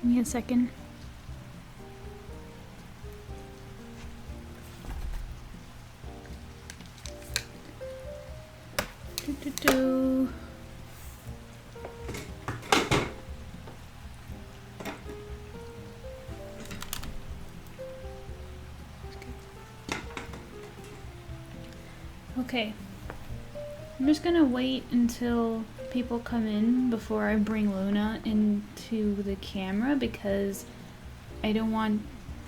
me a second. Do. Okay, I'm just gonna wait until people come in before I bring Luna into the camera because I don't want,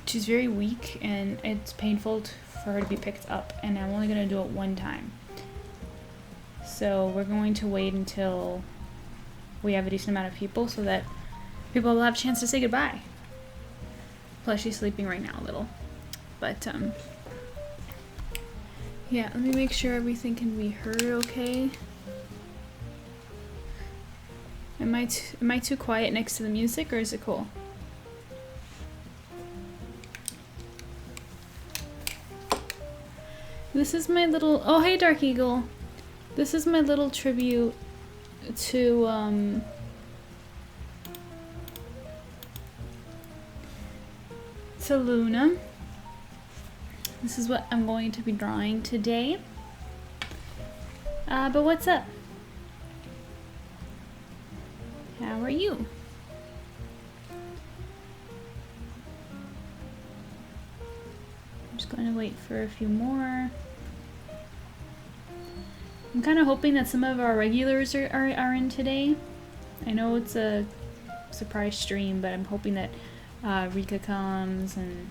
she's very weak and it's painful for her to be picked up, and I'm only gonna do it one time. So we're going to wait until we have a decent amount of people so that people will have a chance to say goodbye. Plus she's sleeping right now a little, but yeah, let me make sure everything can be heard okay. Am I too quiet next to the music, or is it cool? This is my little, oh hey Dark Eagle. This is my little tribute to Luna. This is what I'm going to be drawing today. But what's up? How are you? I'm just going to wait for a few more. I'm kind of hoping that some of our regulars are in today. I know it's a surprise stream, but I'm hoping that Rika comes and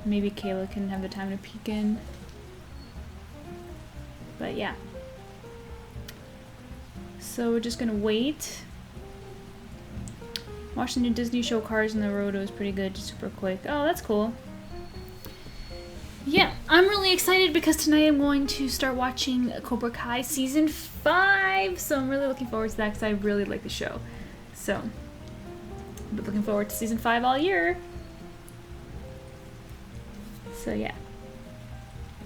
maybe Kayla can have the time to peek in. But yeah. So we're just gonna wait. Watched the new Disney show Cars on the Road. It was pretty good, just super quick. Oh, that's cool. Yeah, I'm really excited because tonight I'm going to start watching Cobra Kai season 5. So I'm really looking forward to that because I really like the show. So I've been looking forward to season 5 all year. So yeah.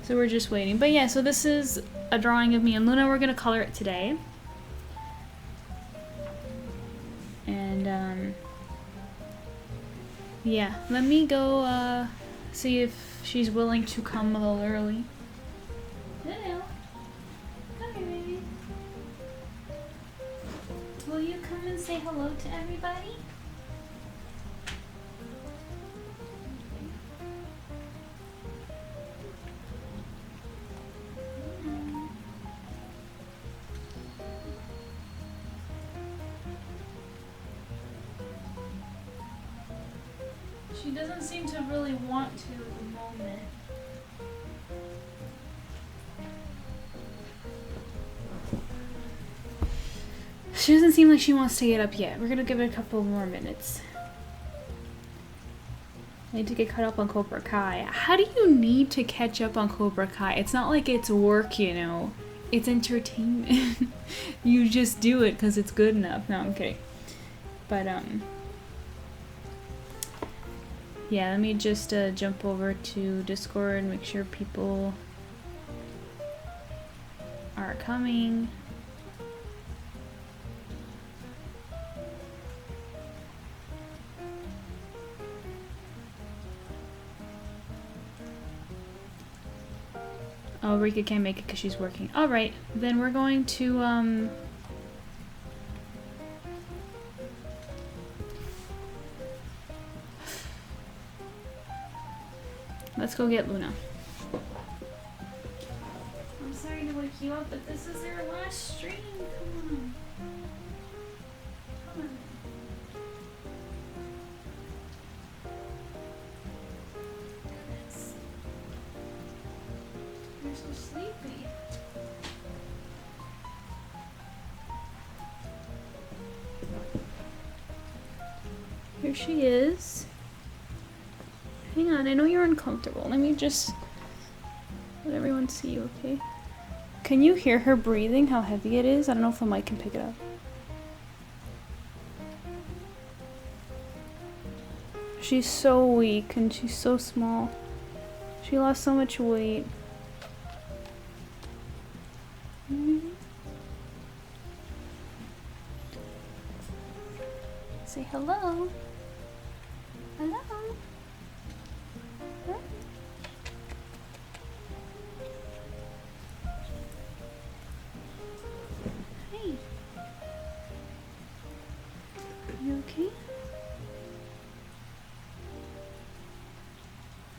So we're just waiting. But yeah, so this is a drawing of me and Luna. We're gonna color it today. And yeah, let me go see if she's willing to come a little early. Hello. Come here, baby. Will you come and say hello to everybody? She doesn't seem to really want to at the moment. She doesn't seem like she wants to get up yet. We're gonna give it a couple more minutes. I need to get caught up on Cobra Kai. How do you need to catch up on Cobra Kai? It's not like it's work, you know. It's entertainment. You just do it because it's good enough. No, I'm kidding. But, yeah, let me just jump over to Discord and make sure people are coming. Oh, Rika can't make it because she's working. Alright, then we're going to, let's go get Luna. I'm sorry to wake you up, but this is their last stream. Come on. Come on. Goodness. You're so sleepy. Here she is. Hang on, I know you're uncomfortable. Let me just let everyone see you, okay? Can you hear her breathing, how heavy it is? I don't know if the mic can pick it up. She's so weak and she's so small. She lost so much weight. Say Say hello. Hello. Huh? Hey. You okay?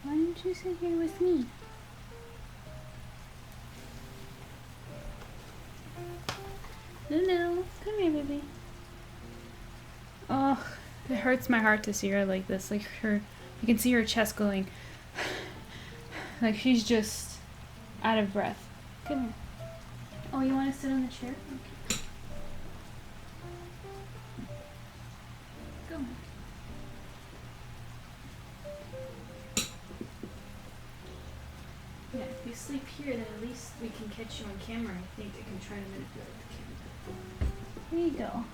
Why don't you sit here with me? No, come here, baby. Oh, it hurts my heart to see her like this. Like you can see her chest going. Like she's just out of breath. Come here. Oh, you want to sit on the chair? Okay. Go on. Yeah, if you sleep here, then at least we can catch you on camera. I think I can try to manipulate the camera. There you go.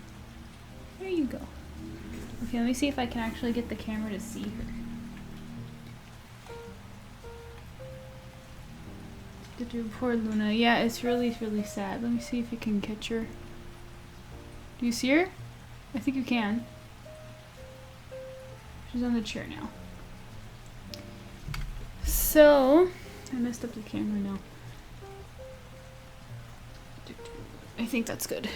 There you go. Okay, let me see if I can actually get the camera to see her. Poor Luna. Yeah, it's really sad. Let me see if you can catch her. Do you see her? I think you can. She's on the chair now. So, I messed up the camera now. I think that's good.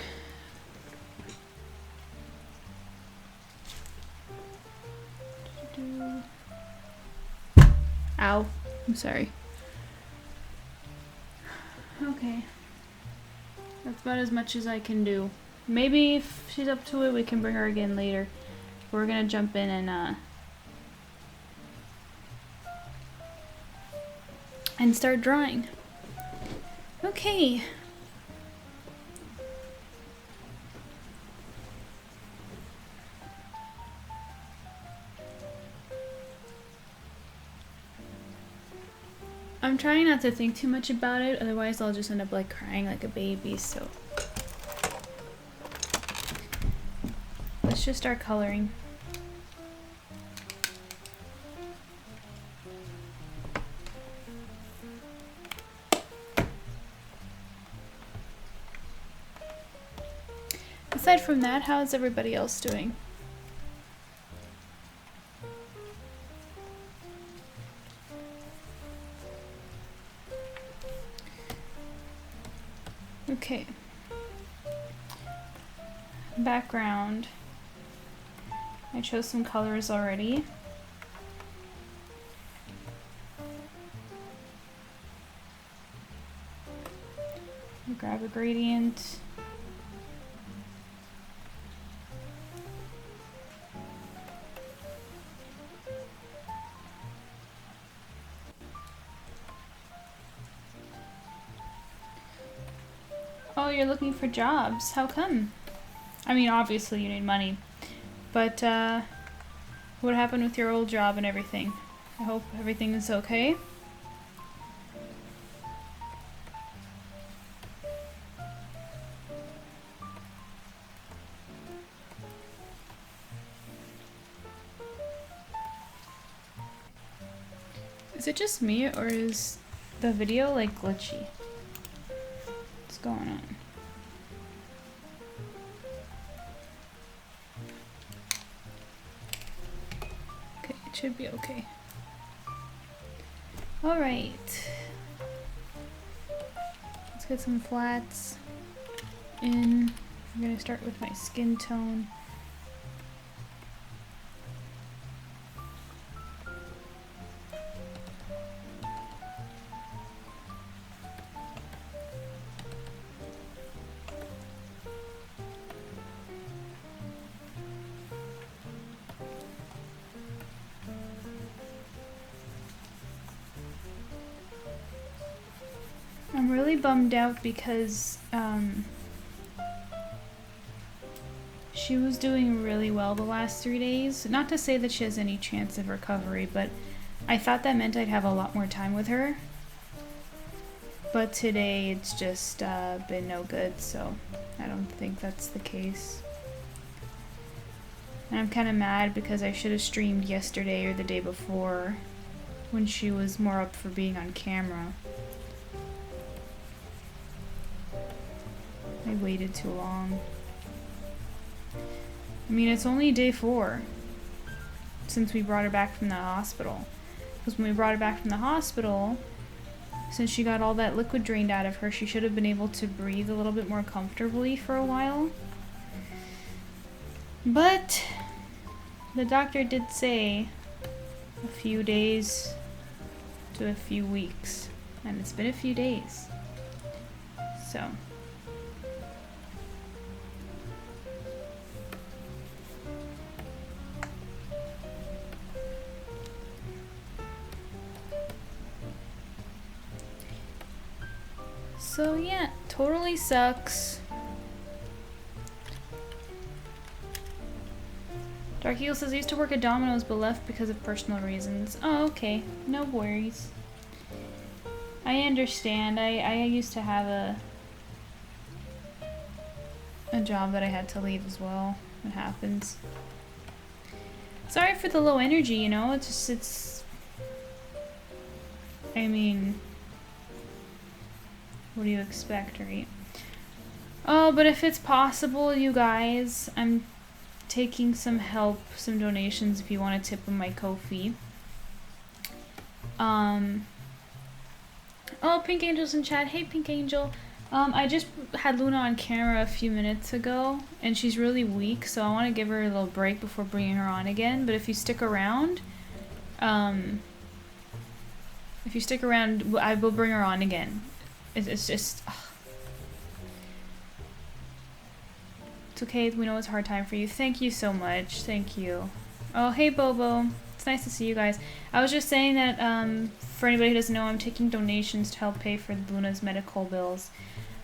Ow. I'm sorry. Okay. That's about as much as I can do. Maybe if she's up to it, we can bring her again later. We're gonna jump in and start drawing. Okay. I'm trying not to think too much about it, otherwise I'll just end up like crying like a baby, so. Let's just start coloring. Aside from that, how's everybody else doing? Okay. Background. I chose some colors already. Grab a gradient. Oh, you're looking for jobs. How come? I mean, obviously you need money. But, what happened with your old job and everything? I hope everything is okay. Is it just me, or is the video, like, glitchy? What's going on? Okay, it should be okay. Alright. Let's get some flats in. I'm gonna start with my skin tone. I'm really bummed out because she was doing really well the last 3 days. Not to say that she has any chance of recovery, but I thought that meant I'd have a lot more time with her. But today it's just been no good, so I don't think that's the case. And I'm kind of mad because I should have streamed yesterday or the day before when she was more up for being on camera. I waited too long. I mean, it's only day 4 since we brought her back from the hospital. Because when we brought her back from the hospital, since she got all that liquid drained out of her, she should have been able to breathe a little bit more comfortably for a while. But the doctor did say a few days to a few weeks, and it's been a few days. So yeah, totally sucks. Dark Eagle says I used to work at Domino's but left because of personal reasons. Oh, okay. No worries. I understand. I used to have a job that I had to leave as well. It happens. Sorry for the low energy, you know? I mean, what do you expect, right? Oh, but if it's possible, you guys, I'm taking some help, some donations if you want to tip on my Ko-fi. Oh, Pink Angel's in chat. Hey, Pink Angel. I just had Luna on camera a few minutes ago, and she's really weak, so I want to give her a little break before bringing her on again. But if you stick around, I will bring her on again. It's just... Ugh. It's okay, we know it's a hard time for you. Thank you so much. Thank you. Oh, hey, Bobo. It's nice to see you guys. I was just saying that, for anybody who doesn't know, I'm taking donations to help pay for Luna's medical bills.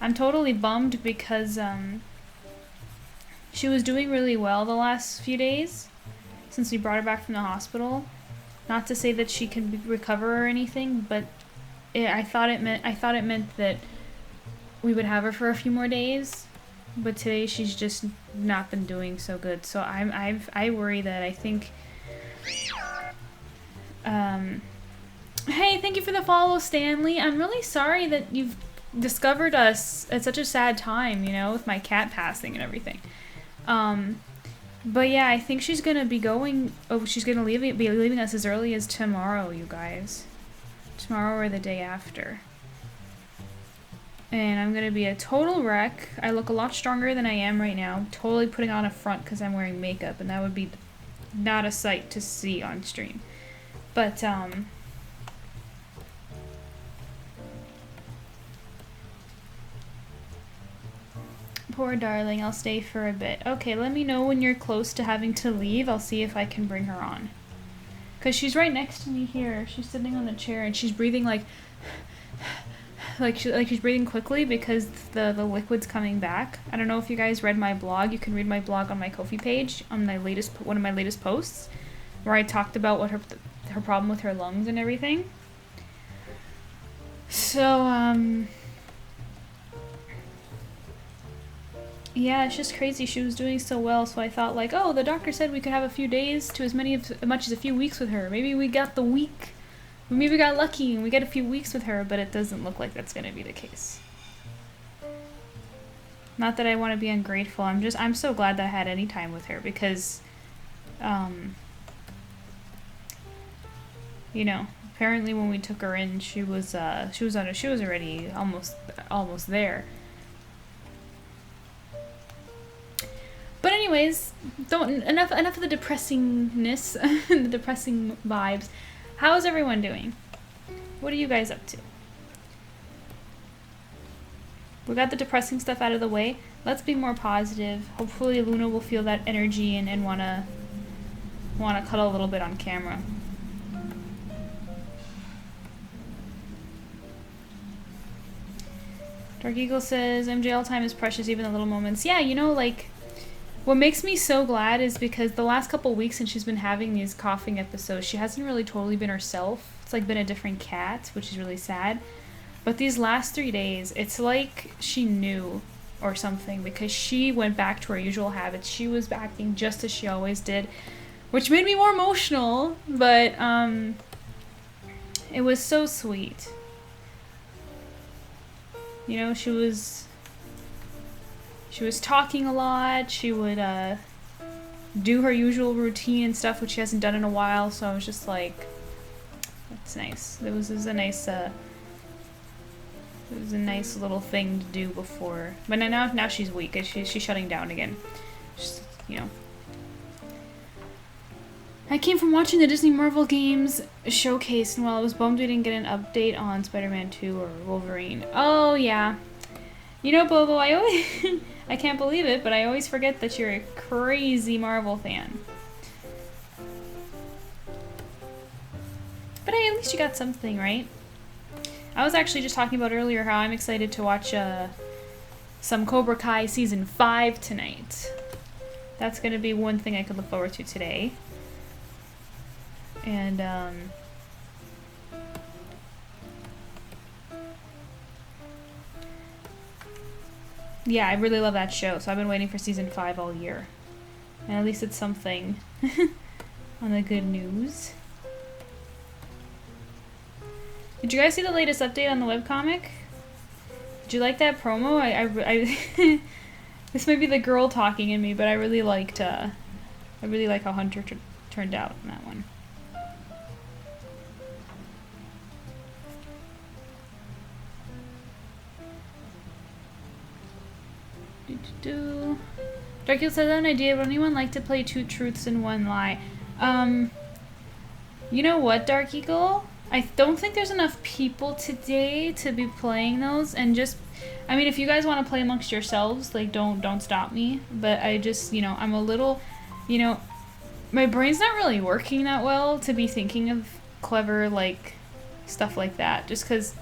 I'm totally bummed because, she was doing really well the last few days since we brought her back from the hospital. Not to say that she can recover or anything, but I thought it meant that we would have her for a few more days. But today she's just not been doing so good. So I worry that I think. Hey, thank you for the follow, Stanley. I'm really sorry that you've discovered us at such a sad time, you know, with my cat passing and everything. But yeah, I think she's gonna be going. Oh, she's gonna be leaving us as early as tomorrow, you guys. Tomorrow or the day after. And I'm gonna be a total wreck. I look a lot stronger than I am right now. Totally putting on a front because I'm wearing makeup, and that would be not a sight to see on stream. But, poor darling, I'll stay for a bit. Okay, let me know when you're close to having to leave. I'll see if I can bring her on. Because she's right next to me here. She's sitting on the chair and she's breathing like she's breathing quickly because the liquid's coming back. I don't know if you guys read my blog. You can read my blog on my Ko-fi page on my one of my latest posts where I talked about what her problem with her lungs and everything. So, yeah, it's just crazy. She was doing so well, so I thought like, oh, the doctor said we could have a few days to as much as a few weeks with her. Maybe we got the week. Maybe we got lucky and we get a few weeks with her, but it doesn't look like that's gonna be the case. Not that I want to be ungrateful. I'm so glad that I had any time with her because, you know, apparently when we took her in, she was already almost there. But anyways, enough of the depressingness, the depressing vibes. How's everyone doing? What are you guys up to? We got the depressing stuff out of the way. Let's be more positive. Hopefully Luna will feel that energy and wanna cuddle a little bit on camera. Dark Eagle says, MJ, all time is precious, even the little moments. Yeah, you know, like, what makes me so glad is because the last couple weeks since she's been having these coughing episodes, she hasn't really totally been herself. It's like been a different cat, which is really sad. But these last 3 days, it's like she knew or something because she went back to her usual habits. She was acting just as she always did, which made me more emotional, but it was so sweet. You know, she was talking a lot. She would do her usual routine and stuff, which she hasn't done in a while. So I was just like, that's nice. It was a nice little thing to do before. But now she's weak. She's shutting down again. Just, you know. I came from watching the Disney Marvel Games showcase, and while I was bummed we didn't get an update on Spider-Man 2 or Wolverine. Oh, yeah. You know, Bobo, I always... I can't believe it, but I always forget that you're a crazy Marvel fan. But hey, at least you got something, right? I was actually just talking about earlier how I'm excited to watch some Cobra Kai Season 5 tonight. That's going to be one thing I could look forward to today. And, yeah, I really love that show, so I've been waiting for Season 5 all year. And at least it's something on the good news. Did you guys see the latest update on the webcomic? Did you like that promo? I this may be the girl talking in me, but I really like how Hunter turned out in that one. Darkeel says, I have an idea. Would anyone like to play 2 truths and 1 lie? You know what, Dark Eagle? I don't think there's enough people today to be playing those, and just, I mean, if you guys want to play amongst yourselves, like, don't stop me, but I just, you know, I'm a little, you know, my brain's not really working that well to be thinking of clever, like, stuff like that, just because,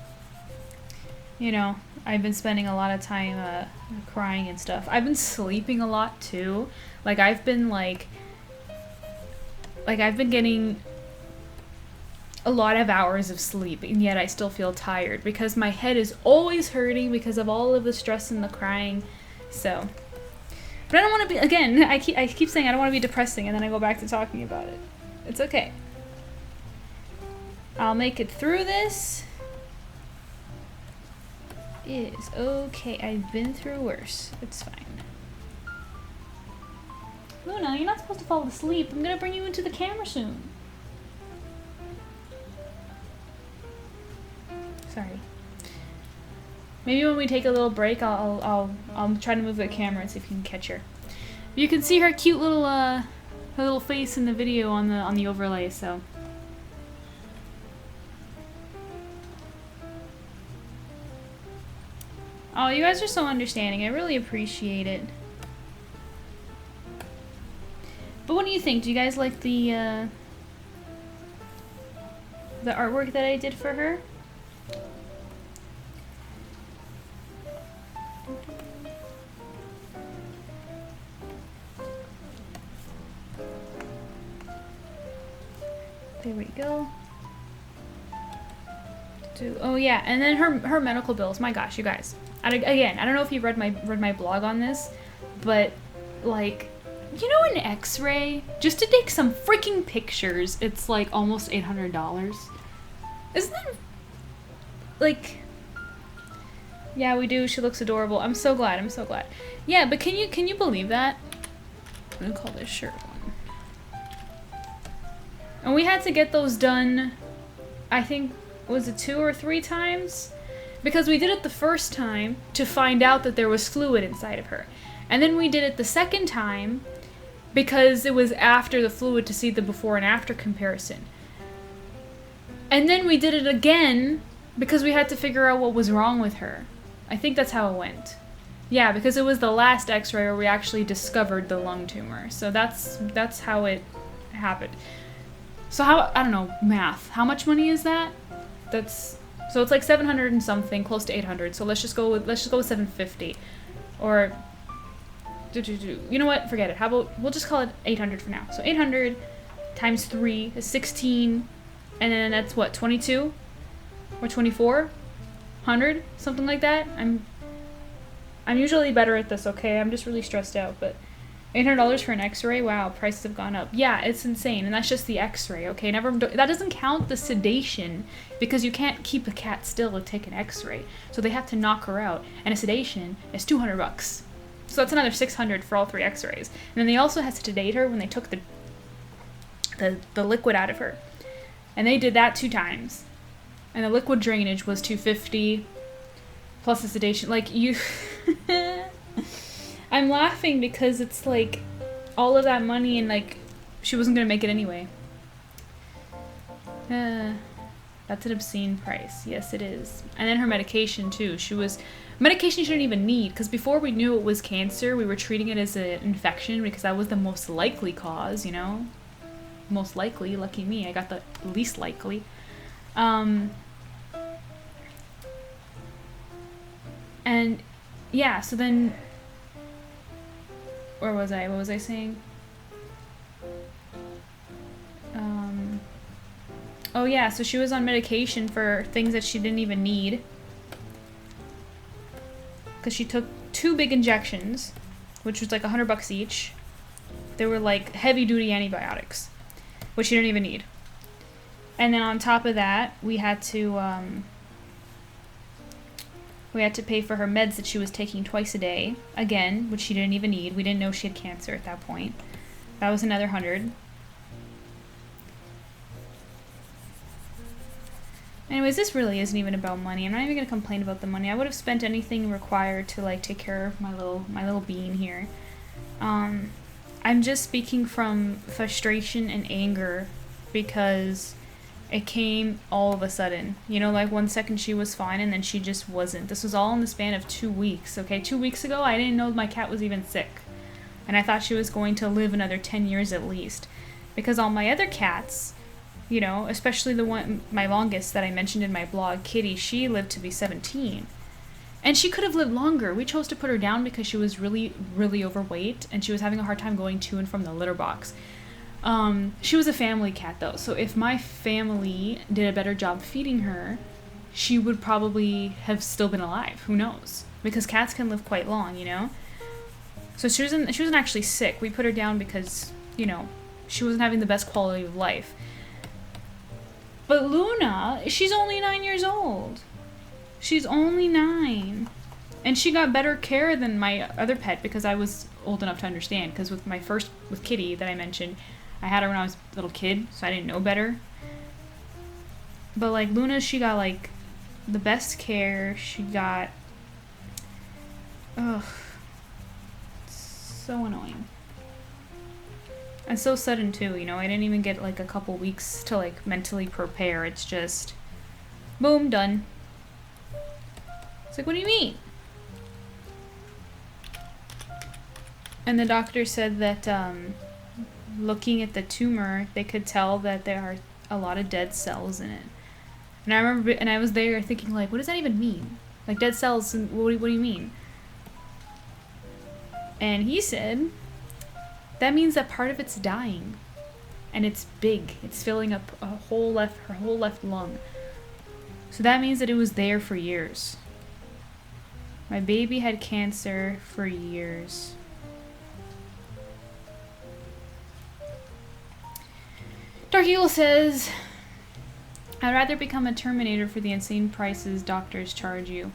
you know, I've been spending a lot of time crying and stuff. I've been sleeping a lot too. Like I've been getting a lot of hours of sleep, and yet I still feel tired because my head is always hurting because of all of the stress and the crying. So, but I don't want to be, again, I keep saying I don't want to be depressing, and then I go back to talking about it. It's okay. I'll make it through this. It is okay. I've been through worse. It's fine. Luna, you're not supposed to fall asleep. I'm gonna bring you into the camera soon. Sorry. Maybe when we take a little break, I'll try to move the camera and see if you can catch her. You can see her cute little her little face in the video on the overlay. So. Oh, you guys are so understanding. I really appreciate it. But what do you think? Do you guys like the artwork that I did for her? There we go. Oh yeah, and then her medical bills. My gosh, you guys. Again, I don't know if you read my blog on this, but like, you know, an X-ray just to take some freaking pictures, it's like almost $800. Isn't that like? Yeah, we do. She looks adorable. I'm so glad. I'm so glad. Yeah, but can you believe that? I'm gonna call this shirt one. And we had to get those done. I think was it 2 or 3 times? Because we did it the first time to find out that there was fluid inside of her. And then we did it the second time because it was after the fluid to see the before and after comparison. And then we did it again because we had to figure out what was wrong with her. I think that's how it went. Yeah, because it was the last x-ray where we actually discovered the lung tumor. So that's how it happened. So I don't know, math. How much money is that? So it's like 700 and something, close to 800. So let's just go with 750, or you know what? Forget it. How about we'll just call it 800 for now. So 800 times 3 is 16, and then that's what, 22 or 2400, something like that. I'm usually better at this. Okay, I'm just really stressed out, but $800 for an x-ray? Wow, prices have gone up. Yeah, it's insane, and that's just the x-ray, okay? That doesn't count the sedation, because you can't keep a cat still to take an x-ray. So they have to knock her out, and a sedation is $200. So that's another $600 for all 3 x-rays. And then they also had to sedate her when they took the liquid out of her. And they did that 2 times. And the liquid drainage was $250 plus the sedation. Like, you... I'm laughing because it's like all of that money and like she wasn't gonna make it anyway. That's an obscene price. Yes, it is. And then her medication too. Medication she didn't even need, because before we knew it was cancer, we were treating it as an infection because that was the most likely cause, you know? Most likely, lucky me, I got the least likely. And yeah, so then, where was I? What was I saying? Oh yeah, so she was on medication for things that she didn't even need. Because she took 2 big injections, which was like $100 each. They were like heavy-duty antibiotics, which she didn't even need. And then on top of that, we had to pay for her meds that she was taking twice a day, again, which she didn't even need. We didn't know she had cancer at that point. That was another $100. Anyways, this really isn't even about money. I'm not even gonna complain about the money. I would have spent anything required to like take care of my little being here. I'm just speaking from frustration and anger because it came all of a sudden. You know, like 1 second she was fine and then she just wasn't. This was all in the span of 2 weeks, okay? 2 weeks ago, I didn't know my cat was even sick. And I thought she was going to live another 10 years at least. Because all my other cats, you know, especially the one, my longest that I mentioned in my blog, Kitty, she lived to be 17. And she could have lived longer. We chose to put her down because she was really, really overweight and she was having a hard time going to and from the litter box. She was a family cat though, so if my family did a better job feeding her, she would probably have still been alive. Who knows? Because cats can live quite long, you know? So she wasn't actually sick. We put her down because, you know, she wasn't having the best quality of life. But Luna, she's only 9 years old. She's only 9. And she got better care than my other pet because I was old enough to understand. Because with Kitty that I mentioned, I had her when I was a little kid, so I didn't know better. But like Luna, she got like the best care. She got, so annoying. And so sudden too, you know, I didn't even get like a couple weeks to like mentally prepare. It's just, boom, done. It's like, what do you mean? And the doctor said that looking at the tumor, they could tell that there are a lot of dead cells in it. And I remember, and I was there thinking like, what does that even mean? Like dead cells, what do you mean? And he said, that means that part of it's dying. And it's big. It's filling up her whole left lung. So that means that it was there for years. My baby had cancer for years. Dark Eagle says, I'd rather become a Terminator for the insane prices doctors charge you.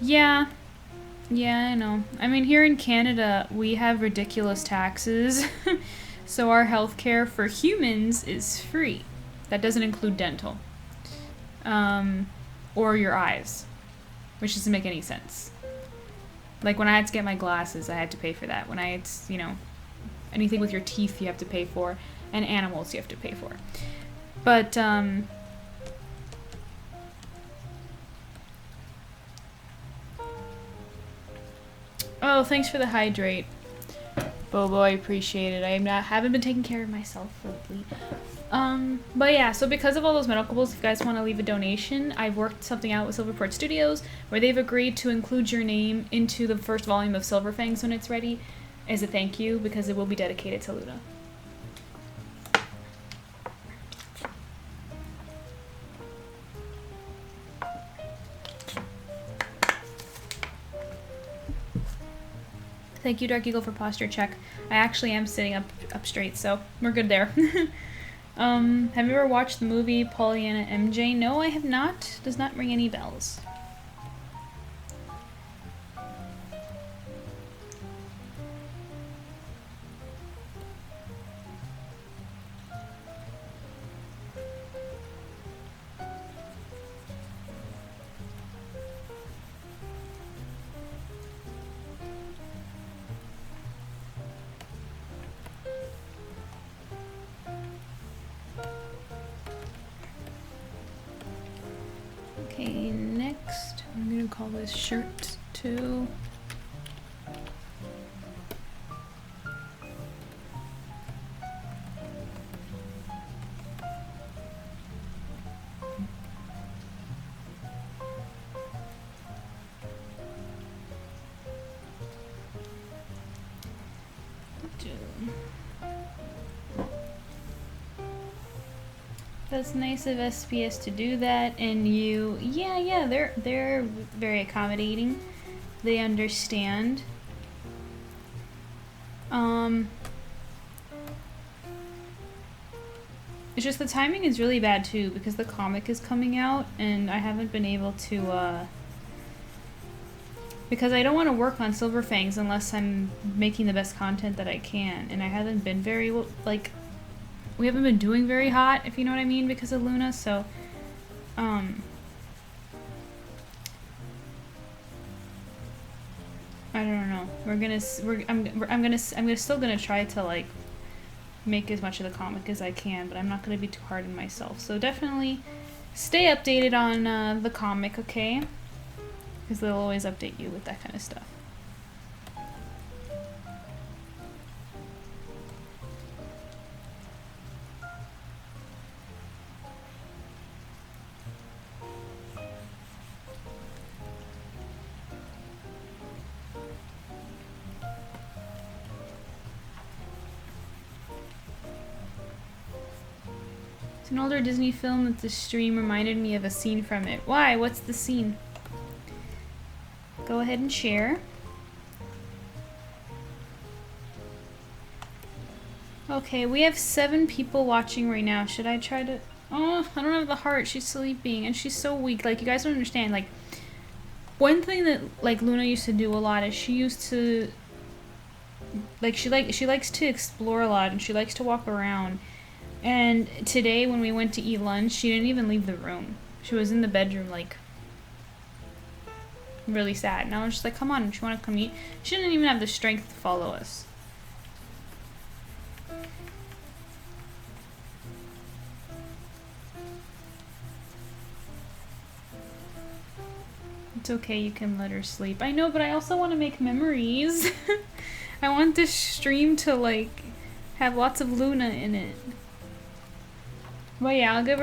Yeah, I know. I mean, here in Canada, we have ridiculous taxes, so our healthcare for humans is free. That doesn't include dental. Or your eyes, which doesn't make any sense. Like, when I had to get my glasses, I had to pay for that. When I had, you know, anything with your teeth you have to pay for, and animals you have to pay for. But, oh, thanks for the hydrate, Bobo. I appreciate it. Haven't been taking care of myself lately. But yeah, so because of all those medical bills, if you guys want to leave a donation, I've worked something out with Silverport Studios where they've agreed to include your name into the first volume of Silver Fangs when it's ready as a thank you, because it will be dedicated to Luna. Thank you, Dark Eagle, for posture check. I actually am sitting up straight, so we're good there. Have you ever watched the movie Pollyanna MJ? No, I have not. Does not ring any bells. call this shirt too. That's nice of SPS to do that, and you, yeah, they're very accommodating. They understand. It's just the timing is really bad too, because the comic is coming out, and I haven't been able to, because I don't want to work on Silver Fangs unless I'm making the best content that I can, and I haven't been very, like, we haven't been doing very hot, if you know what I mean, because of Luna, so, I don't know. I'm still gonna try to, like, make as much of the comic as I can, but I'm not gonna be too hard on myself. So definitely stay updated on the comic, okay? Because they'll always update you with that kind of stuff. It's an older Disney film that the stream reminded me of a scene from it. Why? What's the scene? Go ahead and share. Okay, we have 7 people watching right now. Should I try to... Oh, I don't have the heart. She's sleeping and she's so weak. Like, you guys don't understand. Like, one thing that, like, Luna used to do a lot is she used to... Like, she likes to explore a lot and she likes to walk around. And today when we went to eat lunch, she didn't even leave the room. She was in the bedroom, like, really sad. And I was just like, come on, do you want to come eat? She didn't even have the strength to follow us. It's okay, you can let her sleep. I know, but I also want to make memories. I want this stream to, like, have lots of Luna in it. Well, yeah, I'll give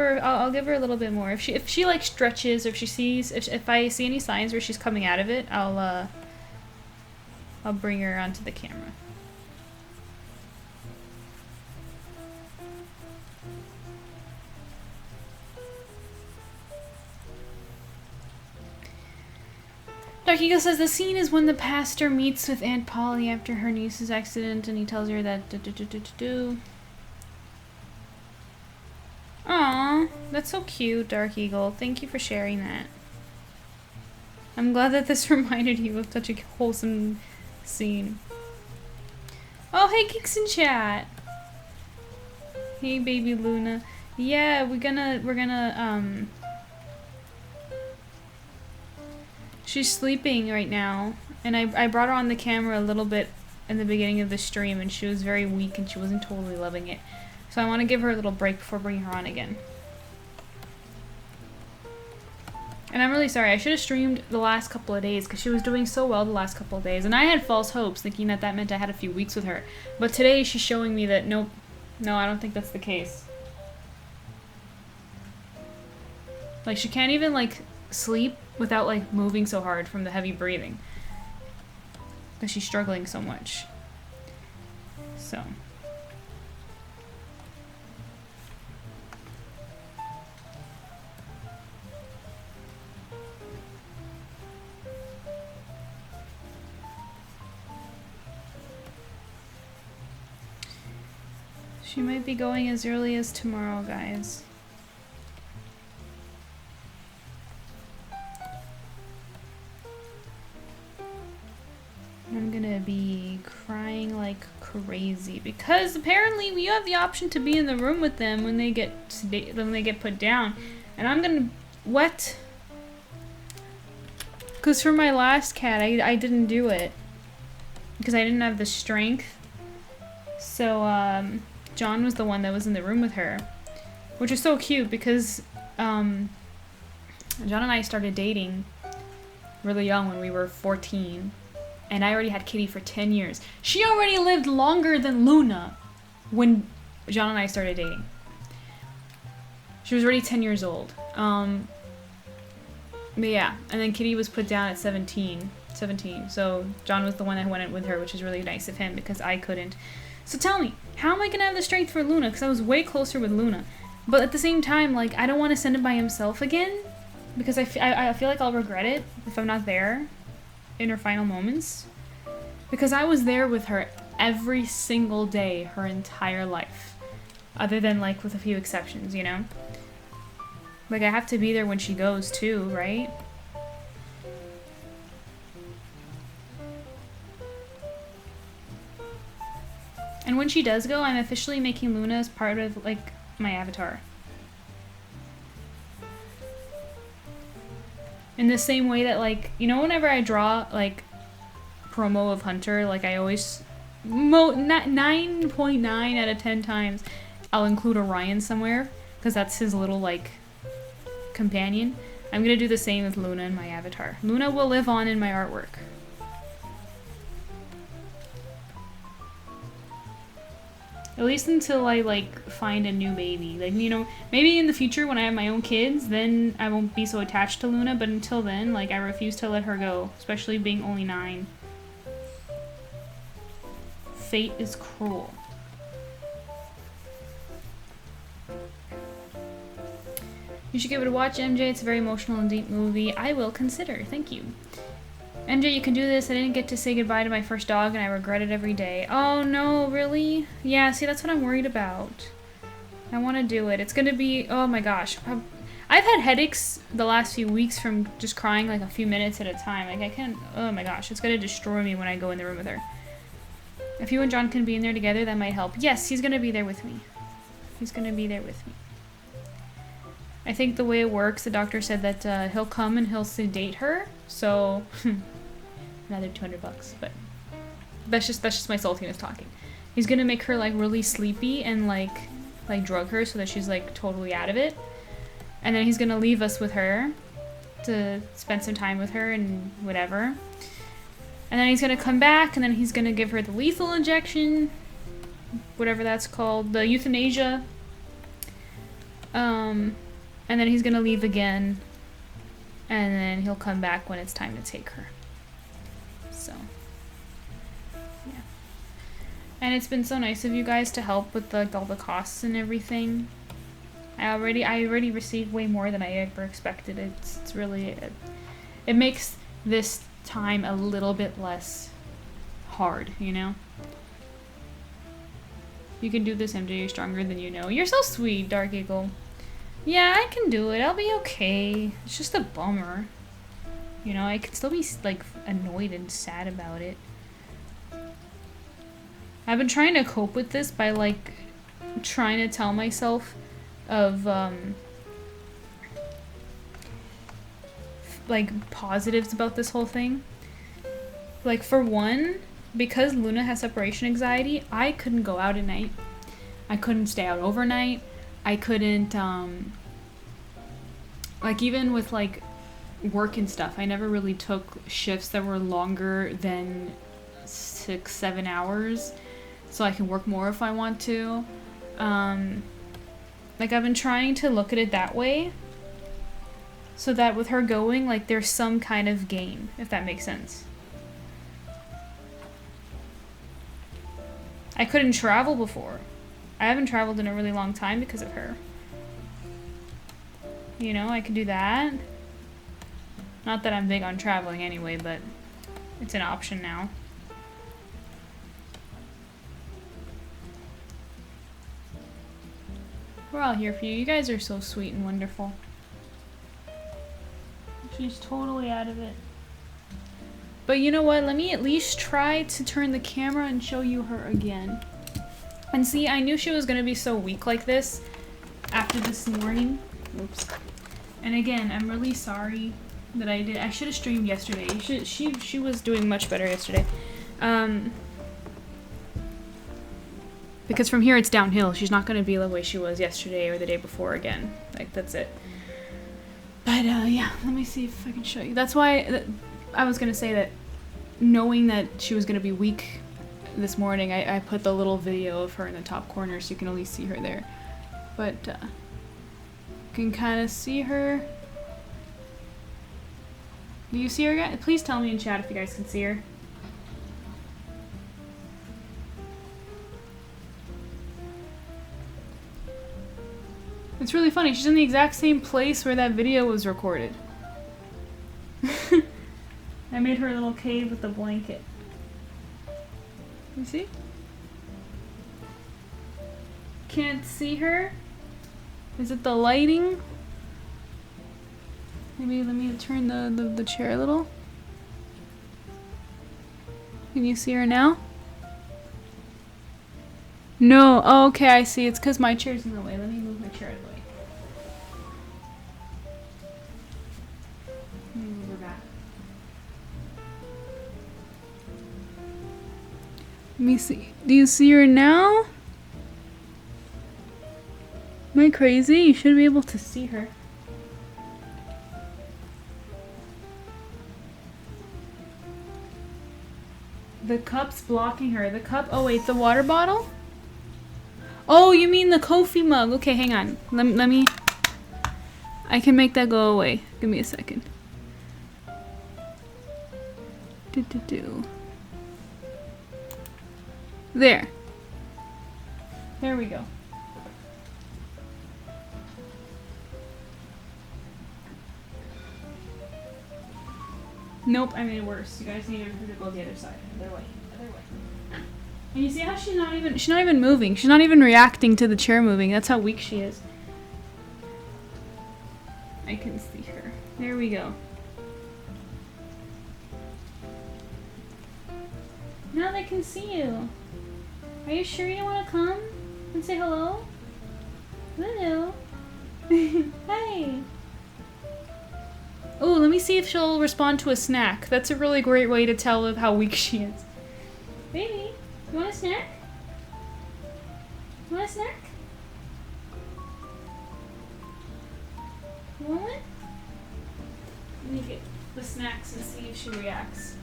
her a little bit more. If she like stretches, or if I see any signs where she's coming out of it, I'll bring her onto the camera. Dark Eagle says the scene is when the pastor meets with Aunt Polly after her niece's accident, and he tells her that Aww, that's so cute, Dark Eagle. Thank you for sharing that. I'm glad that this reminded you of such a wholesome scene. Oh, hey, Kicks in chat. Hey, baby Luna. Yeah, we're gonna, she's sleeping right now, and I brought her on the camera a little bit in the beginning of the stream, and she was very weak, and she wasn't totally loving it. So I want to give her a little break before bringing her on again. And I'm really sorry. I should have streamed the last couple of days because she was doing so well the last couple of days. And I had false hopes thinking that that meant I had a few weeks with her. But today she's showing me that nope. No, I don't think that's the case. Like, she can't even, like, sleep without, like, moving so hard from the heavy breathing. Because she's struggling so much. So... She might be going as early as tomorrow, guys. I'm gonna be crying like crazy because apparently you have the option to be in the room with them when they get put down, and I'm gonna what? Because for my last cat, I didn't do it because I didn't have the strength. So John was the one that was in the room with her, which is so cute because John and I started dating really young when we were 14. And I already had Kitty for 10 years. She already lived longer than Luna when John and I started dating. She was already 10 years old. But yeah, and then Kitty was put down at 17. So John was the one that went with her, which is really nice of him because I couldn't. So tell me, how am I gonna have the strength for Luna? Because I was way closer with Luna. But at the same time, like, I don't want to send him by himself again because I feel like I'll regret it if I'm not there in her final moments. Because I was there with her every single day her entire life. Other than, like, with a few exceptions, you know? Like, I have to be there when she goes, too, right? And when she does go, I'm officially making Luna as part of, like, my avatar. In the same way that, like, you know, whenever I draw, like, promo of Hunter, like, I always, 9.9 out of 10 times, I'll include Orion somewhere, because that's his little, like, companion. I'm gonna do the same with Luna in my avatar. Luna will live on in my artwork. At least until I, like, find a new baby. Like, you know, maybe in the future when I have my own kids, then I won't be so attached to Luna, but until then, like, I refuse to let her go, especially being only 9. Fate is cruel. You should give it a watch, MJ. It's a very emotional and deep movie. I will consider. Thank you. MJ, you can do this. I didn't get to say goodbye to my first dog and I regret it every day. Oh no, really? Yeah, see, that's what I'm worried about. I want to do it. It's gonna be, oh my gosh. I've had headaches the last few weeks from just crying like a few minutes at a time. Like I can't, oh my gosh, it's gonna destroy me when I go in the room with her. If you and John can be in there together, that might help. Yes, he's gonna be there with me. He's gonna be there with me. I think the way it works, the doctor said that he'll come and he'll sedate her, so another $200, but that's just my saltiness talking. He's gonna make her like really sleepy and like drug her so that she's like totally out of it, and then he's gonna leave us with her to spend some time with her and whatever, and then he's gonna come back and then he's gonna give her the lethal injection, whatever that's called, the euthanasia. And then he's gonna leave again, and then he'll come back when it's time to take her. So, yeah. And it's been so nice of you guys to help with like all the costs and everything. I already received way more than I ever expected. It's really, it makes this time a little bit less hard, you know? You can do this, MJ. You're stronger than you know. You're so sweet, Dark Eagle. Yeah, I can do it. I'll be okay. It's just a bummer. You know, I could still be, like, annoyed and sad about it. I've been trying to cope with this by, like, trying to tell myself of, like, positives about this whole thing. Like, for one, because Luna has separation anxiety, I couldn't go out at night. I couldn't stay out overnight. I couldn't, like, even with, like, work and stuff, I never really took shifts that were longer than 6-7 hours, so I can work more if I want to. Like, I've been trying to look at it that way, so that with her going, like, there's some kind of gain, if that makes sense. I couldn't travel before. I haven't traveled in a really long time because of her. You know, I could do that. Not that I'm big on traveling anyway, but it's an option now. We're all here for you. You guys are so sweet and wonderful. She's totally out of it. But you know what? Let me at least try to turn the camera and show you her again. And see, I knew she was gonna be so weak like this after this morning. Oops. And again, I'm really sorry that I did. I should have streamed yesterday. She was doing much better yesterday. Because from here it's downhill. She's not gonna be the way she was yesterday or the day before again. Like, that's it. But yeah, let me see if I can show you. That's why I was gonna say that knowing that she was gonna be weak this morning, I put the little video of her in the top corner so you can at least see her there. But you can kind of see her. Do you see her, guys? Please tell me in chat if you guys can see her. It's really funny. She's in the exact same place where that video was recorded. I made her a little cave with a blanket. You see? Can't see her? Is it the lighting? Maybe let me turn the chair a little. Can you see her now? No. Oh, okay, I see. It's because my chair's in the way. Let me move my chair out of the way. Let me move her back. Let me see. Do you see her now? Am I crazy? You should be able to see her. The cup's blocking her. The cup. Oh wait, the water bottle? Oh, you mean the coffee mug. Okay, hang on. Let me. I can make that go away. Give me a second. There. There we go. Nope, I made it worse. You guys need her to go the other side. Other way. Other way. And you see how she's not even moving. She's not even reacting to the chair moving. That's how weak she is. I can see her. There we go. Now they can see you. Are you sure you want to come and say hello? Hello. Hi. Oh, let me see if she'll respond to a snack. That's a really great way to tell of how weak she is. Baby, you want a snack? You want a snack? You want one? Let me get the snacks and see if she reacts.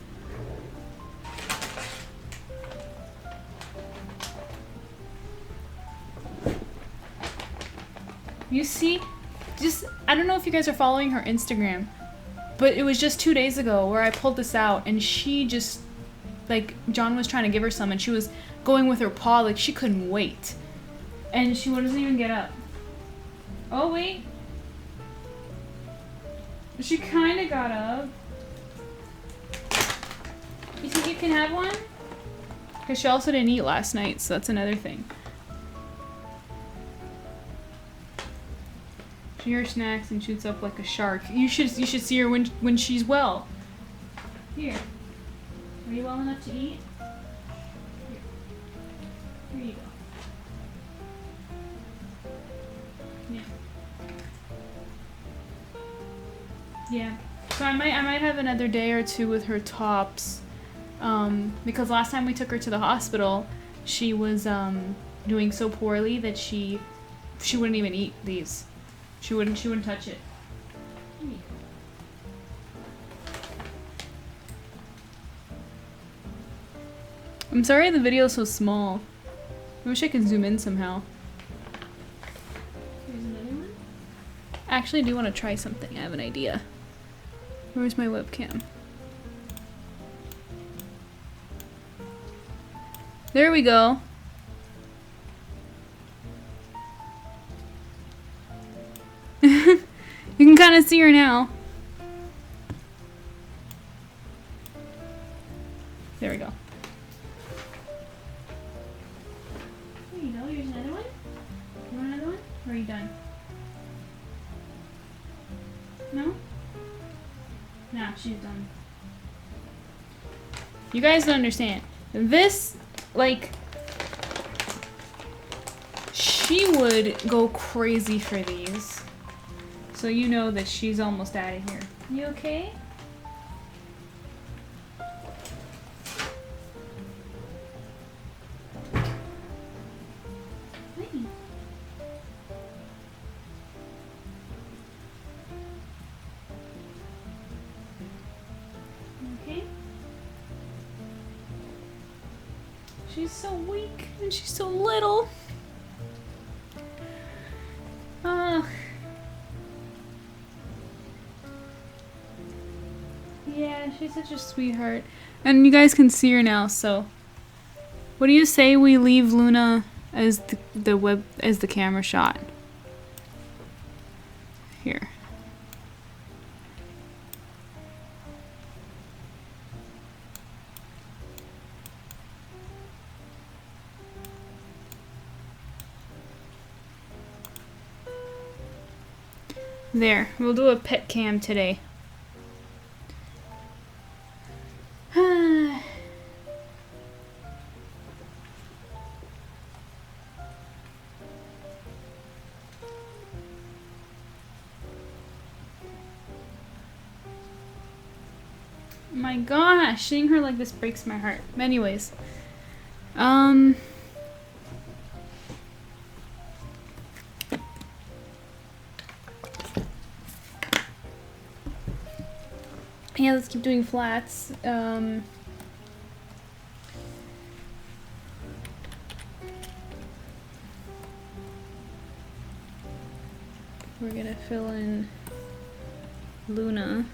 You see? I don't know if you guys are following her Instagram, but it was just 2 days ago where I pulled this out and she just, like, John was trying to give her some and she was going with her paw, like she couldn't wait. And she doesn't even get up. Oh, wait. She kind of got up. You think you can have one? Because she also didn't eat last night, so that's another thing. She hears snacks and shoots up like a shark. You should see her when she's well. Here. Are you well enough to eat? Here you go. Yeah. Yeah. So I might have another day or two with her tops. Because last time we took her to the hospital, she was doing so poorly that she wouldn't even eat these. She wouldn't touch it. I'm sorry the video's so small. I wish I could zoom in somehow. Here's another one. Actually, I do want to try something. I have an idea. Where's my webcam? There we go. You can kind of see her now. There we go. There you go. Here's another one. You want another one? Or are you done? No? Nah, she's done. You guys don't understand. This, like, she would go crazy for these. So you know that she's almost out of here. You okay? Hey. She's so weak and she's so little. Yeah, she's such a sweetheart. And you guys can see her now, so what do you say we leave Luna as the camera shot? Here. There, we'll do a pet cam today. My gosh, seeing her like this breaks my heart. Anyways, yeah, let's keep doing flats. We're gonna fill in Luna.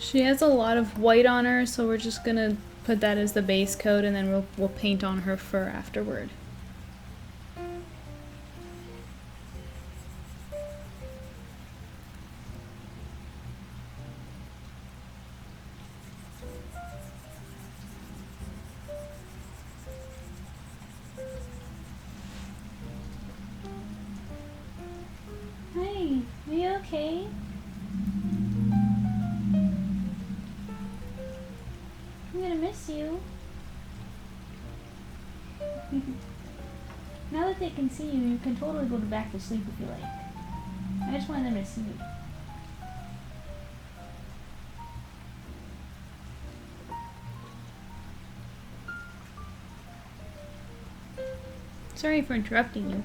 She has a lot of white on her, so we're just gonna put that as the base coat, and then we'll paint on her fur afterward. Hey, are you okay? I'm gonna miss you. Now that they can see you, you can totally go back to sleep if you like. I just wanted them to see you. Sorry for interrupting you.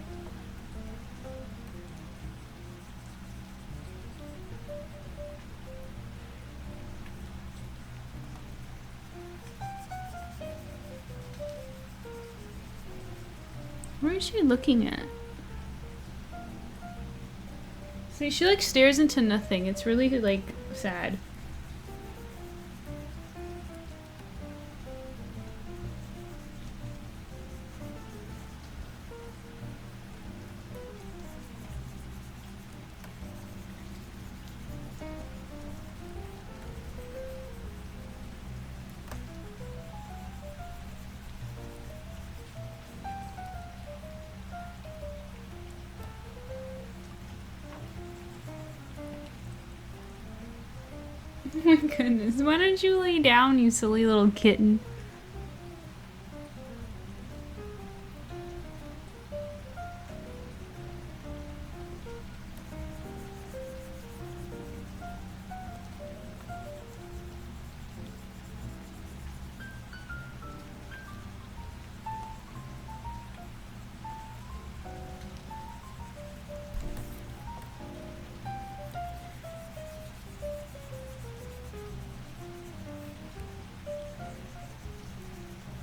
Where is she looking at? See, she like stares into nothing. It's really like sad. Oh my goodness, why don't you lay down, you silly little kitten?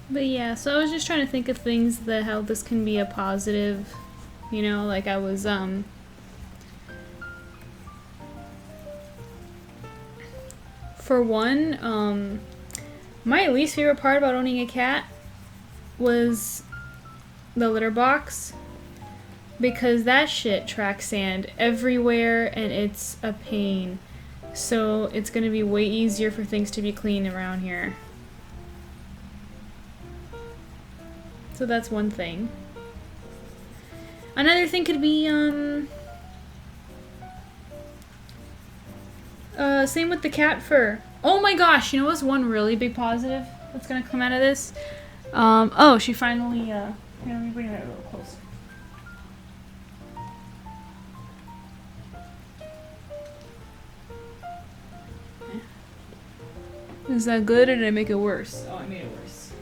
But yeah, so I was just trying to think of things that how this can be a positive, you know, like I was, for one, my least favorite part about owning a cat was the litter box, because that shit tracks sand everywhere and it's a pain. So it's gonna be way easier for things to be clean around here. So that's one thing. Another thing could be, same with the cat fur. Oh my gosh, you know what's one really big positive that's gonna come out of this? Oh, she finally, Here, let me bring that a little closer. Is that good or did I make it worse? Oh, I made it worse.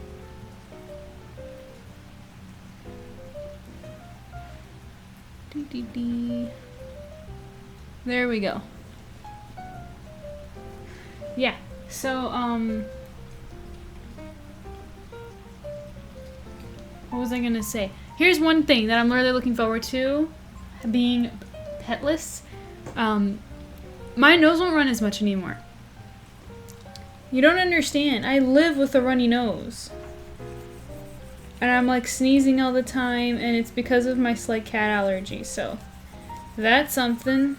There we go. Yeah, so, what was I gonna say? Here's one thing that I'm really looking forward to, being petless. My nose won't run as much anymore. You don't understand. I live with a runny nose. And I'm like sneezing all the time, and it's because of my slight cat allergy, so that's something.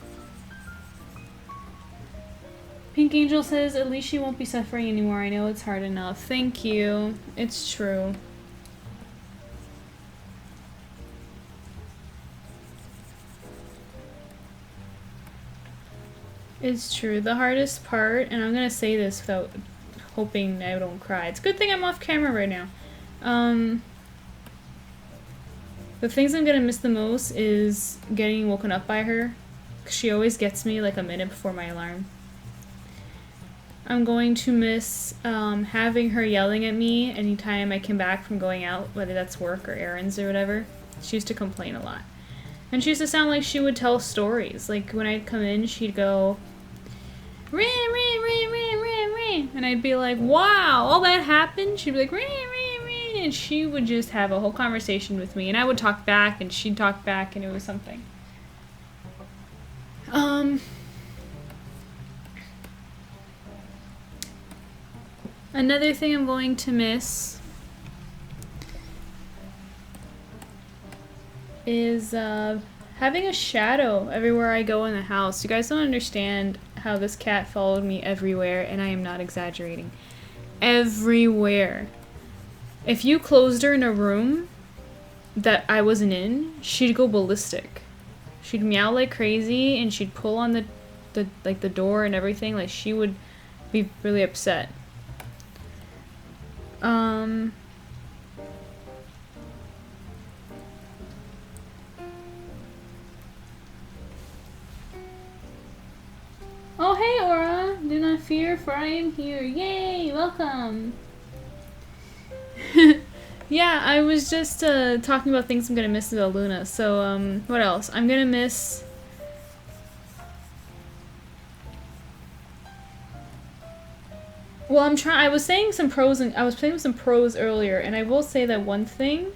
Pink Angel says, at least she won't be suffering anymore. I know it's hard enough. Thank you. It's true. It's true. The hardest part, and I'm gonna say this without hoping I don't cry. It's a good thing I'm off camera right now. The things I'm gonna miss the most is getting woken up by her. 'Cause she always gets me like a minute before my alarm. I'm going to miss having her yelling at me anytime I come back from going out, whether that's work or errands or whatever. She used to complain a lot. And she used to sound like she would tell stories. Like when I'd come in, she'd go, "Ring, ring, ring, ring, ring, ring," and I'd be like, "Wow, all that happened?" She'd be like, "Ring, ring, ring," and she would just have a whole conversation with me, and I would talk back, and she'd talk back, and it was something. Another thing I'm going to miss is having a shadow everywhere I go in the house. You guys don't understand how this cat followed me everywhere, and I am not exaggerating. Everywhere. If you closed her in a room that I wasn't in, she'd go ballistic. She'd meow like crazy, and she'd pull on the door and everything. Like, she would be really upset. Oh, hey, Aura! Do not fear, for I am here. Yay! Welcome! Yeah, I was just talking about things I'm gonna miss about Luna. So, what else? I'm gonna miss... Well, I was saying some pros, and I was playing with some pros earlier, and I will say that one thing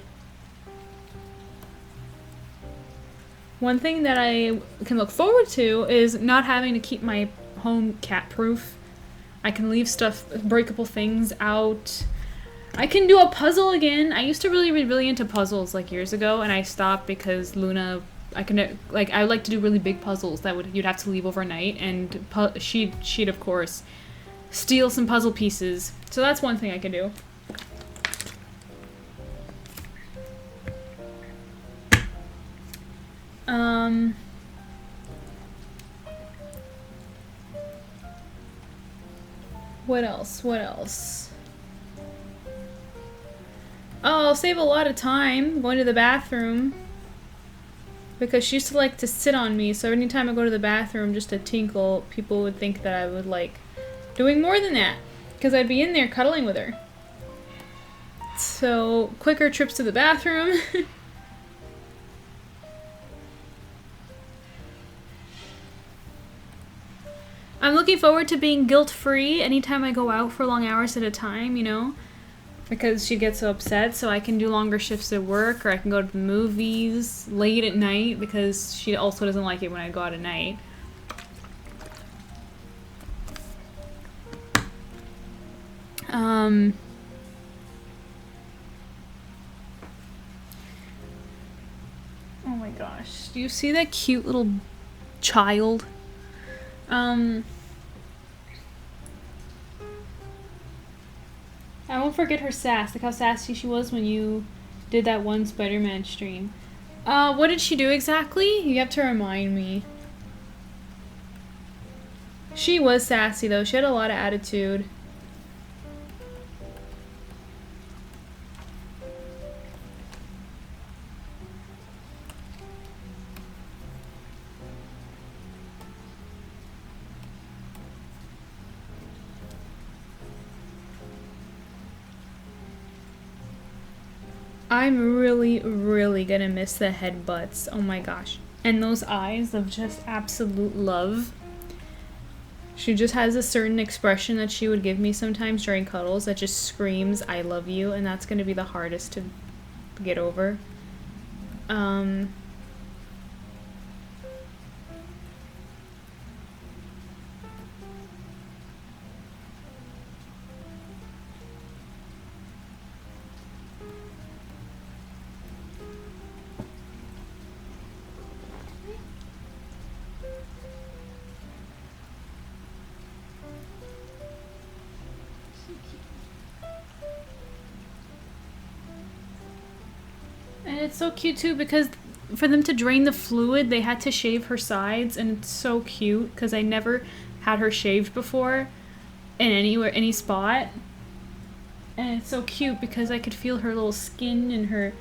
that I can look forward to is not having to keep my home cat-proof. I can leave stuff, breakable things out. I can do a puzzle again. I used to really be really into puzzles like years ago, and I stopped because Luna, I like to do really big puzzles that you'd have to leave overnight, and she'd of course steal some puzzle pieces. So that's one thing I can do. What else? What else? Oh, I'll save a lot of time going to the bathroom. Because she used to like to sit on me, so anytime I go to the bathroom just to tinkle, people would think that I would like doing more than that. Because I'd be in there cuddling with her. So, quicker trips to the bathroom. I'm looking forward to being guilt-free anytime I go out for long hours at a time, you know? Because she gets so upset, so I can do longer shifts at work, or I can go to the movies late at night, because she also doesn't like it when I go out at night. Oh my gosh. Do you see that cute little child? I won't forget her sass, like how sassy she was when you did that one Spider-Man stream. What did she do exactly? You have to remind me. She was sassy though, she had a lot of attitude. I'm really, really gonna miss the headbutts. Oh my gosh. And those eyes of just absolute love. She just has a certain expression that she would give me sometimes during cuddles that just screams, I love you, and that's gonna be the hardest to get over. And it's so cute too because for them to drain the fluid, they had to shave her sides, and it's so cute because I never had her shaved before in any spot. And it's so cute because I could feel her little skin and her...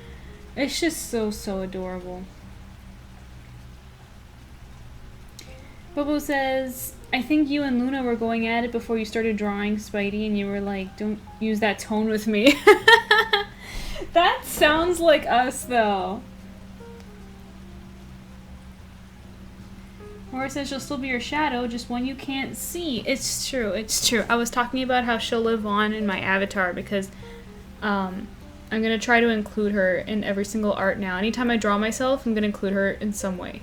It's just so, so adorable. Bobo says, I think you and Luna were going at it before you started drawing Spidey, and you were like, don't use that tone with me. That sounds like us, though. Laura says she'll still be your shadow, just one you can't see. It's true, it's true. I was talking about how she'll live on in my avatar because I'm going to try to include her in every single art now. Anytime I draw myself, I'm going to include her in some way.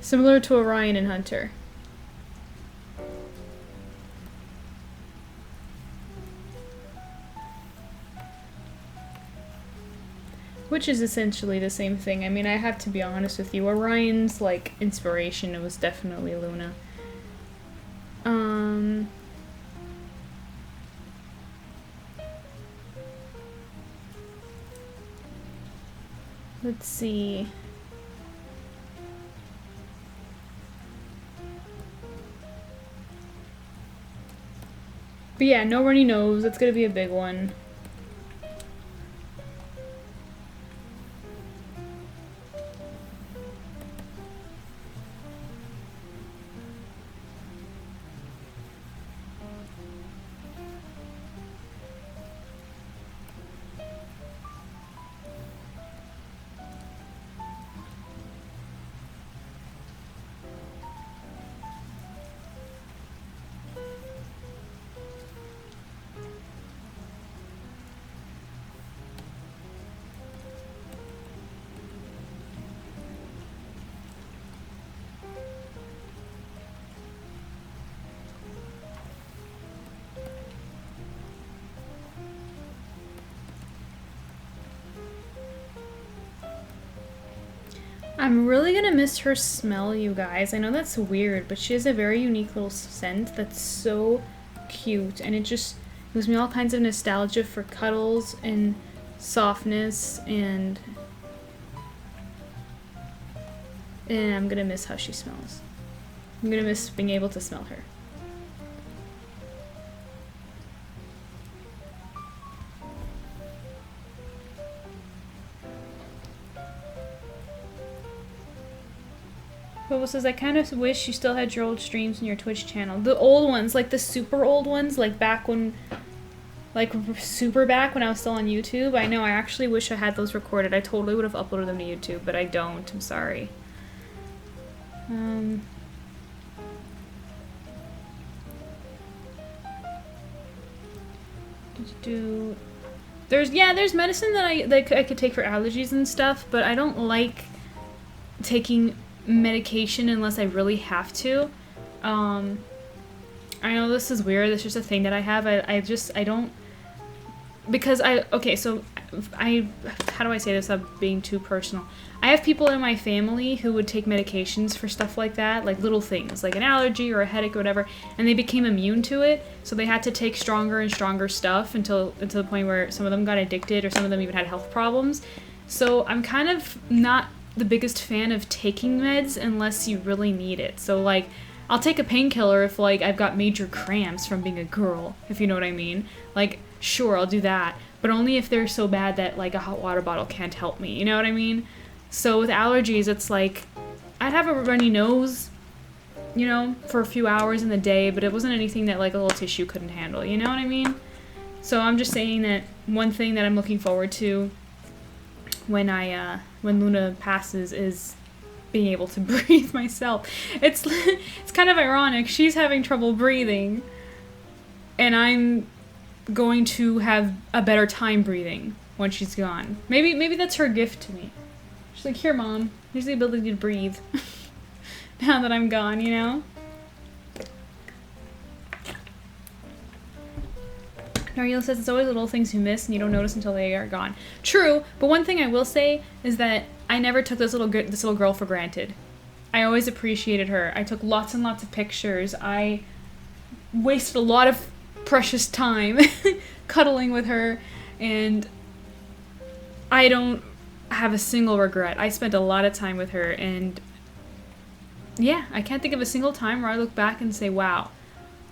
Similar to Orion and Hunter. Which is essentially the same thing. I mean, I have to be honest with you. Orion's, like, inspiration was definitely Luna. Let's see. But yeah, no runny nose. That's gonna be a big one. I'm really gonna miss her smell, you guys. I know that's weird, but she has a very unique little scent that's so cute, and it just gives me all kinds of nostalgia for cuddles and softness, and I'm gonna miss how she smells. I'm gonna miss being able to smell her. Bobo says, I kind of wish you still had your old streams in your Twitch channel. The old ones, like the super old ones, like back when, like super back when I was still on YouTube. I know, I actually wish I had those recorded. I totally would have uploaded them to YouTube, but I don't. I'm sorry. There's medicine that I could take for allergies and stuff, but I don't like taking medication unless I really have to. I know this is weird, it's just a thing that I have. I don't, because how do I say this without being too personal? I have people in my family who would take medications for stuff like that, like little things, like an allergy or a headache or whatever, and they became immune to it, so they had to take stronger and stronger stuff until the point where some of them got addicted or some of them even had health problems. So I'm kind of not the biggest fan of taking meds unless you really need it. So like, I'll take a painkiller if like I've got major cramps from being a girl, if you know what I mean. Like, sure, I'll do that, but only if they're so bad that like a hot water bottle can't help me, you know what I mean? So with allergies, it's like, I'd have a runny nose, you know, for a few hours in the day, but it wasn't anything that like a little tissue couldn't handle, you know what I mean? So I'm just saying that one thing that I'm looking forward to when Luna passes is being able to breathe myself. It's kind of ironic. She's having trouble breathing, and I'm going to have a better time breathing when she's gone. Maybe that's her gift to me. She's like, here, Mom, here's the ability to breathe. Now that I'm gone, you know? Ariel says it's always little things you miss and you don't notice until they are gone. True, but one thing I will say is that I never took this little girl for granted. I always appreciated her. I took lots and lots of pictures. I wasted a lot of precious time cuddling with her, and I don't have a single regret. I spent a lot of time with her, and yeah, I can't think of a single time where I look back and say, wow,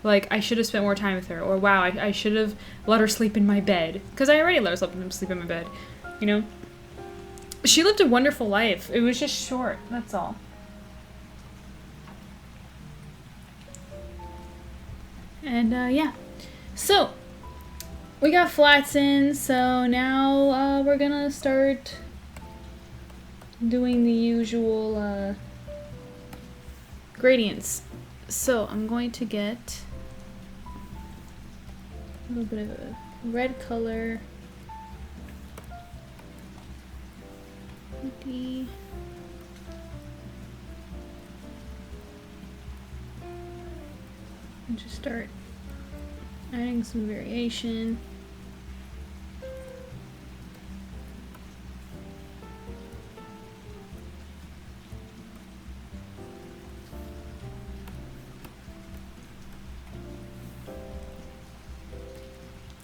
like, I should have spent more time with her, or wow, I should have let her sleep in my bed, because I already let her sleep in my bed, you know? She lived a wonderful life. It was just short, that's all. And, yeah. So, we got flats in, so now, we're gonna start doing the usual, gradients. So, I'm going to get a little bit of a red color. And just start adding some variation.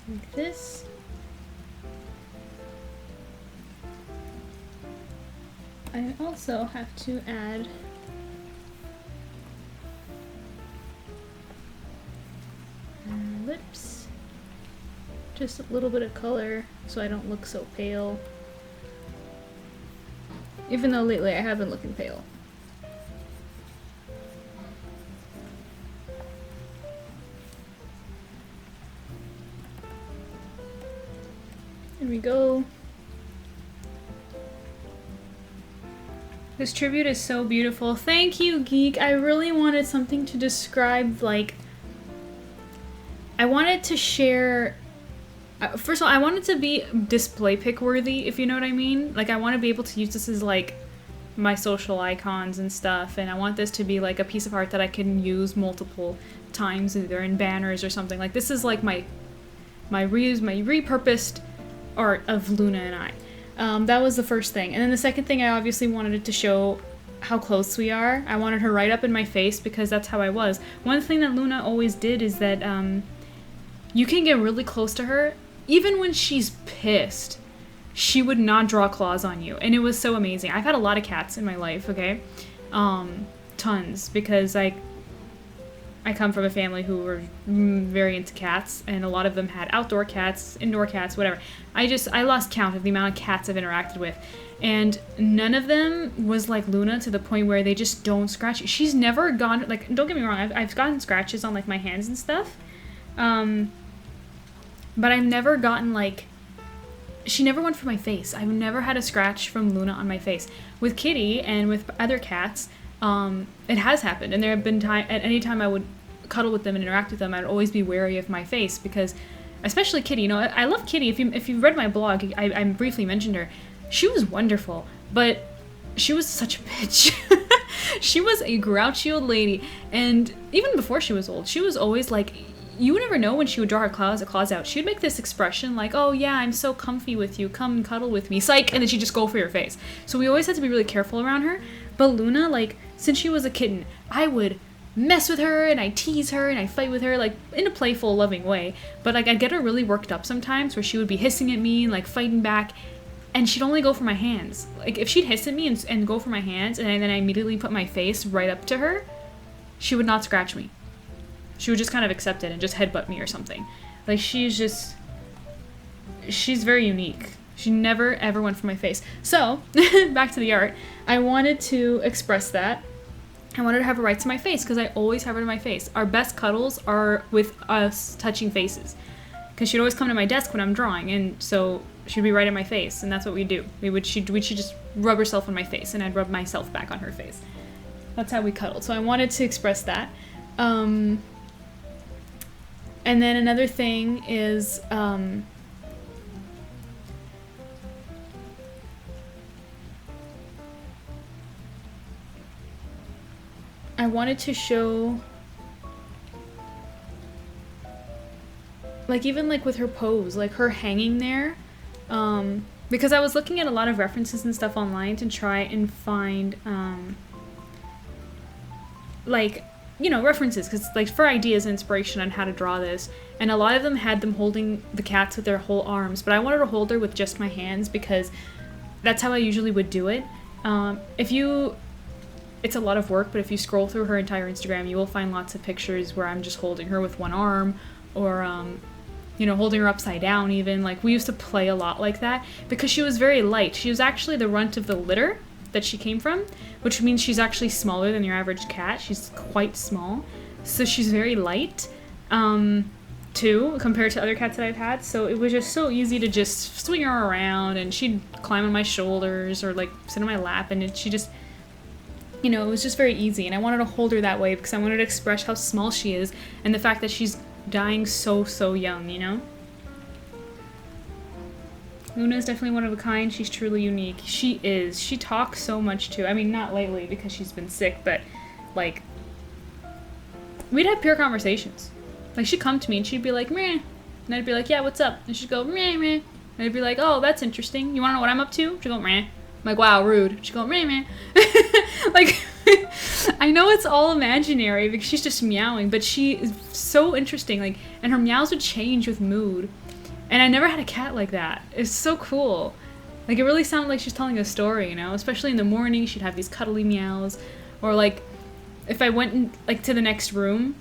Like this. I also have to add lips. Just a little bit of color so I don't look so pale. Even though lately I have been looking pale. Here we go. This tribute is so beautiful. Thank you, Geek. I really wanted something to describe, like, I wanted to share, first of all, I wanted to be display pic worthy, if you know what I mean. Like, I want to be able to use this as, like, my social icons and stuff, and I want this to be, like, a piece of art that I can use multiple times, either in banners or something. Like, this is, like, my repurposed art of Luna and I. That was the first thing. And then the second thing, I obviously wanted it to show how close we are. I wanted her right up in my face because that's how I was. One thing that Luna always did is that you can get really close to her. Even when she's pissed, she would not draw claws on you. And it was so amazing. I've had a lot of cats in my life, okay? Tons. Because I come from a family who were very into cats, and a lot of them had outdoor cats, indoor cats, whatever. I lost count of the amount of cats I've interacted with. And none of them was like Luna to the point where they just don't scratch you. She's never gone, like, don't get me wrong, I've gotten scratches on, like, my hands and stuff. But I've never gotten, like, she never went for my face. I've never had a scratch from Luna on my face. With Kitty and with other cats, it has happened, and there have been at any time I would cuddle with them and interact with them, I'd always be wary of my face because, especially Kitty, you know, I love Kitty. If you've read my blog, I briefly mentioned her. She was wonderful, but she was such a bitch. She was a grouchy old lady, and even before she was old, she was always like, you would never know when she would draw her claws out. She would make this expression like, oh yeah, I'm so comfy with you, come and cuddle with me, psych, and then she'd just go for your face. So we always had to be really careful around her. But Luna, like, since she was a kitten, I would mess with her, and I tease her, and I fight with her, like, in a playful, loving way. But, like, I'd get her really worked up sometimes, where she would be hissing at me, and, like, fighting back, and she'd only go for my hands. Like, if she'd hiss at me and go for my hands, and then I immediately put my face right up to her, she would not scratch me. She would just kind of accept it and just headbutt me or something. Like, she's very unique. She never, ever went for my face. So, back to the art. I wanted to express that. I wanted to have her right to my face, because I always have her to my face. Our best cuddles are with us touching faces. because she'd always come to my desk when I'm drawing, and so she'd be right in my face, and that's what we'd do. She'd just rub herself on my face, and I'd rub myself back on her face. That's how we cuddled. So I wanted to express that. And then another thing is, I wanted to show, like, even like with her pose, like her hanging there, because I was looking at a lot of references and stuff online to try and find, like, you know, references, because like for ideas and inspiration on how to draw this, and a lot of them had them holding the cats with their whole arms, but I wanted to hold her with just my hands because that's how I usually would do it. It's a lot of work, but if you scroll through her entire Instagram, you will find lots of pictures where I'm just holding her with one arm, or you know, holding her upside down even. Like, we used to play a lot like that because she was very light. She was actually the runt of the litter that she came from, which means she's actually smaller than your average cat. She's quite small. So she's very light, too, compared to other cats that I've had. So it was just so easy to just swing her around, and she'd climb on my shoulders or like sit on my lap, and she just, you know, it was just very easy. And I wanted to hold her that way because I wanted to express how small she is and the fact that she's dying so young, you know? Luna is definitely one of a kind. She's truly unique. She is. She talks so much too. I mean, not lately because she's been sick, but like, we'd have pure conversations. Like, she'd come to me and she'd be like, meh. And I'd be like, yeah, what's up? And she'd go, meh, meh. And I'd be like, oh, that's interesting. You wanna know what I'm up to? She'd go, meh. I'm like, wow, rude. She'd go, meh, meh. Like, I know it's all imaginary because she's just meowing, but she is so interesting. Like, and her meows would change with mood. And I never had a cat like that. It's so cool. Like, it really sounded like she's telling a story, you know? Especially in the morning, she'd have these cuddly meows. Or, like, if I went in, like, to the next room,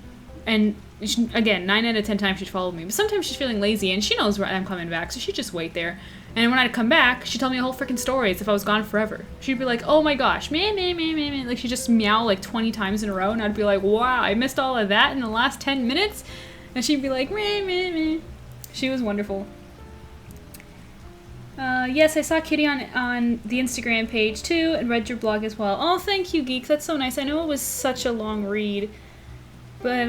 and she, again, 9 out of 10 times she'd follow me. But sometimes she's feeling lazy, and she knows where I'm coming back, so she'd just wait there. And when I'd come back, she'd tell me a whole freaking story as if I was gone forever. She'd be like, oh my gosh, meh, meh, meh, meh, meh. Like, she'd just meow like 20 times in a row, and I'd be like, wow, I missed all of that in the last 10 minutes? And she'd be like, meh, meh, meh. She was wonderful. Yes, I saw Kitty on the Instagram page too, and read your blog as well. Oh, thank you, Geeks. That's so nice. I know it was such a long read. But,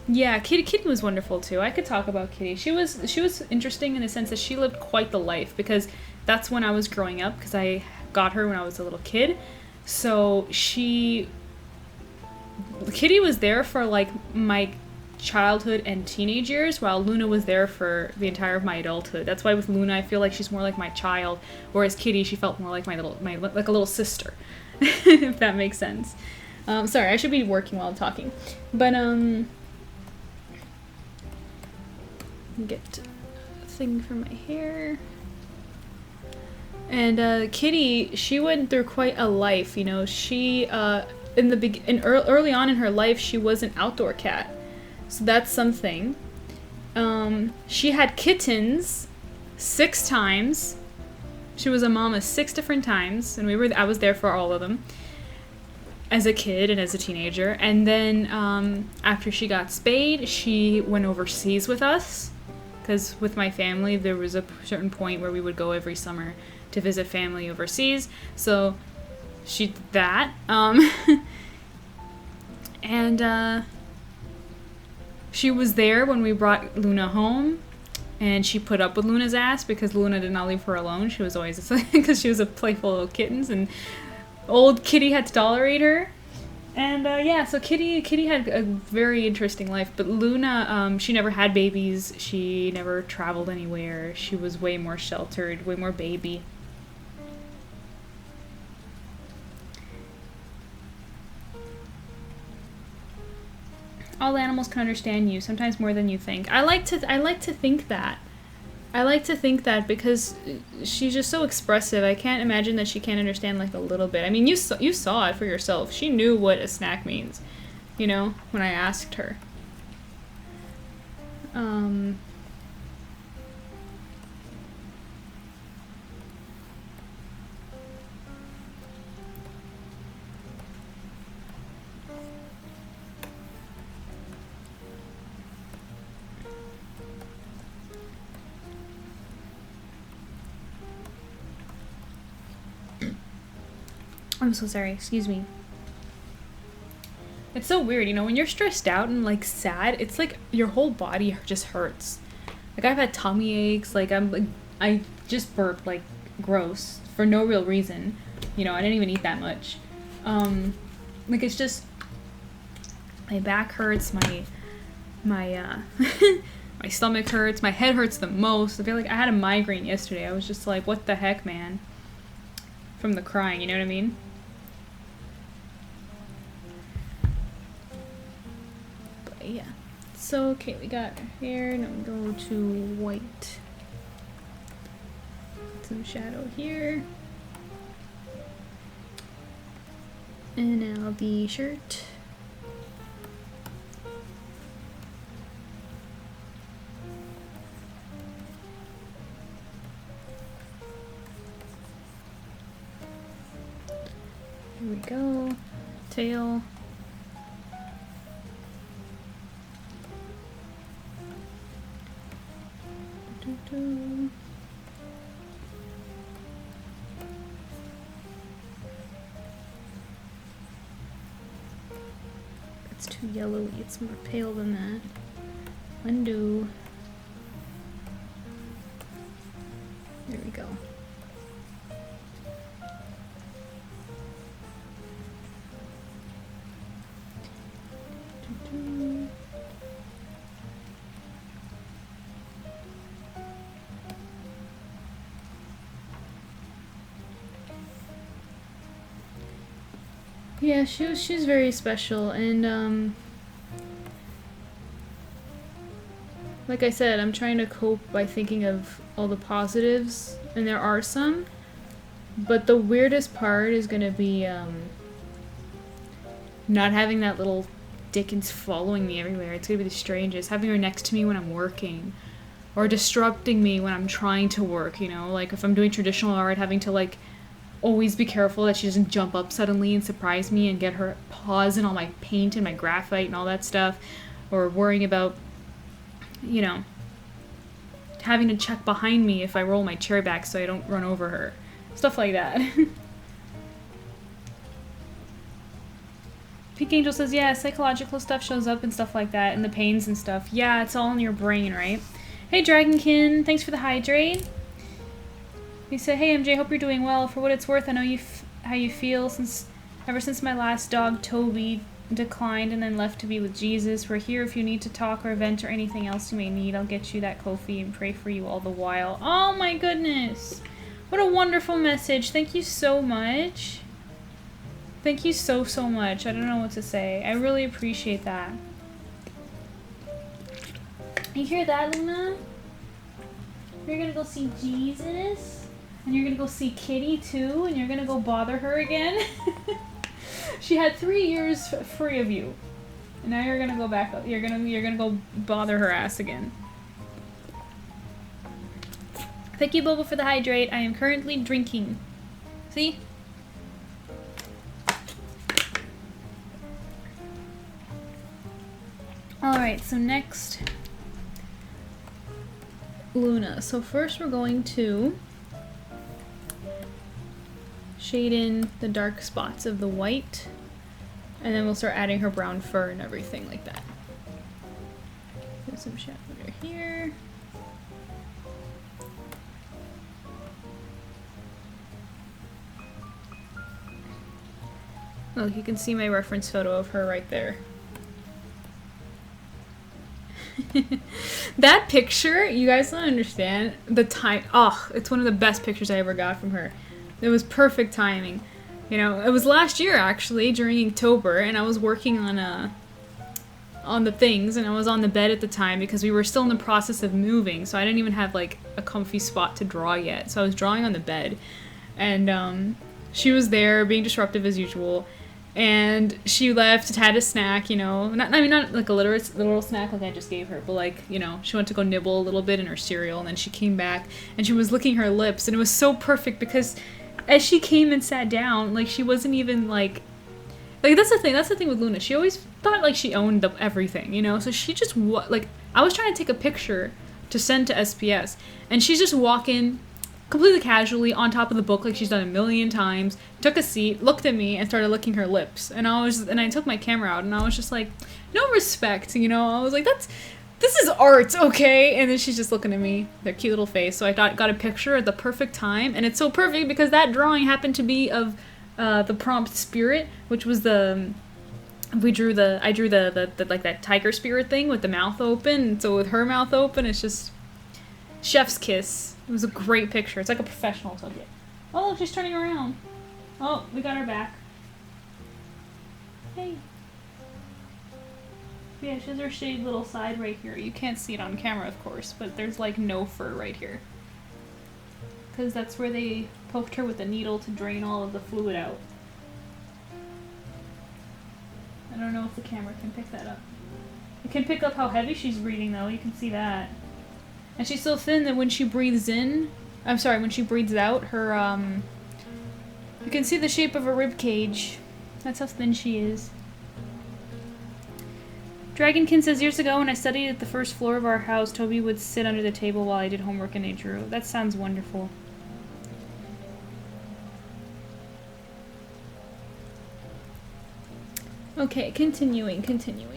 yeah, Kitty was wonderful too. I could talk about Kitty. She was interesting in the sense that she lived quite the life, because that's when I was growing up, because I got her when I was a little kid. So Kitty was there for like my childhood and teenage years, while Luna was there for the entire of my adulthood. That's why with Luna I feel like she's more like my child, whereas Kitty, she felt more like like a little sister. If that makes sense. Sorry, I should be working while I'm talking. But get a thing for my hair. And Kitty, she went through quite a life, you know. She early on in her life, she was an outdoor cat. So that's something. She had kittens 6 times. She was a mama 6 different times, and I was there for all of them as a kid and as a teenager. And then after she got spayed, she went overseas with us, because with my family there was a certain point where we would go every summer to visit family overseas. So she did that. And she was there when we brought Luna home, and she put up with Luna's ass because Luna did not leave her alone. She was always, because she was a playful little kitten, and old Kitty had to tolerate her. And yeah, so Kitty had a very interesting life, but Luna, she never had babies. She never traveled anywhere. She was way more sheltered, way more baby. All animals can understand you, sometimes more than you think. I like to think that. I like to think that because she's just so expressive. I can't imagine that she can't understand like a little bit. I mean, you saw it for yourself. She knew what a snack means, you know, when I asked her. I'm so sorry, excuse me. It's so weird, you know, when you're stressed out and like sad, it's like your whole body just hurts. Like I've had tummy aches, like I just burped like gross for no real reason. You know, I didn't even eat that much. Like it's just my back hurts, my my stomach hurts, my head hurts the most. I feel like I had a migraine yesterday. I was just like, what the heck, man? From the crying, you know what I mean? But yeah. So, okay, we got hair. Now we go to white. Some shadow here. And now the shirt. Here we go. Tail. It's too yellowy, it's more pale than that. Undo. There we go. Yeah, she's very special, and like I said, I'm trying to cope by thinking of all the positives, and there are some, but the weirdest part is gonna be not having that little Dickens following me everywhere. It's gonna be the strangest. Having her next to me when I'm working, or disrupting me when I'm trying to work, you know, like if I'm doing traditional art, having to like always be careful that she doesn't jump up suddenly and surprise me and get her paws in all my paint and my graphite and all that stuff, or worrying about, you know, having to check behind me if I roll my chair back so I don't run over her. Stuff like that. Pink Angel says, yeah, psychological stuff shows up and stuff like that, and the pains and stuff. Yeah, it's all in your brain, right? Hey, Dragonkin, thanks for the hydrate. He said, hey MJ, hope you're doing well. For what it's worth, I know how you feel ever since my last dog, Toby, declined and then left to be with Jesus. We're here if you need to talk or vent or anything else you may need. I'll get you that Ko-fi and pray for you all the while. Oh my goodness. What a wonderful message. Thank you so much. Thank you so much. I don't know what to say. I really appreciate that. You hear that, Luna? You're gonna go see Jesus? And you're gonna go see Kitty too, and you're gonna go bother her again. She had 3 years free of you, and now you're gonna go back. You're gonna go bother her ass again. Thank you, Boba, for the hydrate. I am currently drinking. See? All right. So next, Luna. So first, we're going to shade in the dark spots of the white, and then we'll start adding her brown fur and everything like that. There's some shadow here. Oh, you can see my reference photo of her right there. That picture, you guys don't understand the time. Oh, it's one of the best pictures I ever got from her. It was perfect timing. You know, it was last year actually during October, and I was working on the things, and I was on the bed at the time because we were still in the process of moving, so I didn't even have like a comfy spot to draw yet. So I was drawing on the bed, and she was there being disruptive as usual, and she left, had a snack, you know, not like a literal snack like I just gave her, but like, you know, she went to go nibble a little bit in her cereal, and then she came back and she was licking her lips, and it was so perfect because as she came and sat down, like, she wasn't even, like, that's the thing with Luna. She always thought, like, she owned everything, you know? So she just, like, I was trying to take a picture to send to SPS, and she's just walking, completely casually on top of the book like she's done a million times, took a seat, looked at me, and started licking her lips. And I took my camera out, and I was just like, no respect, you know? I was like, this is art, okay? And then she's just looking at me, their cute little face. So I got a picture at the perfect time, and it's so perfect because that drawing happened to be of the prompt spirit, which was I drew the like that tiger spirit thing with the mouth open. And so with her mouth open, it's just chef's kiss. It was a great picture. It's like a professional took it. Oh, look, she's turning around. Oh, we got her back. Hey. Yeah, she has her shaved little side right here. You can't see it on camera, of course, but there's like no fur right here. Because that's where they poked her with a needle to drain all of the fluid out. I don't know if the camera can pick that up. It can pick up how heavy she's breathing, though. You can see that. And she's so thin that when she breathes in, when she breathes out, her, you can see the shape of her rib cage. That's how thin she is. Dragonkin says, years ago when I studied at the first floor of our house, Toby would sit under the table while I did homework and I drew. That sounds wonderful. Okay, continuing.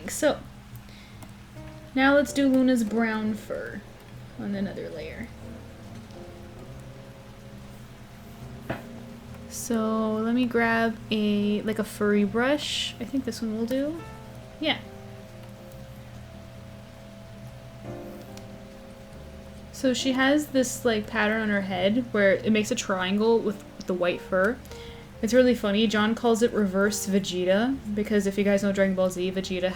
So, now let's do Luna's brown fur on another layer. So let me grab a furry brush. I think this one will do. Yeah. So she has this like pattern on her head where it makes a triangle with the white fur. It's really funny. John calls it reverse Vegeta because if you guys know Dragon Ball Z, Vegeta's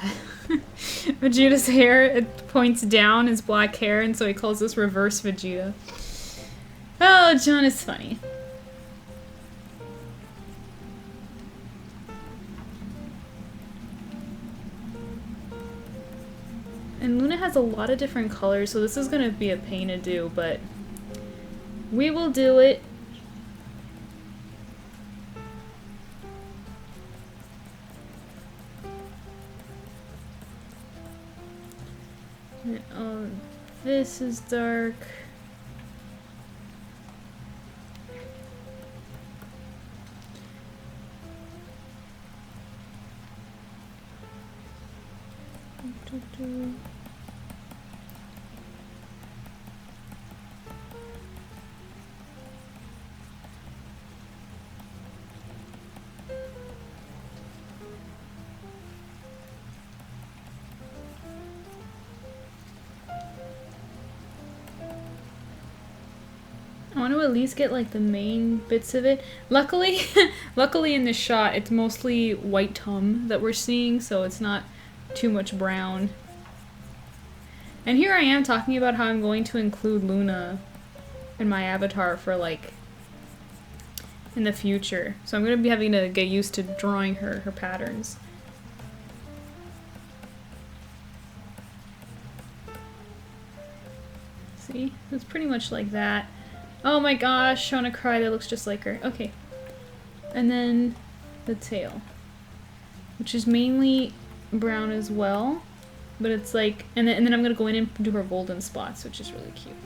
hair, it points down, his black hair, and so he calls this reverse Vegeta. Oh, John is funny. And Luna has a lot of different colors, so this is going to be a pain to do, but we will do it. Oh, this is dark. I want to at least get like the main bits of it. Luckily in this shot it's mostly white tum that we're seeing, so it's not too much brown. And here I am talking about how I'm going to include Luna in my avatar for like in the future. So I'm going to be having to get used to drawing her patterns. See? It's pretty much like that. Oh my gosh, I want to cry, that looks just like her. Okay. And then the tail, which is mainly brown as well, but it's like, and then I'm going to go in and do her golden spots, which is really cute.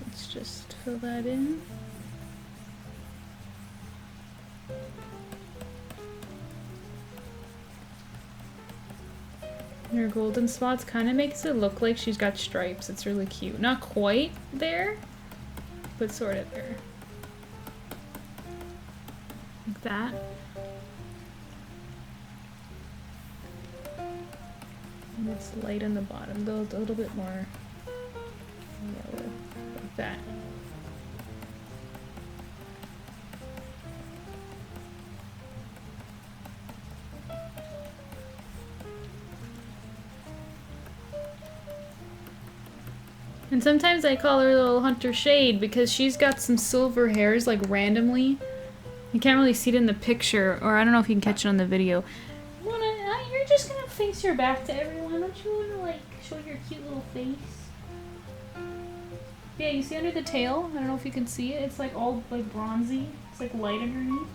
Let's just fill that in. And her golden spots kind of makes it look like she's got stripes. It's really cute. Not quite there, but sort of there. Like that. And it's light on the bottom, though a little bit more yellow. Like that. And sometimes I call her Little Hunter Shade because she's got some silver hairs, like, randomly. You can't really see it in the picture, or I don't know if you can catch it on the video. You're just gonna face your back to everyone. Don't you wanna, like, show your cute little face? Yeah, you see under the tail? I don't know if you can see it. It's, like, all, like, bronzy. It's, like, light underneath.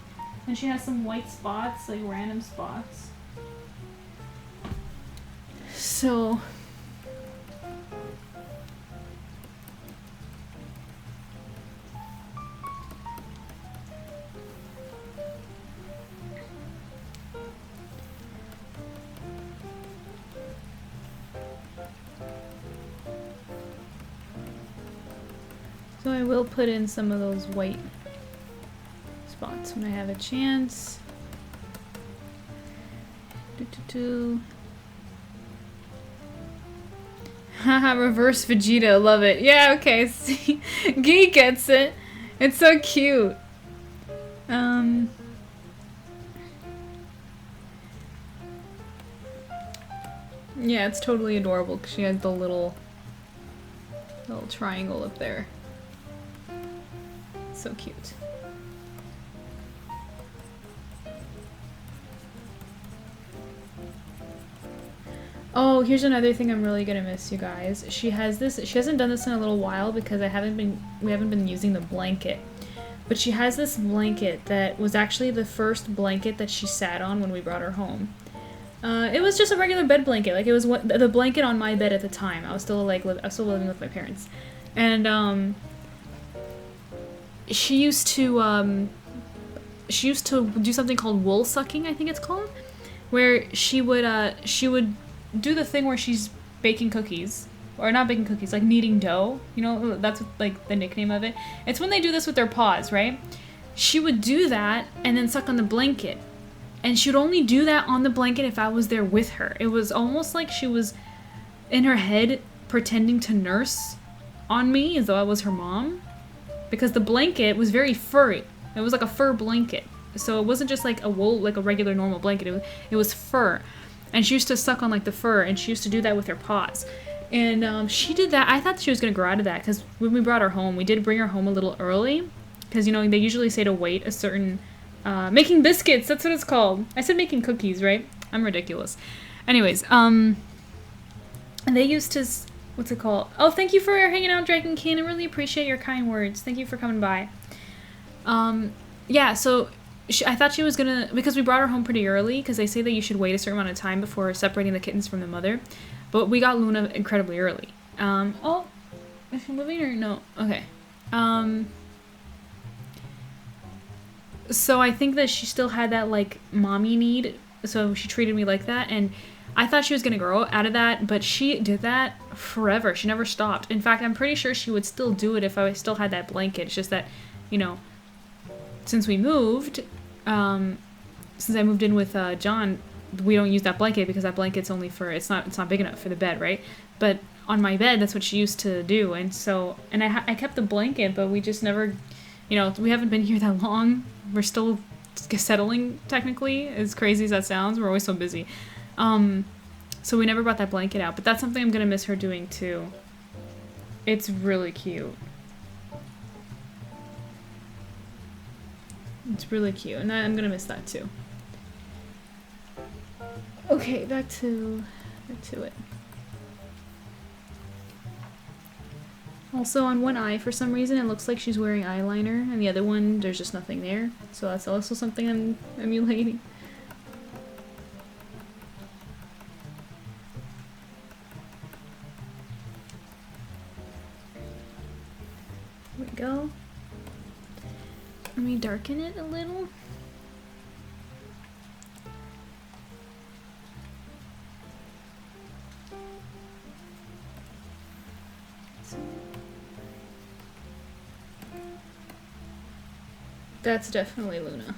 And she has some white spots, like, random spots. So... So I will put in some of those white spots when I have a chance. Haha, reverse Vegeta, love it. Yeah, okay, see, Gee gets it. It's so cute. Yeah, it's totally adorable because she has the little triangle up there. So cute. Oh, here's another thing I'm really gonna miss, you guys. She has this. She hasn't done this in a little while because we haven't been using the blanket. But she has this blanket that was actually the first blanket that she sat on when we brought her home. It was just a regular bed blanket. Like, it was the blanket on my bed at the time. I was still living with my parents, and she used to do something called wool sucking, I think it's called, where she would do the thing where she's baking cookies. Or not baking cookies, like kneading dough. You know, that's like the nickname of it. It's when they do this with their paws, right? She would do that and then suck on the blanket. And she would only do that on the blanket if I was there with her. It was almost like she was in her head pretending to nurse on me as though I was her mom. Because the blanket was very furry. It was like a fur blanket. So it wasn't just like a wool, like a regular normal blanket. It was fur. And she used to suck on like the fur, and she used to do that with her paws. And she did that. I thought she was going to grow out of that because when we brought her home, we did bring her home a little early. Because, you know, they usually say to wait a certain... making biscuits, that's what it's called. I said making cookies, right? I'm ridiculous. Anyways, and they used to... What's it called? Oh, thank you for hanging out, Dragon King. I really appreciate your kind words. Thank you for coming by. Yeah, so... I thought she was gonna... Because we brought her home pretty early, because they say that you should wait a certain amount of time before separating the kittens from the mother. But we got Luna incredibly early. Oh, is she moving or no? Okay. So I think that she still had that, like, mommy need, so she treated me like that, and I thought she was gonna grow out of that, but she did that forever. She never stopped. In fact, I'm pretty sure she would still do it if I still had that blanket. It's just that, you know, since we moved, since I moved in with John, we don't use that blanket because that blanket's only for, it's not big enough for the bed, right? But on my bed, that's what she used to do, and so, and I kept the blanket, but we just never, you know, we haven't been here that long. We're still settling, technically, as crazy as that sounds. We're always so busy. So we never brought that blanket out, but that's something I'm gonna miss her doing too. It's really cute. It's really cute, and I'm gonna miss that too. Okay, back to it. Also, on one eye, for some reason, it looks like she's wearing eyeliner, and the other one, there's just nothing there. So that's also something I'm emulating. There we go. Let me darken it a little. That's definitely Luna.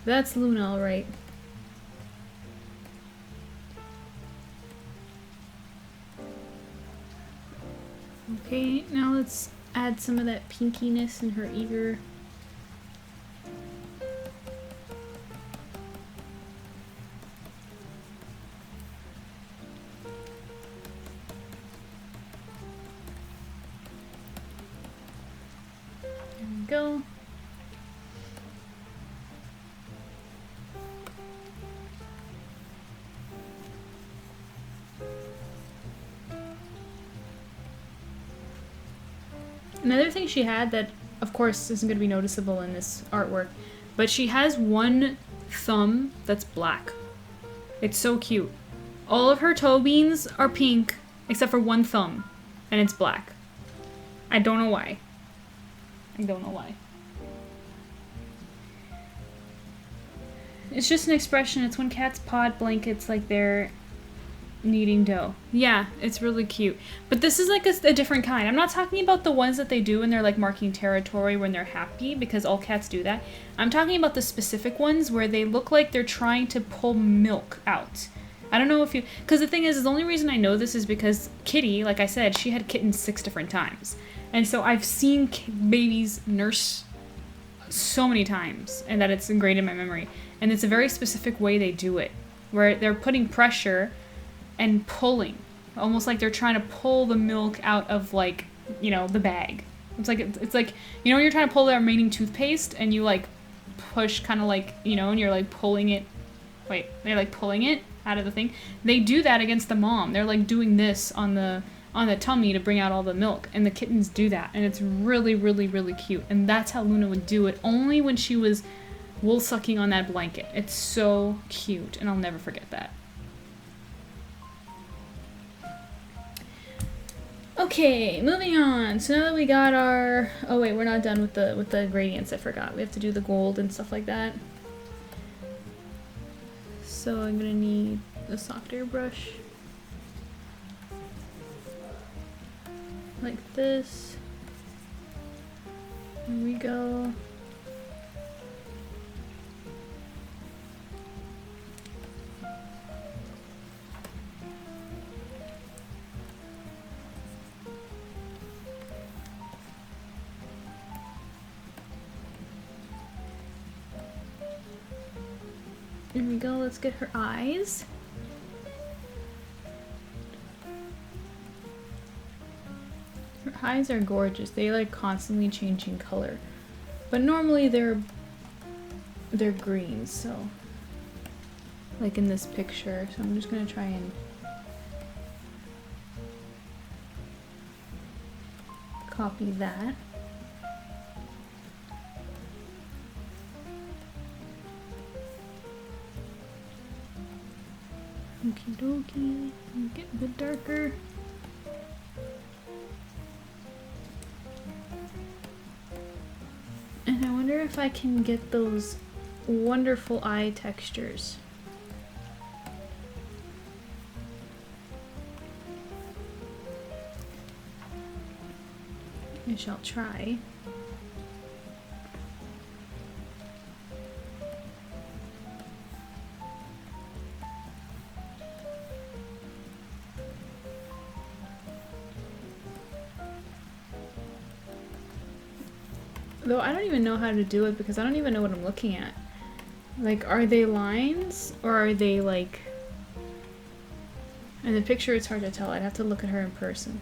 That's Luna, alright. Okay, now let's add some of that pinkiness in her ear. There we go. Another thing she had that, of course, isn't going to be noticeable in this artwork, but she has one thumb that's black. It's so cute. All of her toe beans are pink, except for one thumb, and it's black. I don't know why. I don't know why. It's just an expression. It's when cats pod blankets like they're kneading dough. Yeah, it's really cute. But this is like a different kind. I'm not talking about the ones that they do when they're like marking territory when they're happy, because all cats do that. I'm talking about the specific ones where they look like they're trying to pull milk out. I don't know if you... Because the thing is the only reason I know this is because Kitty, like I said, she had kittens 6 different times. And so I've seen babies nurse so many times, and that it's ingrained in my memory. And it's a very specific way they do it, where they're putting pressure and pulling, almost like they're trying to pull the milk out of, like, you know, the bag. It's like, you know, when you're trying to pull the remaining toothpaste and you like push kind of like, you know, and you're like pulling it. Wait, they're like pulling it out of the thing. They do that against the mom. They're like doing this on the tummy to bring out all the milk, and the kittens do that, and it's really, really, really cute. And that's how Luna would do it, only when she was wool sucking on that blanket. It's so cute, and I'll never forget that. Okay, moving on. So now that we got our... Oh wait, we're not done with the gradients. I forgot. We have to do the gold and stuff like that. So I'm gonna need a softer brush. Like this. Here we go. Here we go, let's get her eyes. Her eyes are gorgeous. They like constantly changing color. But normally they're green, so like in this picture. So I'm just gonna try and copy that. Okie dokie, get a bit darker. And I wonder if I can get those wonderful eye textures. I shall try. Though I don't even know how to do it because I don't even know what I'm looking at. Like, are they lines or are they like... In the picture it's hard to tell. I'd have to look at her in person.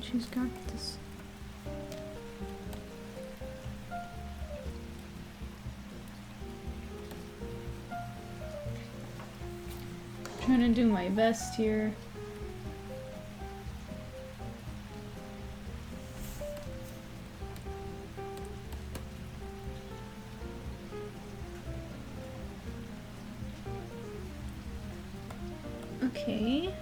She's got this. Trying to do my best here. Okay.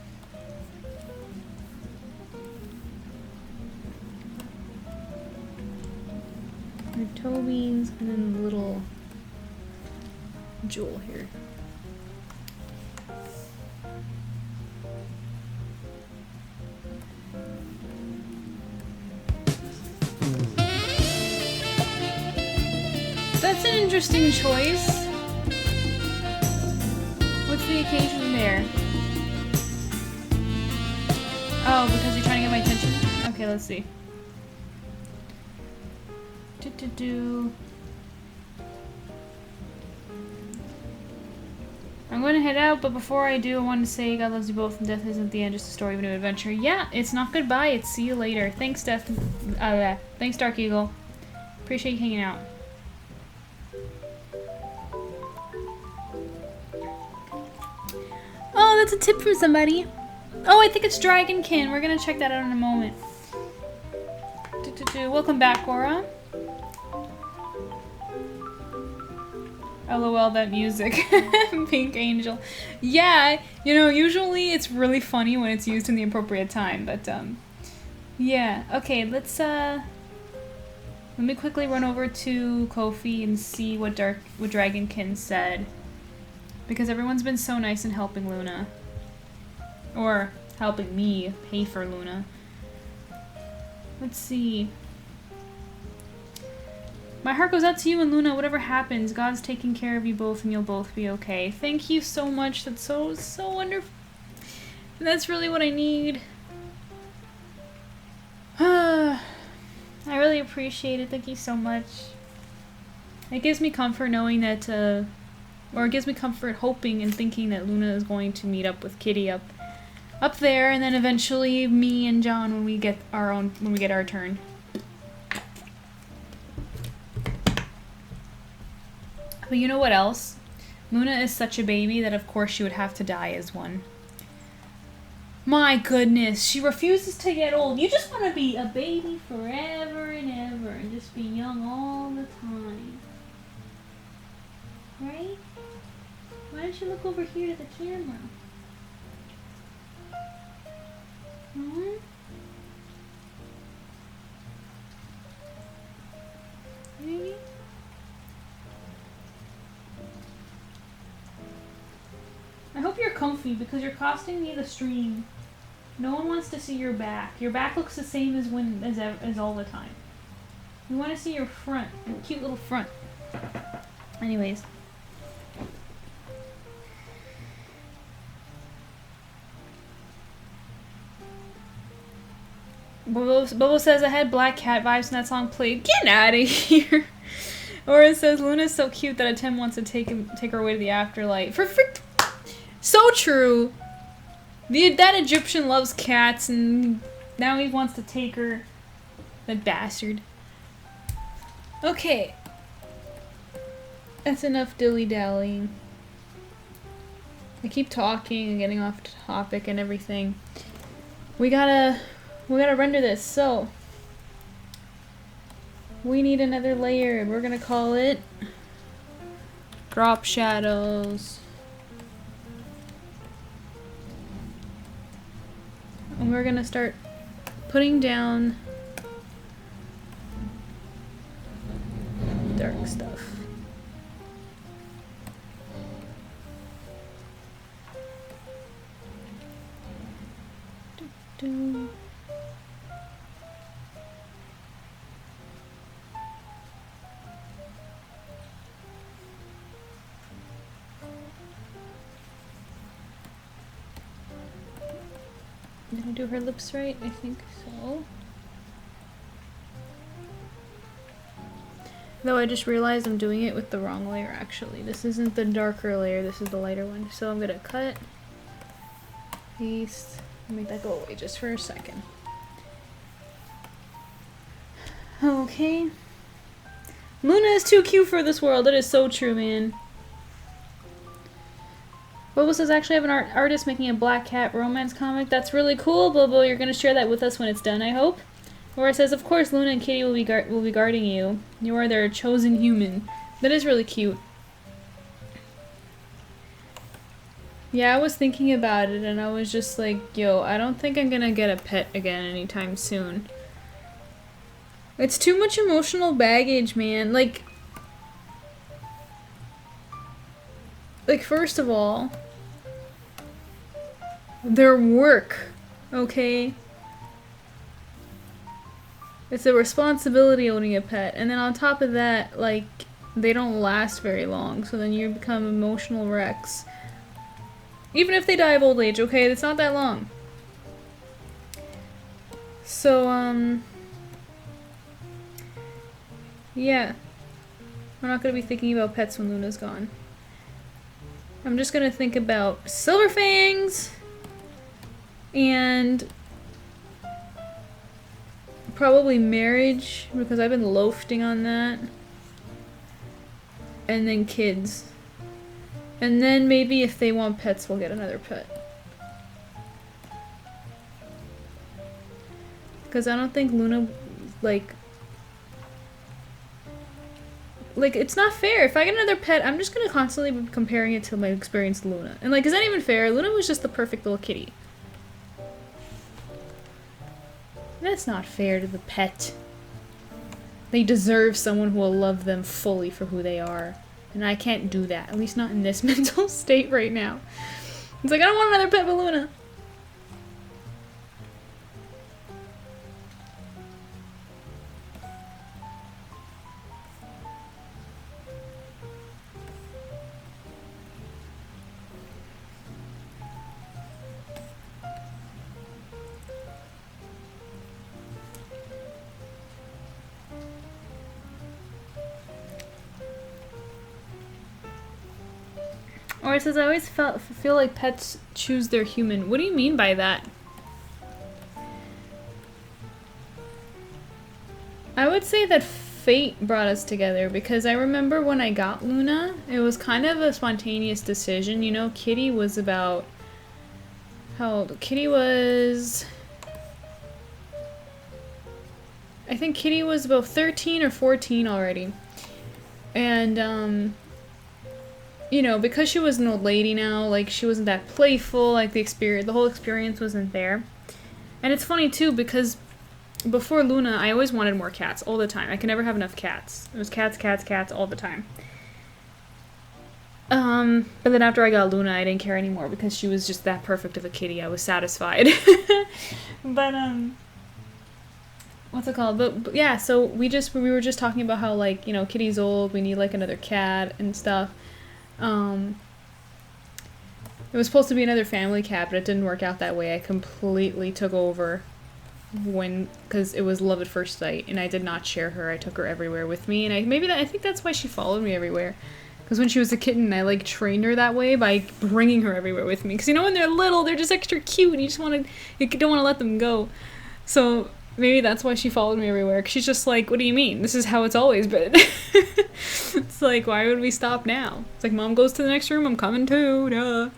Toe beans and then a little jewel here. That's an interesting choice. What's the occasion there? Oh, because you're trying to get my attention? Okay, let's see. I'm going to head out, but before I do, I want to say God loves you both and death isn't the end, just a story of a new adventure. Yeah, it's not goodbye, it's see you later. Thanks, thanks, Dark Eagle. Appreciate you hanging out. Oh, that's a tip from somebody. Oh, I think it's Dragonkin. We're going to check that out in a moment. you. Welcome back, Cora. LOL, that music. Pink Angel. Yeah, you know, usually it's really funny when it's used in the appropriate time, but, yeah. Okay, let's, let me quickly run over to Ko-fi and see what Dragonkin said. Because everyone's been so nice in helping Luna. Or helping me pay for Luna. Let's see. My heart goes out to you and Luna. Whatever happens, God's taking care of you both and you'll both be okay. Thank you so much. That's so wonderful. That's really what I need. I really appreciate it. Thank you so much. It gives me comfort knowing that, or it gives me comfort hoping and thinking that Luna is going to meet up with Kitty up there, and then eventually me and John when we get our turn. But you know what else? Luna is such a baby that of course she would have to die as one. My goodness, she refuses to get old. You just want to be a baby forever and ever and just be young all the time. Right? Why don't you look over here to the camera? Hmm? Maybe? I hope you're comfy because you're costing me the stream. No one wants to see your back. Your back looks the same as all the time. We want to see your front, your cute little front. Anyways. Bobo says, I had Black Cat vibes when that song played. Get out of here! Or it says, Luna's so cute that Atem wants to take her away to the afterlife. So true! That Egyptian loves cats and now he wants to take her. That bastard. Okay. That's enough dilly-dallying. I keep talking and getting off topic and everything. We gotta render this, so we need another layer. We're gonna call it Drop Shadows. And we're gonna start putting down dark stuff. Dun. Did I do her lips right? I think so. Though I just realized I'm doing it with the wrong layer actually. This isn't the darker layer, this is the lighter one. So I'm gonna cut, paste, make that go away just for a second. Okay. Luna is too cute for this world. That is so true, man. Bobo says, actually have an artist making a Black Cat romance comic. That's really cool, Bobo. You're going to share that with us when it's done, I hope. Laura says, of course, Luna and Kitty will be guarding you. You are their chosen human. That is really cute. Yeah, I was thinking about it, and I was just like, yo, I don't think I'm going to get a pet again anytime soon. It's too much emotional baggage, man. Like, first of all, their work, okay? It's a responsibility owning a pet, and then on top of that, like, they don't last very long, so then you become emotional wrecks. Even if they die of old age, okay? It's not that long. So, yeah. We're not gonna be thinking about pets when Luna's gone. I'm just gonna think about Silverfangs and probably marriage, because I've been loafing on that. And then kids. And then maybe if they want pets, we'll get another pet. Because I don't think Luna, like, like, it's not fair. If I get another pet, I'm just gonna constantly be comparing it to my experience with Luna. And, like, is that even fair? Luna was just the perfect little kitty. That's not fair to the pet. They deserve someone who will love them fully for who they are. And I can't do that. At least not in this mental state right now. It's like, I don't want another pet but Luna. Or it says, I always feel like pets choose their human. What do you mean by that? I would say that fate brought us together, because I remember when I got Luna, it was kind of a spontaneous decision. You know, Kitty was about... How old? Kitty was... I think Kitty was about 13 or 14 already. And, you know, because she was an old lady now, like, she wasn't that playful, like, the whole experience wasn't there. And it's funny, too, because before Luna, I always wanted more cats, all the time. I could never have enough cats. It was cats, cats, cats, all the time. But then after I got Luna, I didn't care anymore, because she was just that perfect of a kitty. I was satisfied. But, what's it called? But yeah, so we were just talking about how, like, you know, Kitty's old, we need, like, another cat and stuff. It was supposed to be another family cat, but it didn't work out that way. I completely took over because it was love at first sight, and I did not share her. I took her everywhere with me, and I think that's why she followed me everywhere. Because when she was a kitten, I, like, trained her that way by bringing her everywhere with me. Because, you know, when they're little, they're just extra cute, and you don't want to let them go. So maybe that's why she followed me everywhere. Cause she's just like, what do you mean? This is how it's always been. It's like, why would we stop now? It's like, Mom goes to the next room, I'm coming too, duh.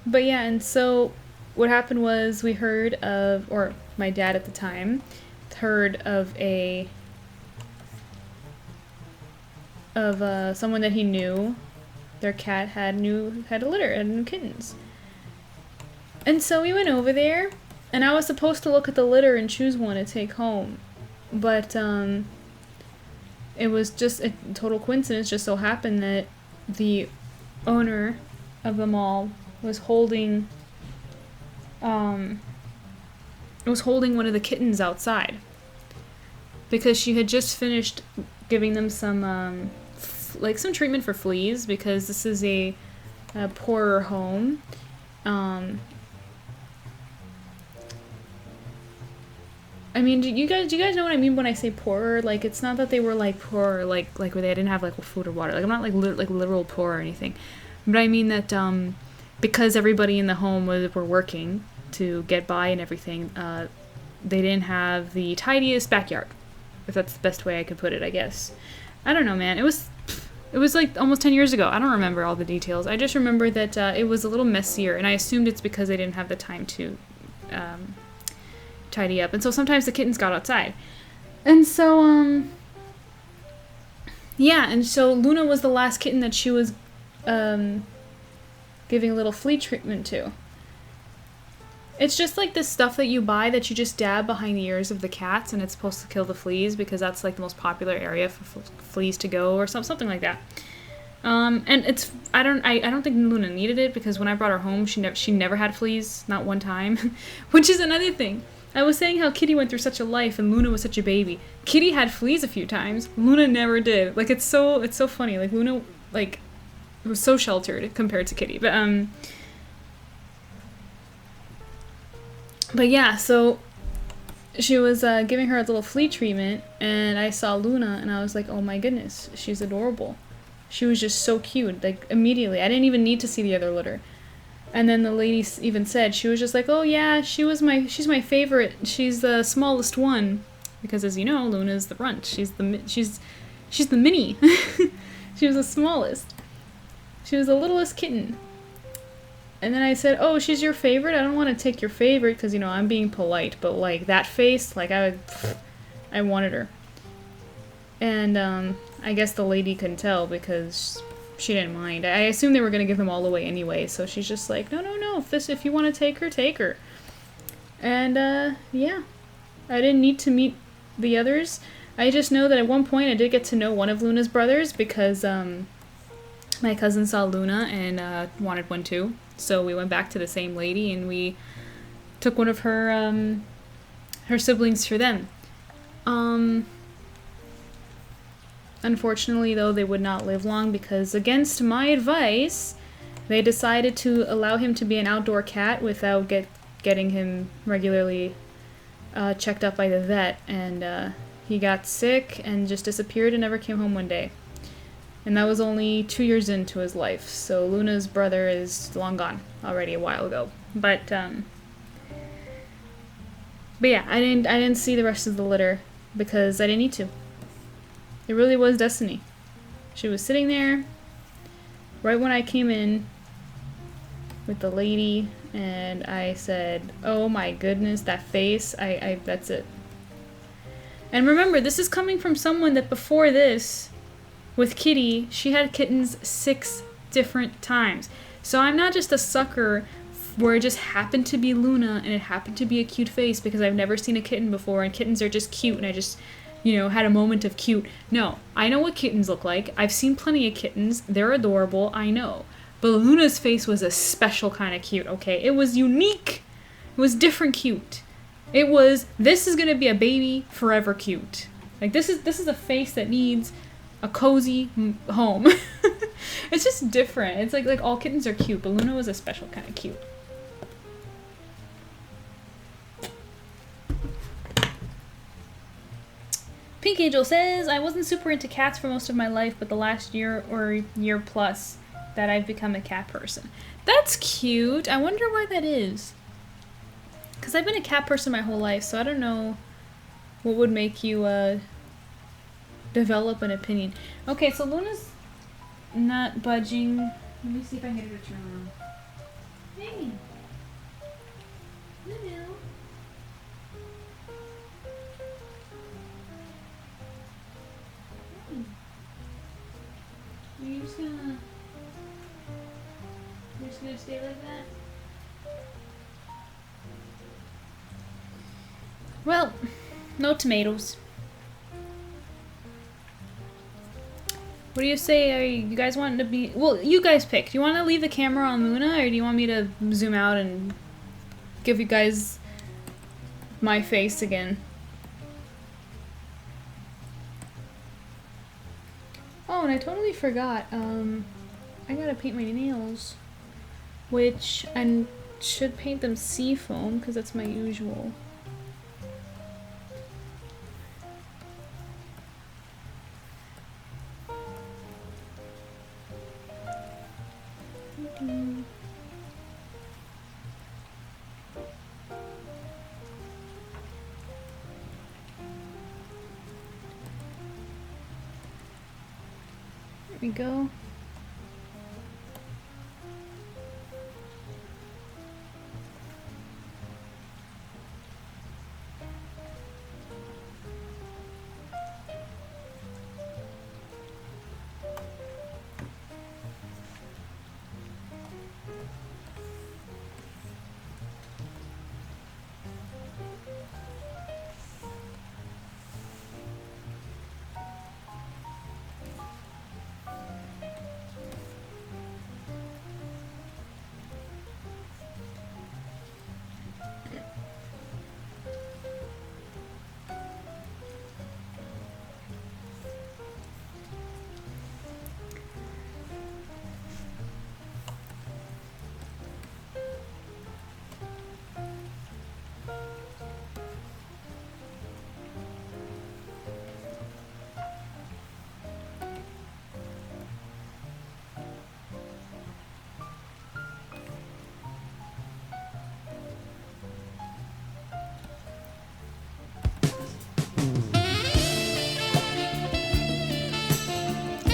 But yeah, and so what happened was we heard of, or my dad at the time, heard of someone that he knew. Their cat had a litter, had new kittens. And so we went over there, and I was supposed to look at the litter and choose one to take home. But, it was just a total coincidence, just so happened that the owner of the mall was holding one of the kittens outside. Because she had just finished giving them some, some treatment for fleas, because this is a poorer home. I mean, do you guys know what I mean when I say poorer? Like, it's not that they were, like, poor, like where they didn't have, like, food or water. Like, I'm not, like, literal poor or anything. But I mean that, because everybody in the home were working to get by and everything, they didn't have the tidiest backyard. If that's the best way I could put it, I guess. I don't know, man. It was, like, almost 10 years ago. I don't remember all the details. I just remember that, it was a little messier, and I assumed it's because they didn't have the time to, tidy up. And so sometimes the kittens got outside. And so, yeah, and so Luna was the last kitten that she was, giving a little flea treatment to. It's just like this stuff that you buy that you just dab behind the ears of the cats, and it's supposed to kill the fleas, because that's, like, the most popular area for fleas to go, or something like that. And it's, I don't think Luna needed it, because when I brought her home, she never had fleas, not one time. Which is another thing. I was saying how Kitty went through such a life and Luna was such a baby. Kitty had fleas a few times. Luna never did. Like, it's so funny. Like, Luna, like, was so sheltered compared to Kitty. But yeah, so she was giving her a little flea treatment, and I saw Luna, and I was like, oh my goodness, she's adorable. She was just so cute, like, immediately. I didn't even need to see the other litter. And then the lady even said, she was just like, oh yeah, she's my favorite. She's the smallest one. Because as you know, Luna's the runt. She's the mini. She was the smallest. She was the littlest kitten. And then I said, oh, she's your favorite? I don't want to take your favorite because, you know, I'm being polite. But, like, that face, like, I wanted her. And I guess the lady couldn't tell because she didn't mind. I assumed they were going to give them all away anyway. So she's just like, no, no, no. If you want to take her, take her. And, yeah. I didn't need to meet the others. I just know that at one point I did get to know one of Luna's brothers because my cousin saw Luna and wanted one too. So we went back to the same lady and we took one of her her siblings for them. Unfortunately, though, they would not live long because, against my advice, they decided to allow him to be an outdoor cat without getting him regularly checked up by the vet, and he got sick and just disappeared and never came home one day. And that was only 2 years into his life, so Luna's brother is long gone already a while ago. But yeah, I didn't see the rest of the litter because I didn't need to. It really was destiny. She was sitting there right when I came in with the lady, and I said, oh my goodness, that face, that's it. And remember, this is coming from someone that before this, with Kitty, she had kittens 6 different times. So I'm not just a sucker where it just happened to be Luna and it happened to be a cute face because I've never seen a kitten before and kittens are just cute and I just, you know, had a moment of cute. No, I know what kittens look like. I've seen plenty of kittens. They're adorable, I know. But Luna's face was a special kind of cute, okay? It was unique. It was different cute. It was, this is gonna be a baby forever cute. Like, this is a face that needs a cozy home. It's just different. It's like all kittens are cute, but Luna was a special kind of cute. Pink Angel says, I wasn't super into cats for most of my life, but the last year or year plus that I've become a cat person. That's cute. I wonder why that is. Because I've been a cat person my whole life, so I don't know what would make you develop an opinion. Okay, so Luna's not budging. Let me see if I can get her to turn around. Hey. Luna. You're just gonna stay like that? Well, no tomatoes. What do you say? Are you guys wanting to be... Well, you guys pick. Do you want to leave the camera on Luna, or do you want me to zoom out and give you guys my face again? Oh, and I totally forgot. I gotta paint my nails, which I should paint them seafoam because that's my usual. There we go.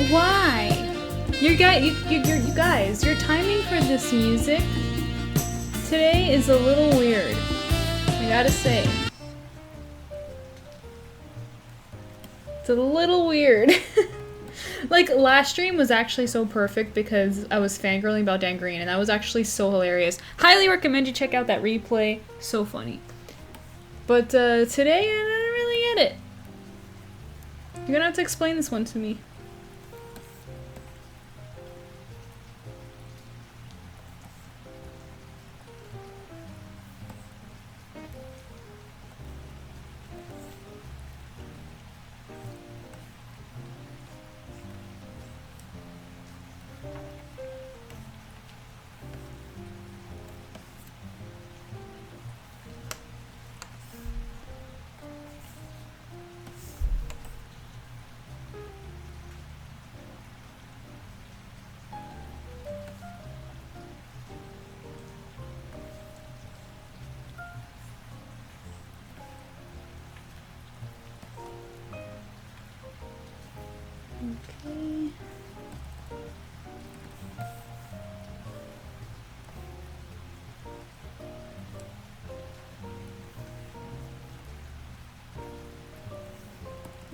Why? You guys, your timing for this music today is a little weird. I gotta say. It's a little weird. Like, last stream was actually so perfect because I was fangirling about Dangreen, and that was actually so hilarious. Highly recommend you check out that replay. So funny. But today, I didn't really get it. You're gonna have to explain this one to me. Okay.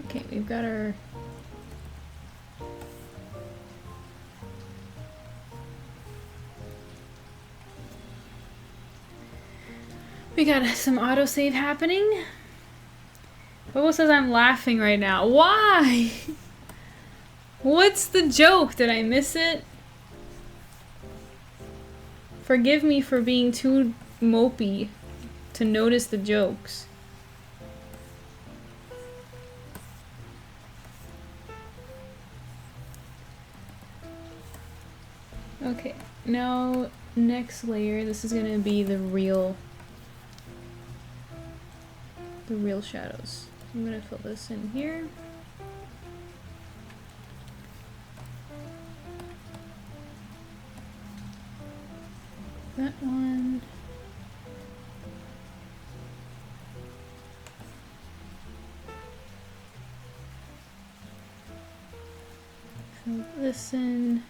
Okay, we've got our some autosave happening. Bobo says I'm laughing right now. Why? What's the joke? Did I miss it? Forgive me for being too mopey to notice the jokes. Okay, now next layer, this is gonna be the real shadows. I'm gonna fill this in here. That one. Fill this in.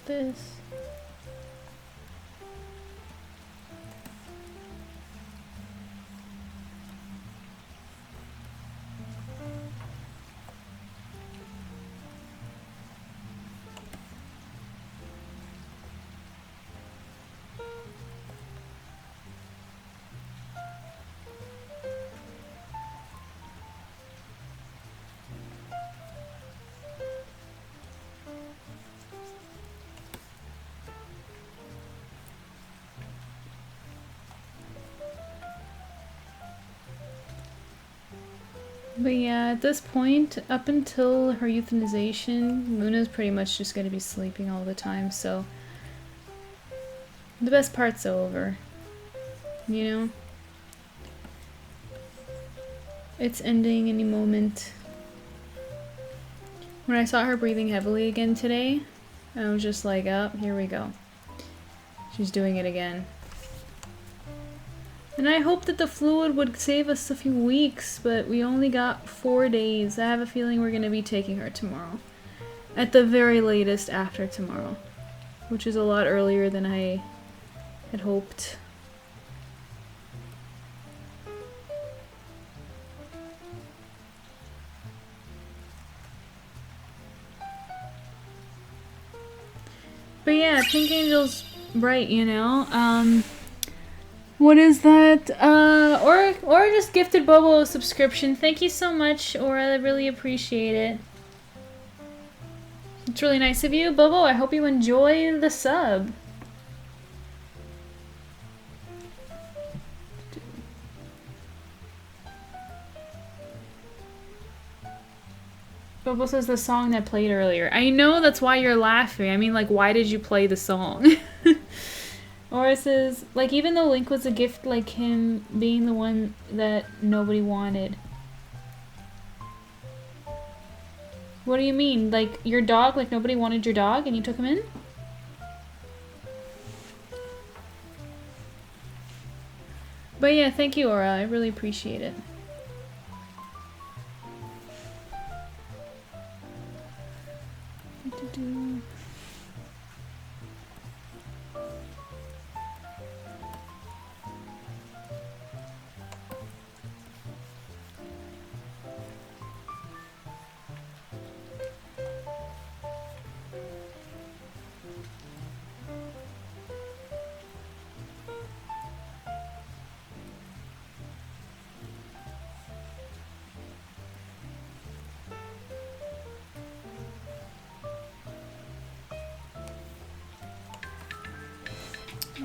This. But yeah, at this point, up until her euthanization, Luna's pretty much just gonna be sleeping all the time, so the best part's over, you know? It's ending any moment. When I saw her breathing heavily again today, I was just like, oh, here we go. She's doing it again. And I hope that the fluid would save us a few weeks, but we only got 4 days. I have a feeling we're gonna be taking her tomorrow. At the very latest after tomorrow. Which is a lot earlier than I had hoped. But yeah, Pink Angel's bright, you know? What is that? Or just gifted Bobo a subscription. Thank you so much, or I really appreciate it. It's really nice of you. Bobo, I hope you enjoy the sub. Bobo says the song that played earlier. I know, that's why you're laughing. I mean, like, why did you play the song? Or it says, like, even though Link was a gift, like him being the one that nobody wanted. What do you mean? Like, your dog, like nobody wanted your dog and you took him in? But But yeah, thank you, Aura. I really appreciate it.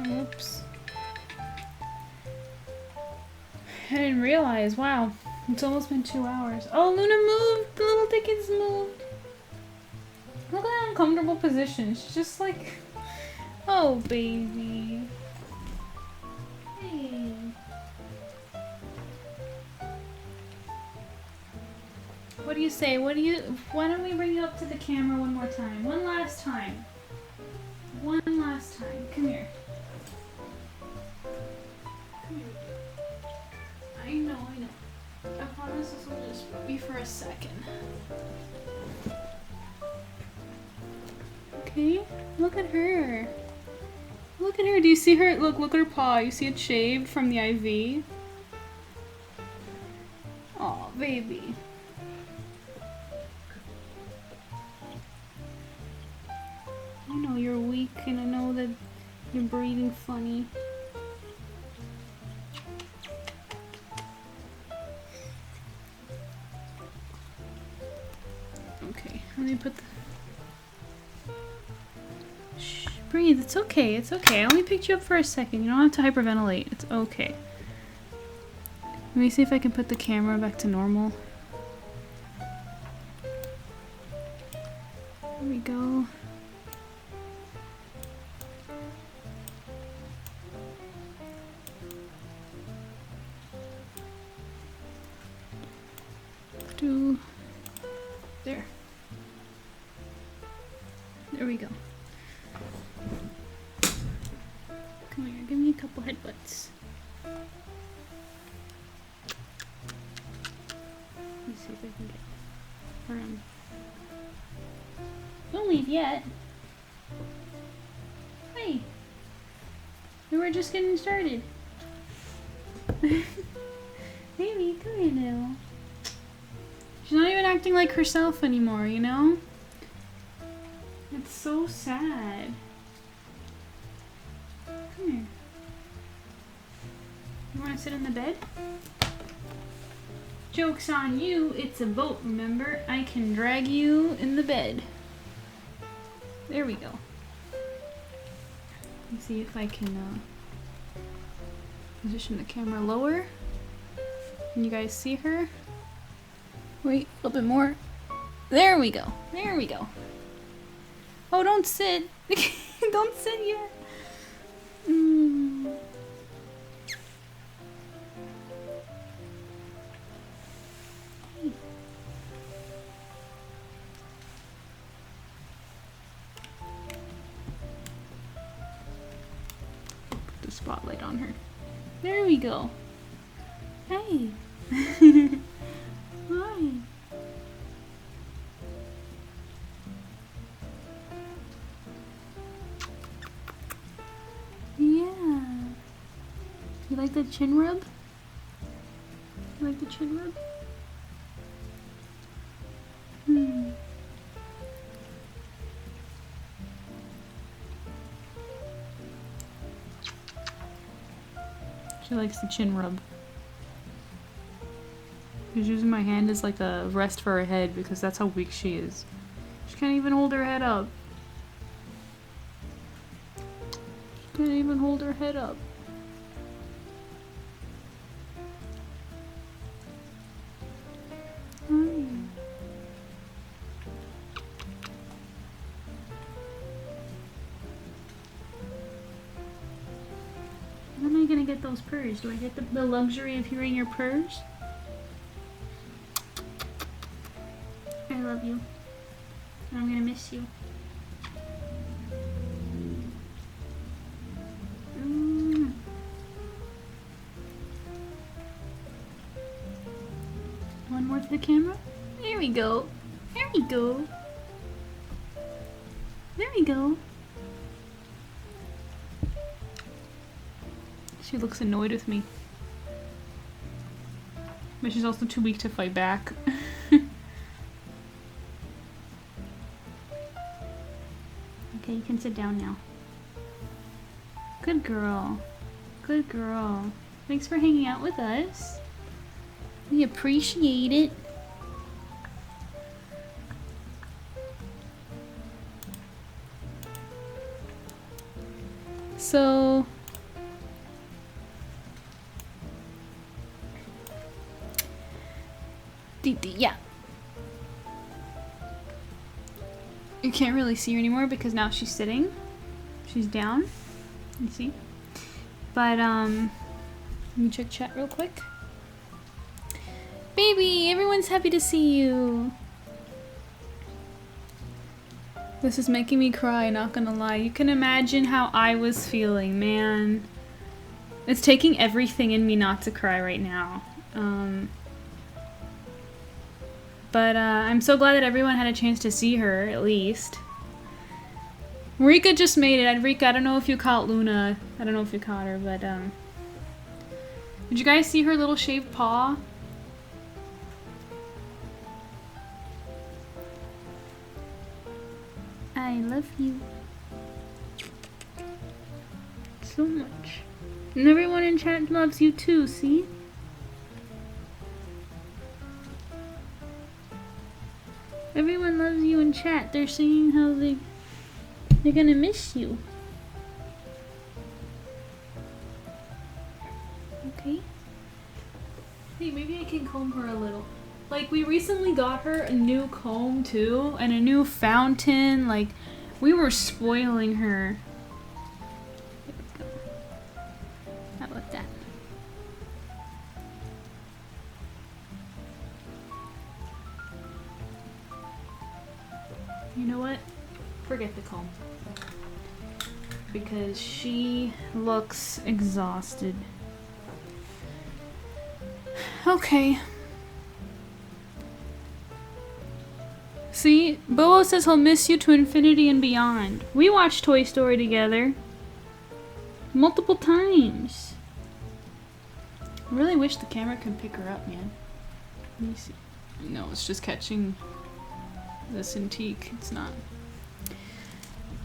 Oops. I didn't realize. Wow. It's almost been 2 hours. Oh, Luna moved! The little Dickens moved! Look at that uncomfortable position. She's just like... Oh, baby. Hey. What do you say? Why don't we bring you up to the camera one more time? One last time. One last time. Come here. Come here. I know. I promise this will just be for a second. Okay, look at her. Look at her. Do you see her? Look at her paw. You see it shaved from the IV? Aw, baby. I know you're weak and I know that you're breathing funny. Okay, let me put the... Shh, breathe, it's okay, it's okay. I only picked you up for a second. You don't have to hyperventilate. It's okay. Let me see if I can put the camera back to normal. There we go. There. There we go. Come here, give me a couple headbutts. Let me see if I can get around. Don't leave yet. Hey. We were just getting started. Baby, come here now. She's not even acting like herself anymore, you know? It's so sad. Come here. You want to sit in the bed? Joke's on you, it's a boat, remember? I can drag you in the bed. There we go. Let's see if I can position the camera lower. Can you guys see her? Wait, a little bit more. There we go. There we go. Oh, don't sit. Don't sit yet. Put the spotlight on her. There we go. Hey. Hi. Yeah. You like the chin rub? You like the chin rub? She likes the chin rub. She's using my hand as like a rest for her head because that's how weak she is. She can't even hold her head up. She can't even hold her head up. When am I gonna get those purrs? Do I get the luxury of hearing your purrs? I love you. I'm gonna miss you. the camera. There we go. There we go. There we go. She looks annoyed with me. But she's also too weak to fight back. Okay, you can sit down now. Good girl. Good girl. Thanks for hanging out with us. We appreciate it. So... yeah. You can't really see her anymore because now she's sitting. She's down. You see? But, let me check chat real quick. Baby, everyone's happy to see you. This is making me cry, not gonna lie. You can imagine how I was feeling, man. It's taking everything in me not to cry right now. But I'm so glad that everyone had a chance to see her, at least. Rika just made it. Rika, I don't know if you caught Luna. I don't know if you caught her, but did you guys see her little shaved paw? I love you. So much. And everyone in chat loves you too, see? Everyone loves you in chat. They're saying how they're gonna miss you. Okay. Hey, maybe I can comb her a little. Like, we recently got her a new comb too, and a new fountain. Like, we were spoiling her. There we go. How about that? You know what? Forget the comb. Because she looks exhausted. Okay. See? Bobo says he'll miss you to infinity and beyond. We watched Toy Story together. Multiple times. I really wish the camera could pick her up, man. Let me see. No, it's just catching the Cintiq. It's not.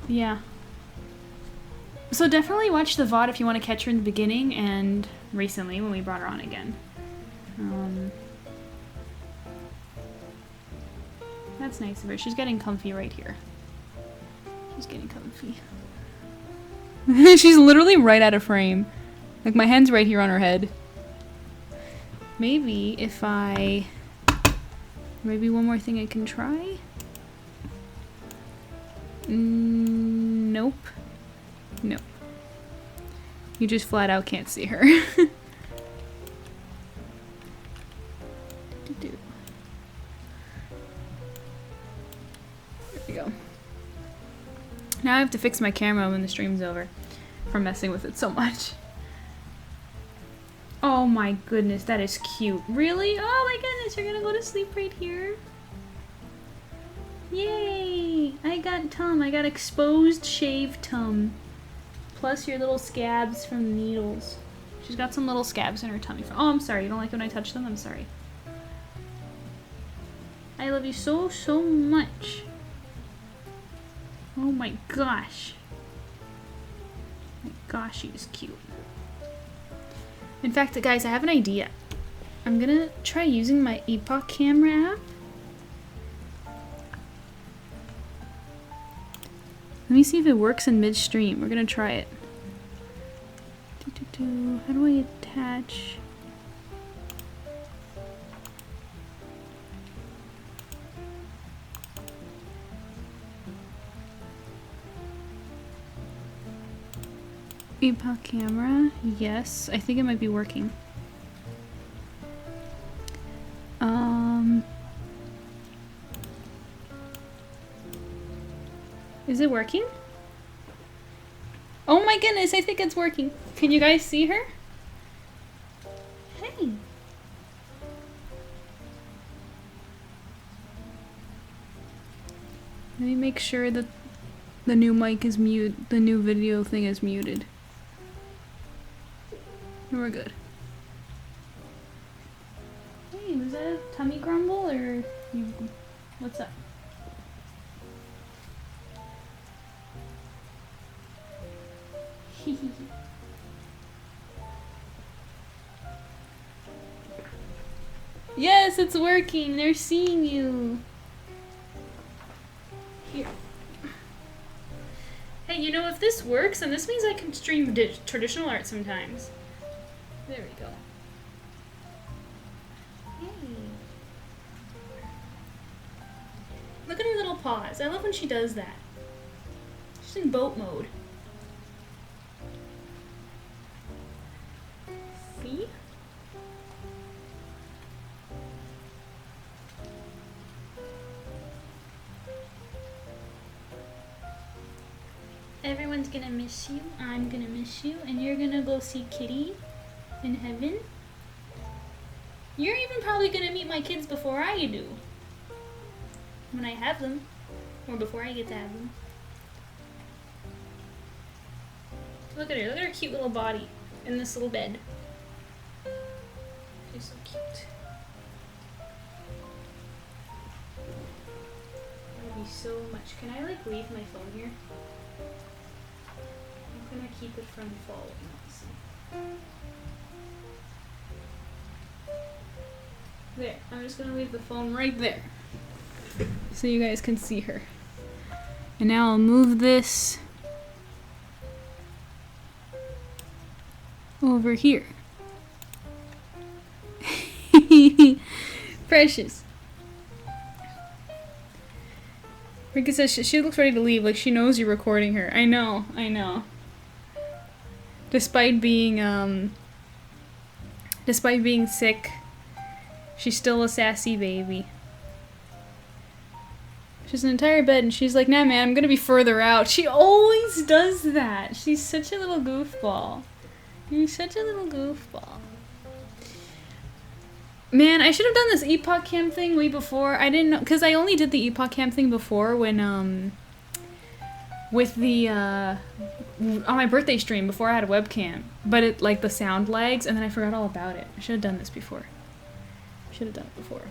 Yeah. So definitely watch the VOD if you want to catch her in the beginning and recently when we brought her on again. That's nice of her. She's getting comfy right here. She's getting comfy. She's literally right out of frame. Like, my hand's right here on her head. Maybe if I... Maybe one more thing I can try? Nope. Nope. You just flat out can't see her. There we go. Now I have to fix my camera when the stream's over for messing with it so much. Oh my goodness, that is cute. Really? Oh my goodness, you're gonna go to sleep right here? Yay! I got tum. I got exposed shaved tum. Plus your little scabs from the needles. She's got some little scabs in her tummy. Oh, I'm sorry. You don't like when I touch them? I'm sorry. I love you so, so much. Oh my gosh. My gosh, she is cute. In fact, guys, I have an idea. I'm gonna try using my Epoch camera app. Let me see if it works in midstream. We're gonna try it. How do I attach? Epoch camera, yes. I think it might be working. Is it working? Oh my goodness, I think it's working. Can you guys see her? Hey. Let me make sure that the new mic is mute. The new video thing is muted. And we're good. Hey, was that a tummy grumble or you? What's up? Yes, it's working. They're seeing you. Here. Hey, you know, if this works, then this means I can stream traditional art sometimes. There we go. Hey. Look at her little paws. I love when she does that. She's in boat mode. See? Everyone's gonna miss you, I'm gonna miss you, and you're gonna go see Kitty in heaven. You're even probably gonna meet my kids before I do. When I have them. Or before I get to have them. Look at her cute little body in this little bed. She's so cute. That would be so much. Can I like leave my phone here? I'm gonna keep it from falling, honestly. There, I'm just gonna leave the phone right there. So you guys can see her. And now I'll move this over here. Precious. Rika says she looks ready to leave, like she knows you're recording her. I know. Despite being sick, she's still a sassy baby. She's an entire bed and she's like, nah man, I'm gonna be further out. She always does that. She's such a little goofball. You're such a little goofball. Man, I should have done this Epoch Cam thing way before. I didn't know, because I only did the Epoch Cam thing before when, with the, on my birthday stream before I had a webcam. But it, like, the sound lags, and then I forgot all about it. I should have done this before. Should have done it before.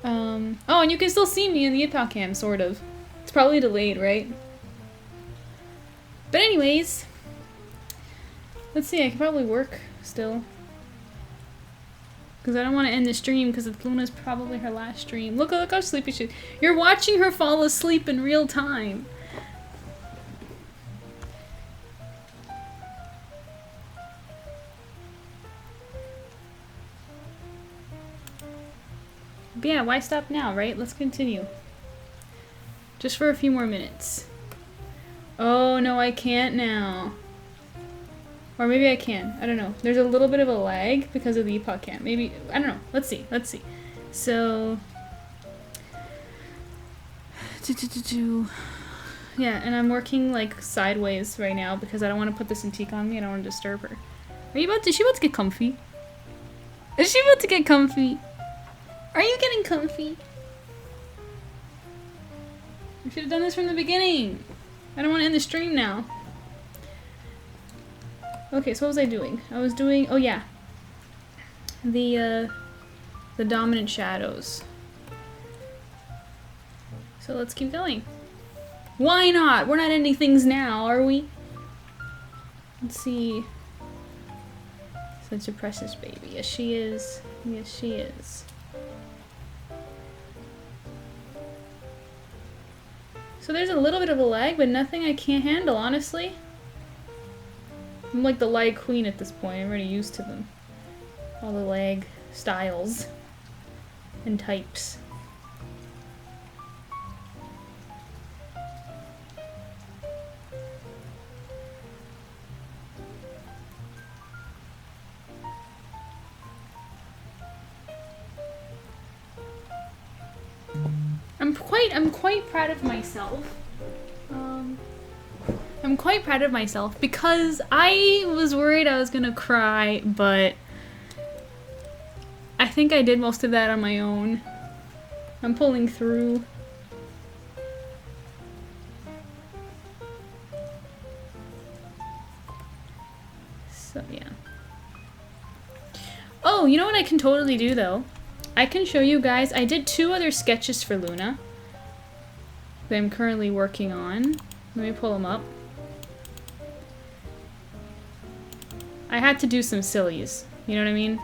Oh, and you can still see me in the Epoch Cam, sort of. It's probably delayed, right? But anyways, let's see, I can probably work still. Because I don't want to end the stream because Luna's probably her last stream. Look how sleepy she is. You're watching her fall asleep in real time. But yeah, why stop now, right? Let's continue. Just for a few more minutes. Oh, no, I can't now. Or maybe I can. I don't know. There's a little bit of a lag because of the Epoch Cam. Maybe, I don't know. Let's see. So, yeah, and I'm working like sideways right now because I don't want to put this antique on me. I don't want to disturb her. Is she about to get comfy? Is she about to get comfy? Are you getting comfy? I should have done this from the beginning. I don't want to end the stream now. Okay, so what was I doing? I was doing, oh yeah, the dominant shadows. So let's keep going. Why not? We're not ending things now, are we? Let's see. Such a precious baby. Yes, she is. Yes, she is. So there's a little bit of a lag, but nothing I can't handle, honestly. I'm like the lag queen at this point. I'm already used to them. All the lag styles and types. I'm quite proud of myself. I'm quite proud of myself because I was worried I was gonna cry, but I think I did most of that on my own. I'm pulling through. So, yeah. Oh, you know what I can totally do, though? I can show you guys. I did 2 other sketches for Luna that I'm currently working on. Let me pull them up. I had to do some sillies. You know what I mean?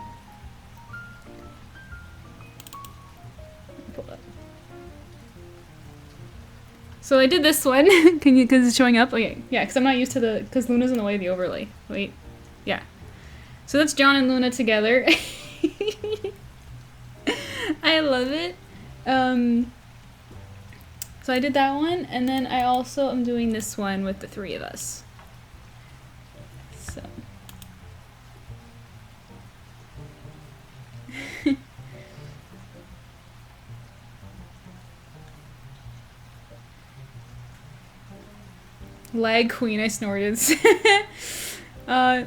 Pull up. So I did this one. Can you, because it's showing up? Okay, yeah, because I'm not used to the, because Luna's in the way of the overlay. Wait, yeah. So that's John and Luna together. I love it. So I did that one, and then I also am doing this one with the 3 of us. So. Lag queen, I snorted.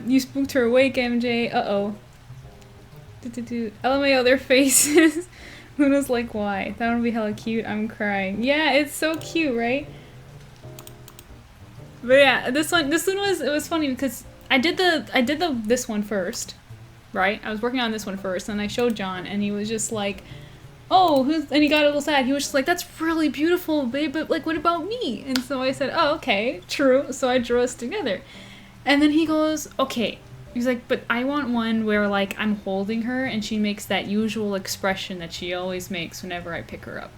You spooked her awake, MJ. Uh-oh. LMAO, their faces. Luna's like, why? That would be hella cute. I'm crying. Yeah, it's so cute, right? But yeah, this one was, it was funny because I did this one first, right? I was working on this one first, and I showed John, and he was just like, oh, and he got a little sad. He was just like, that's really beautiful, babe, but like, what about me? And so I said, oh, okay, true. So I drew us together. And then he goes, okay. He's like, but I want one where like I'm holding her and she makes that usual expression that she always makes whenever I pick her up.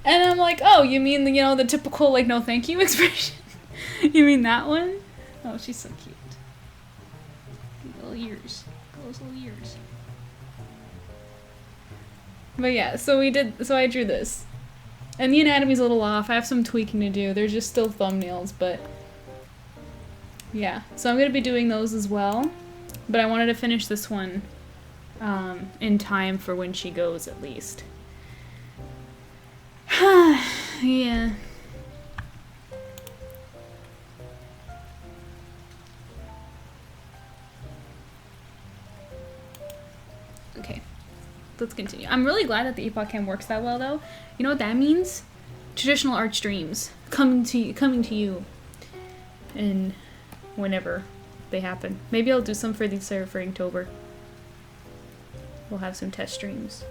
And I'm like, oh, you mean, you know, the typical like no thank you expression? You mean that one? Oh, she's so cute. Little ears. Those little ears. But yeah, so I drew this. And the anatomy's a little off. I have some tweaking to do. They're just still thumbnails, but yeah. So I'm gonna be doing those as well. But I wanted to finish this one in time for when she goes, at least. Yeah. Okay. Let's continue. I'm really glad that the Epoch Cam works that well, though. You know what that means? Traditional art streams coming to you, and whenever they happen. Maybe I'll do some for the server for Inktober. We'll have some test streams.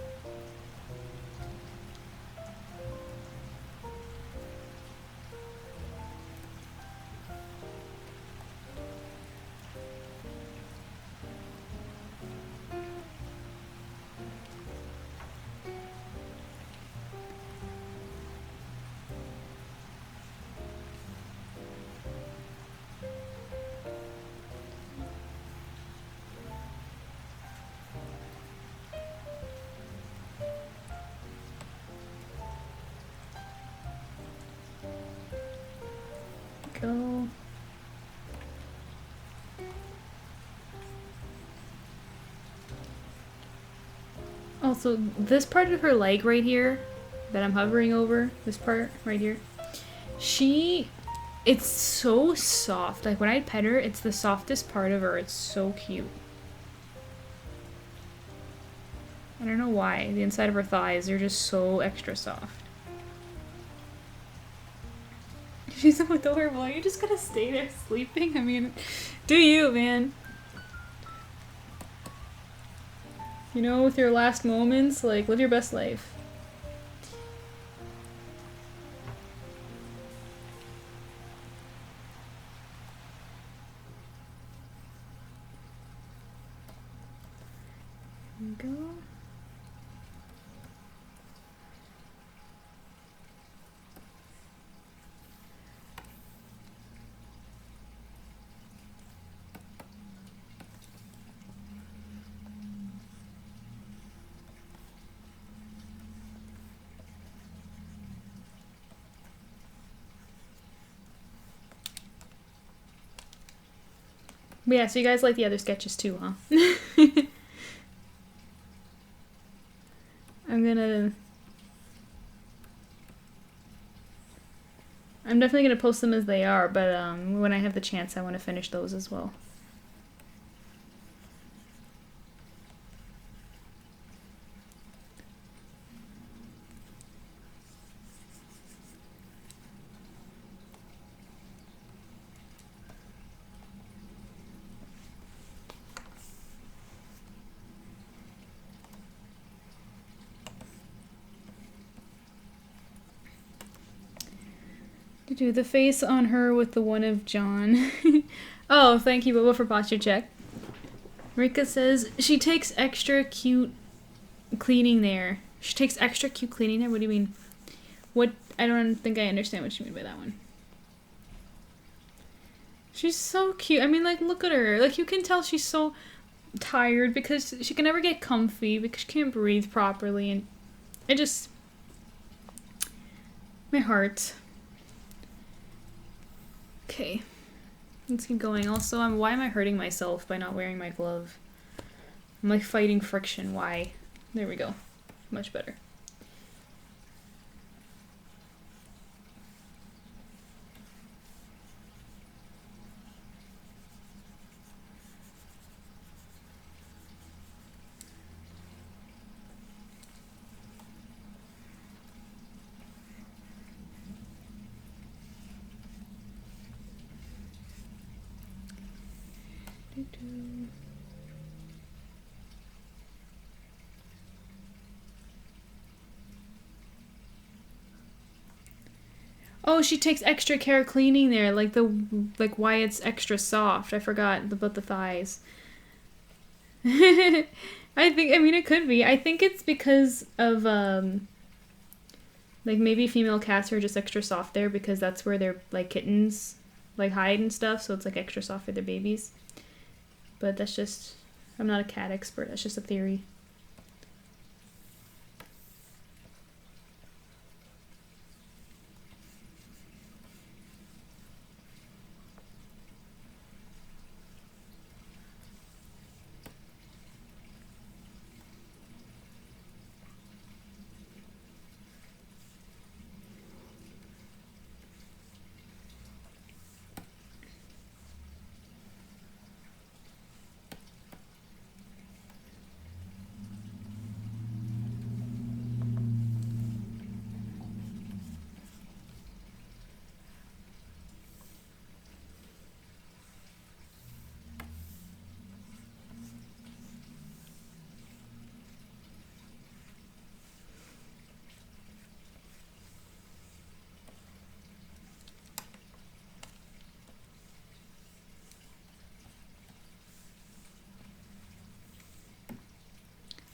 Go. Also, this part of her leg right here that I'm hovering over, this part right here, it's so soft. Like when I pet her, it's the softest part of her. It's so cute. I don't know why. The inside of her thighs, they're just so extra soft. She's so adorable. Are you just gonna stay there sleeping? I mean, do you, man? You know, with your last moments, like, live your best life. There you go. But yeah, so you guys like the other sketches too, huh? I'm definitely gonna post them as they are, but when I have the chance, I want to finish those as well. To do the face on her with the one of John. Oh, thank you, Boba, for posture check. Rika says she takes extra cute cleaning there. She takes extra cute cleaning there? What do you mean? What? I don't think I understand what you mean by that one. She's so cute. I mean, like, look at her. Like, you can tell she's so tired because she can never get comfy because she can't breathe properly, and it just... my heart. Okay. Let's keep going. Also, why am I hurting myself by not wearing my glove? I'm like fighting friction. Why? There we go. Much better. Oh, she takes extra care cleaning there, like why it's extra soft. I forgot about the thighs. I mean, it could be. I think it's because of, like, maybe female cats are just extra soft there because that's where their, like, kittens, like, hide and stuff, so it's, like, extra soft for their babies. But that's just, I'm not a cat expert, that's just a theory.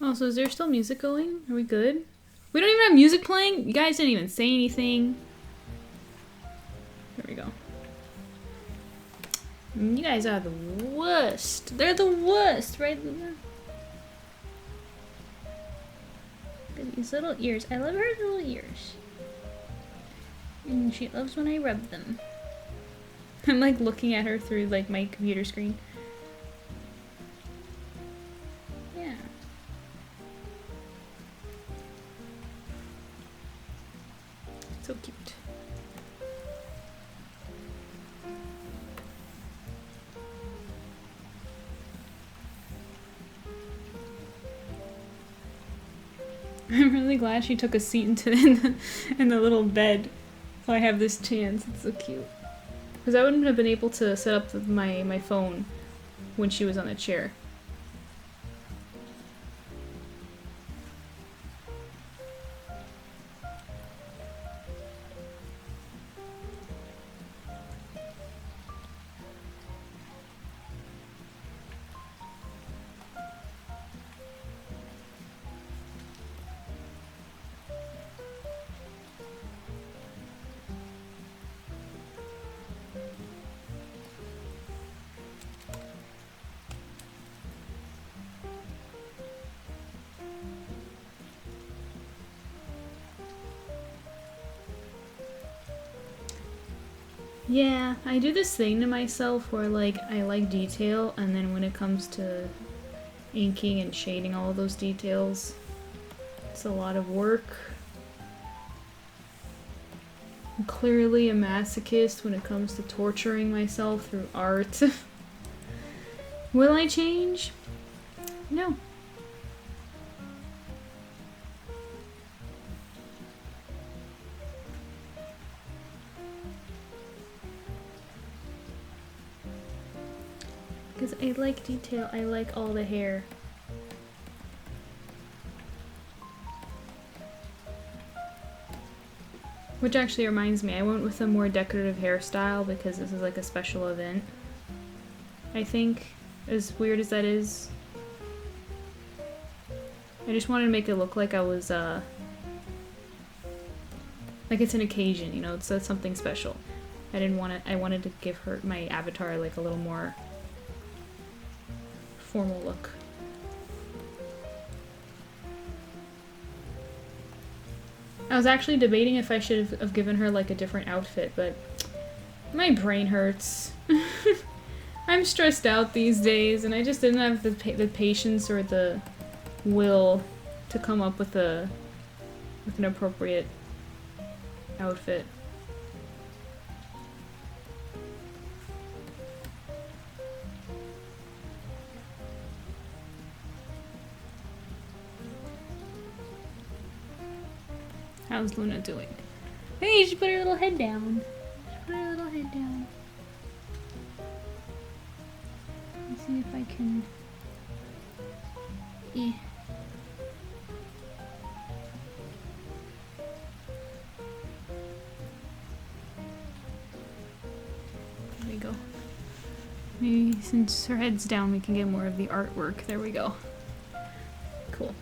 Oh, so is there still music going? Are we good? We don't even have music playing? You guys didn't even say anything. There we go. You guys are the worst. They're the worst, right? Look at these little ears. I love her little ears. And she loves when I rub them. I'm like looking at her through like my computer screen. Yeah. So cute. I'm really glad she took a seat in the little bed, so I have this chance. It's so cute. Because I wouldn't have been able to set up my phone when she was on the chair. Yeah, I do this thing to myself where like I like detail, and then when it comes to inking and shading all of those details, it's a lot of work. I'm clearly a masochist when it comes to torturing myself through art. Will I change? No. Because I like detail, I like all the hair. Which actually reminds me, I went with a more decorative hairstyle because this is like a special event. I think, as weird as that is, I just wanted to make it look like I was, like it's an occasion, you know, it's something special. I wanted to give her, my avatar, like a little more formal look. I was actually debating if I should have given her like a different outfit, but my brain hurts. I'm stressed out these days, and I just didn't have the patience or the will to come up with an appropriate outfit. How's Luna doing? Hey, she put her little head down. She put her little head down. Let's see if I can... Yeah. There we go. Maybe since her head's down, we can get more of the artwork. There we go. Cool.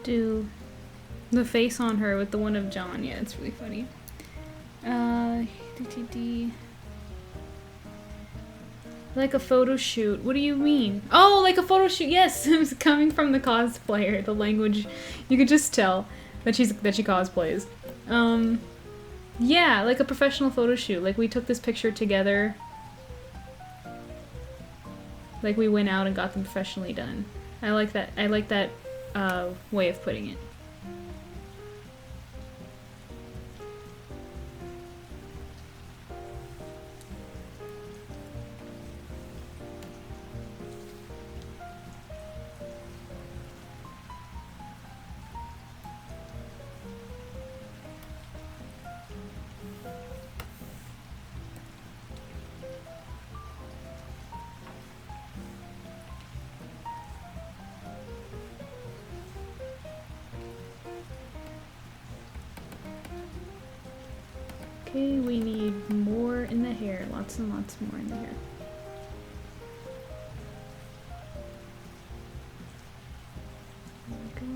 Do the face on her with the one of John. Yeah, it's really funny. Like a photo shoot. What do you mean? Oh, like a photo shoot. Yes, it was coming from the cosplayer. The language, you could just tell that she cosplays. Yeah, like a professional photo shoot. Like we took this picture together. Like we went out and got them professionally done. I like that. I like that way of putting it. Okay, we need more in the hair. Lots and lots more in the hair. There we go.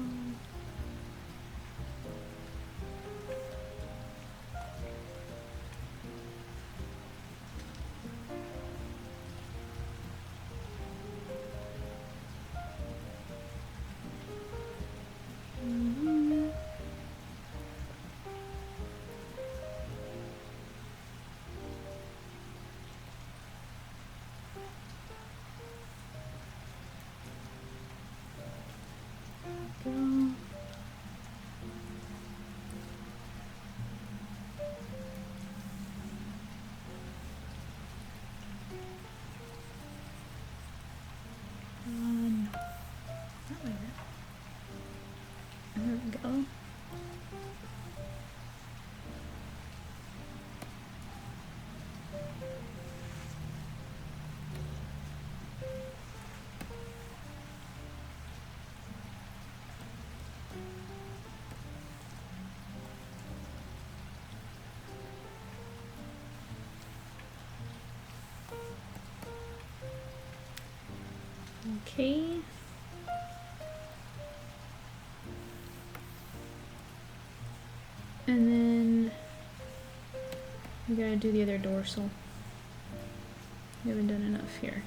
There we go. Okay. And then we gotta do the other dorsal. We haven't done enough here.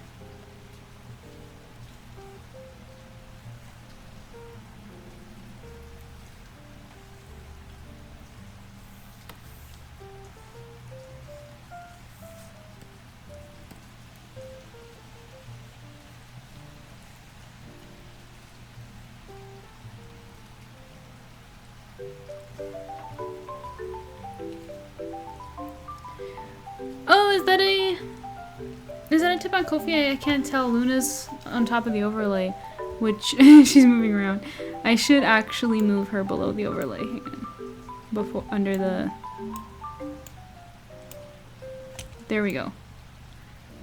tip on Kofi, I can't tell. Luna's on top of the overlay, which she's moving around. I should actually move her below the overlay. Hang on. Before, under the... There we go.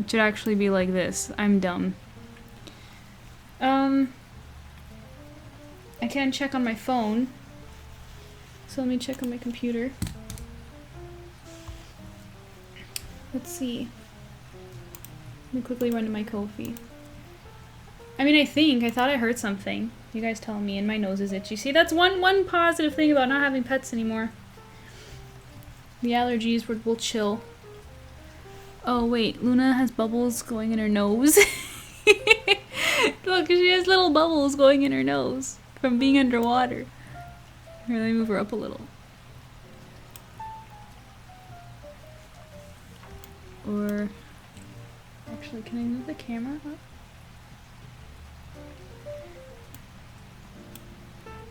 It should actually be like this. I'm dumb. I can't check on my phone. So let me check on my computer. Let's see. Let me quickly run to my Ko-fi. I mean, I thought I heard something. You guys tell me, and my nose is itchy. See, that's one positive thing about not having pets anymore. The allergies will chill. Oh wait, Luna has bubbles going in her nose. Look, she has little bubbles going in her nose from being underwater. Here, let me move her up a little. Or... Actually, can I move the camera up?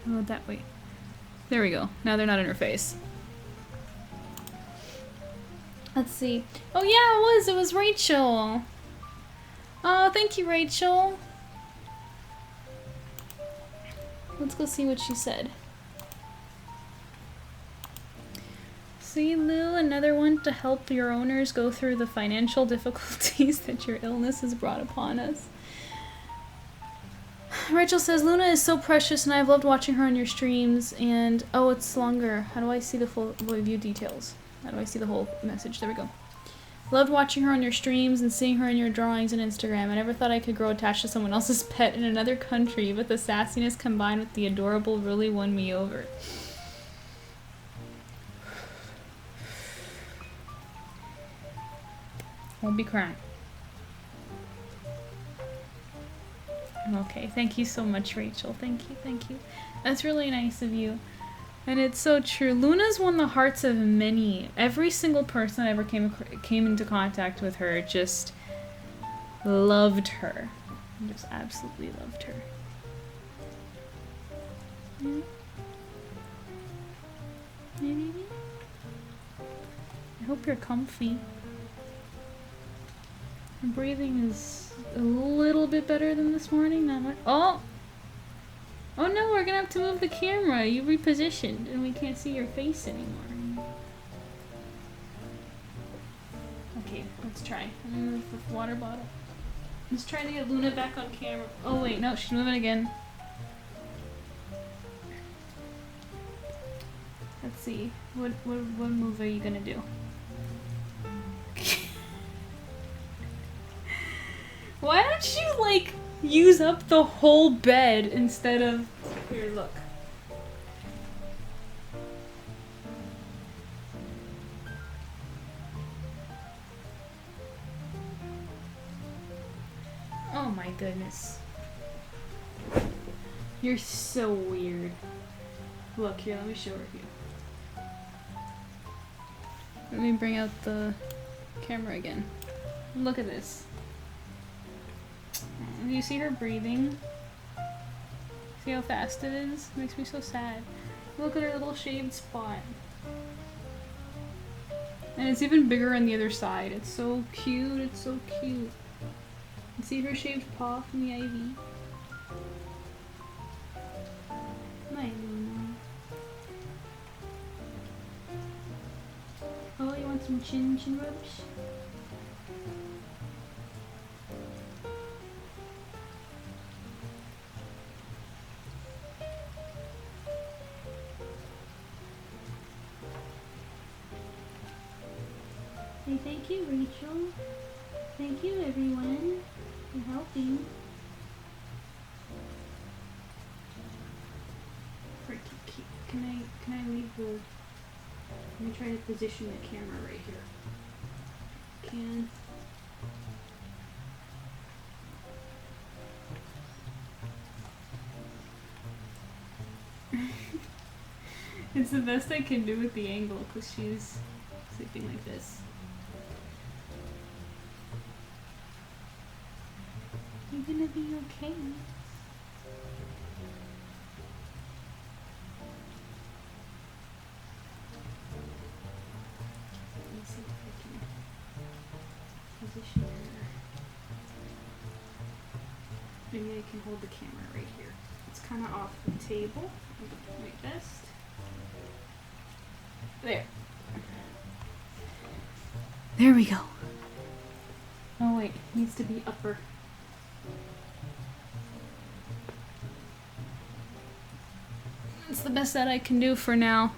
Oh, that way. There we go. Now they're not in her face. Let's see. Oh yeah, it was Rachel. Oh, thank you, Rachel. Let's go see what she said. See, Lou, another one to help your owners go through the financial difficulties that your illness has brought upon us. Rachel says, Luna is so precious and I've loved watching her on your streams and... Oh, it's longer. How do I see the full view details? How do I see the whole message? There we go. Loved watching her on your streams and seeing her in your drawings and Instagram. I never thought I could grow attached to someone else's pet in another country, but the sassiness combined with the adorable really won me over. Won't be crying. I'm okay. Thank you so much, Rachel. Thank you, thank you. That's really nice of you. And it's so true. Luna's won the hearts of many. Every single person that ever came into contact with her just loved her. Just absolutely loved her. Yeah. Maybe. I hope you're comfy. Her breathing is a little bit better than this morning. Not much. Oh! Oh no, we're gonna have to move the camera. You repositioned and we can't see your face anymore. Okay, let's try. I'm gonna move the water bottle. Let's try to get Luna back on camera. Oh wait, no, she's moving again. Let's see. What move are you gonna do? Why don't you, like, use up the whole bed instead of... Here, look. Oh my goodness. You're so weird. Look, here, let me show her you. Let me bring out the camera again. Look at this. Do you see her breathing? See how fast it is? It makes me so sad. Look at her little shaved spot. And it's even bigger on the other side. It's so cute, it's so cute. You see her shaved paw from the IV? My Luna. Oh, you want some chin rubs? Thank you, Rachel. Thank you, everyone, for helping. Can I leave the... Let me try to position the camera right here. Can... It's the best I can do with the angle because she's sleeping like this. You're gonna be okay. Let me see if I can position her. maybe I can hold the camera right here. It's kind of off the table. I'll do my best. There. There we go. Oh wait, it needs to be upper. That's the best that I can do for now.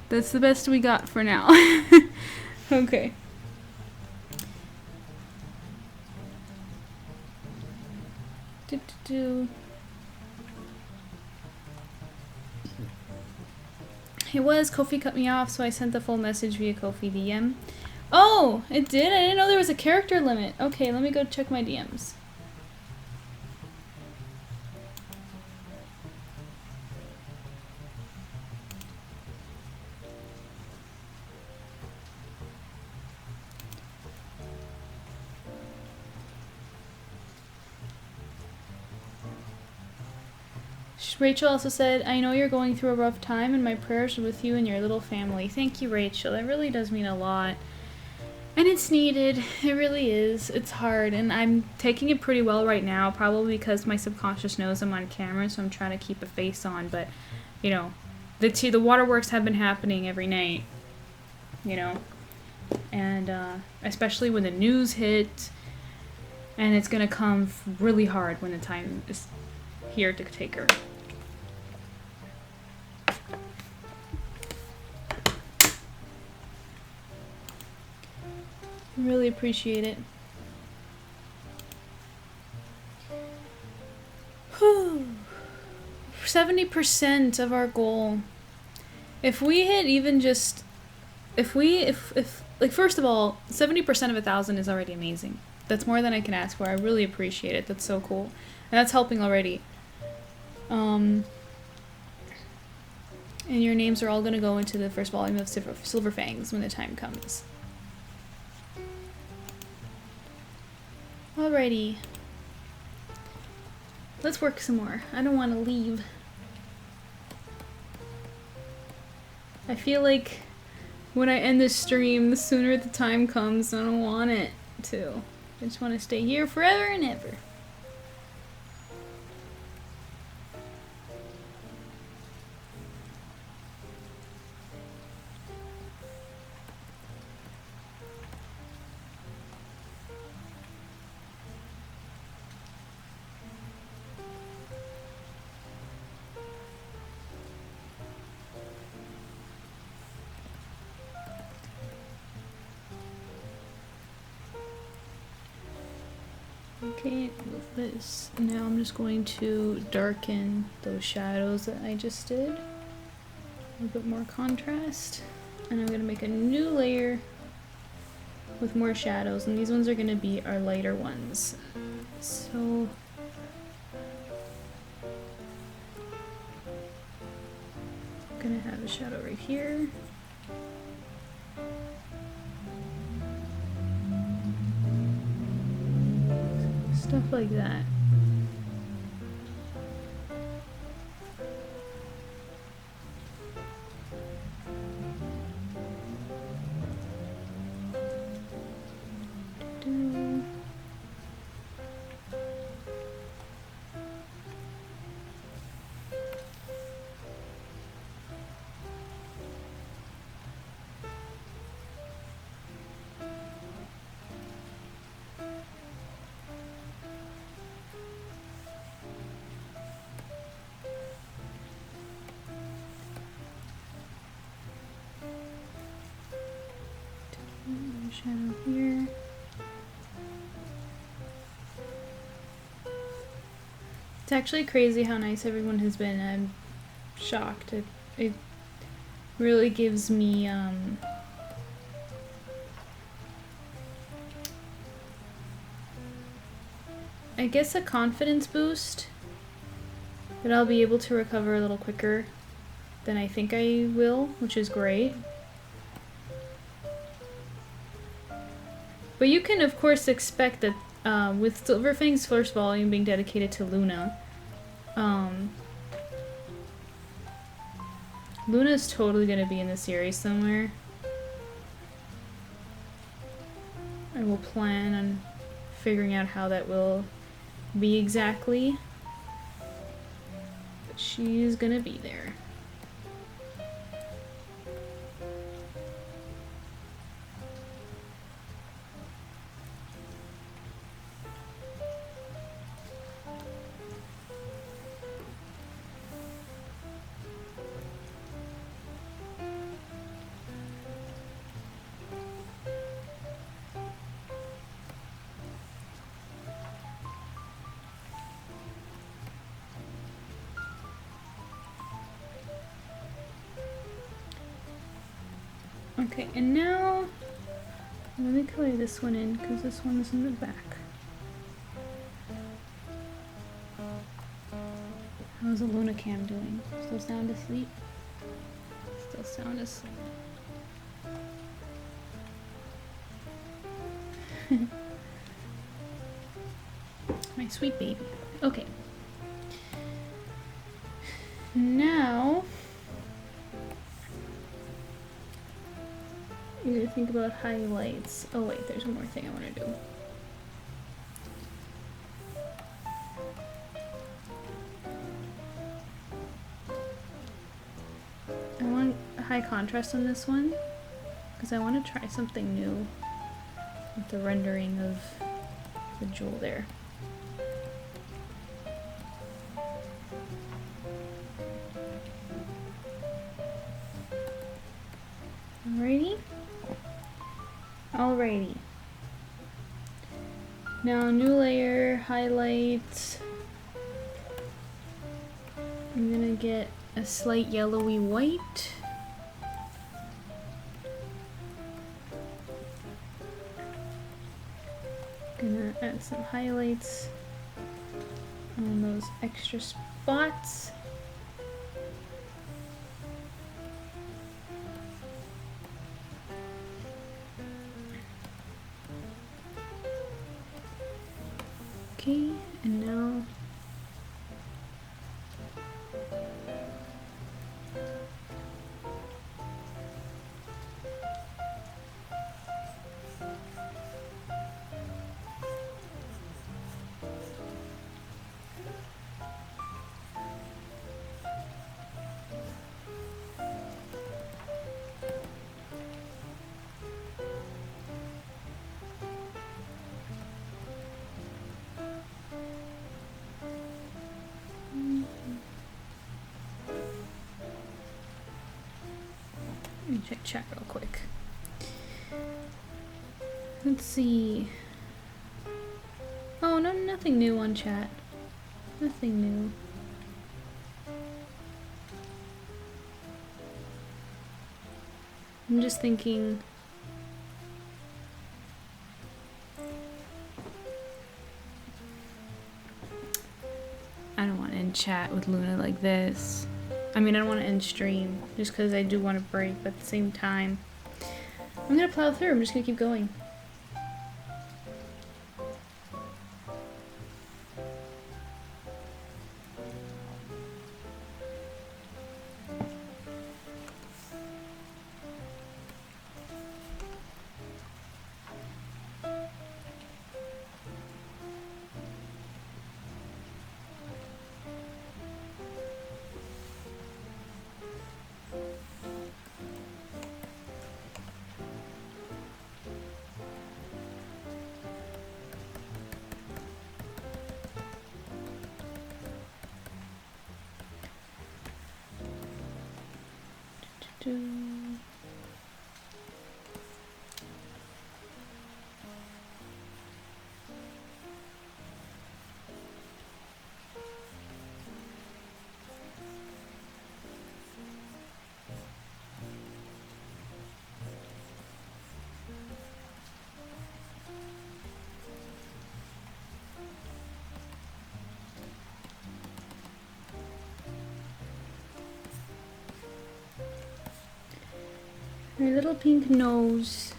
That's the best we got for now. Okay. It was, Kofi cut me off, so I sent the full message via Kofi DM. Oh, it did? I didn't know there was a character limit. Okay, let me go check my DMs. Rachel also said, I know you're going through a rough time and my prayers are with you and your little family. Thank you, Rachel. That really does mean a lot. And it's needed. It really is. It's hard. And I'm taking it pretty well right now, probably because my subconscious knows I'm on camera, so I'm trying to keep a face on. But, you know, the waterworks have been happening every night, you know. And especially when the news hit. And it's going to come really hard when the time is here to take her. Really appreciate it. Whew. 70% of our goal. If we hit even just, if like, first of all, 70% of 1,000 is already amazing. That's more than I can ask for. I really appreciate it. That's so cool. And that's helping already. And your names are all going to go into the first volume of Silver Fangs when the time comes. Alrighty. Let's work some more. I don't want to leave. I feel like when I end this stream, the sooner the time comes, I don't want it to. I just want to stay here forever and ever. Okay, with this, now I'm just going to darken those shadows that I just did. A little bit more contrast. And I'm going to make a new layer with more shadows, and these ones are going to be our lighter ones. So I'm going to have a shadow right here. Stuff like that. Shadow here. It's actually crazy how nice everyone has been. I'm shocked. It really gives me I guess a confidence boost that I'll be able to recover a little quicker than I think I will, which is great. But you can, of course, expect that with Silver Fang's first volume being dedicated to Luna, Luna's totally going to be in the series somewhere. I will plan on figuring out how that will be exactly. But she's gonna be there. Okay, and now let me color this one in because this one is in the back. How's the Luna Cam doing? Still sound asleep? Still sound asleep. My sweet baby. Okay. Now you're gonna think about highlights. Oh wait, there's one more thing I want to do. I want a high contrast on this one because I want to try something new with the rendering of the jewel there. Alrighty. Alrighty. Now new layer, highlight. I'm gonna get a slight yellowy white. Gonna add some highlights on those extra spots. Okay, and now let me check chat real quick. Let's see. Oh, no, nothing new on chat. Nothing new. I'm just thinking. I don't want to end chat with Luna like this. I mean, I don't want to end stream just because I do want to break, but at the same time, I'm gonna plow through. I'm just gonna keep going. Her little pink nose.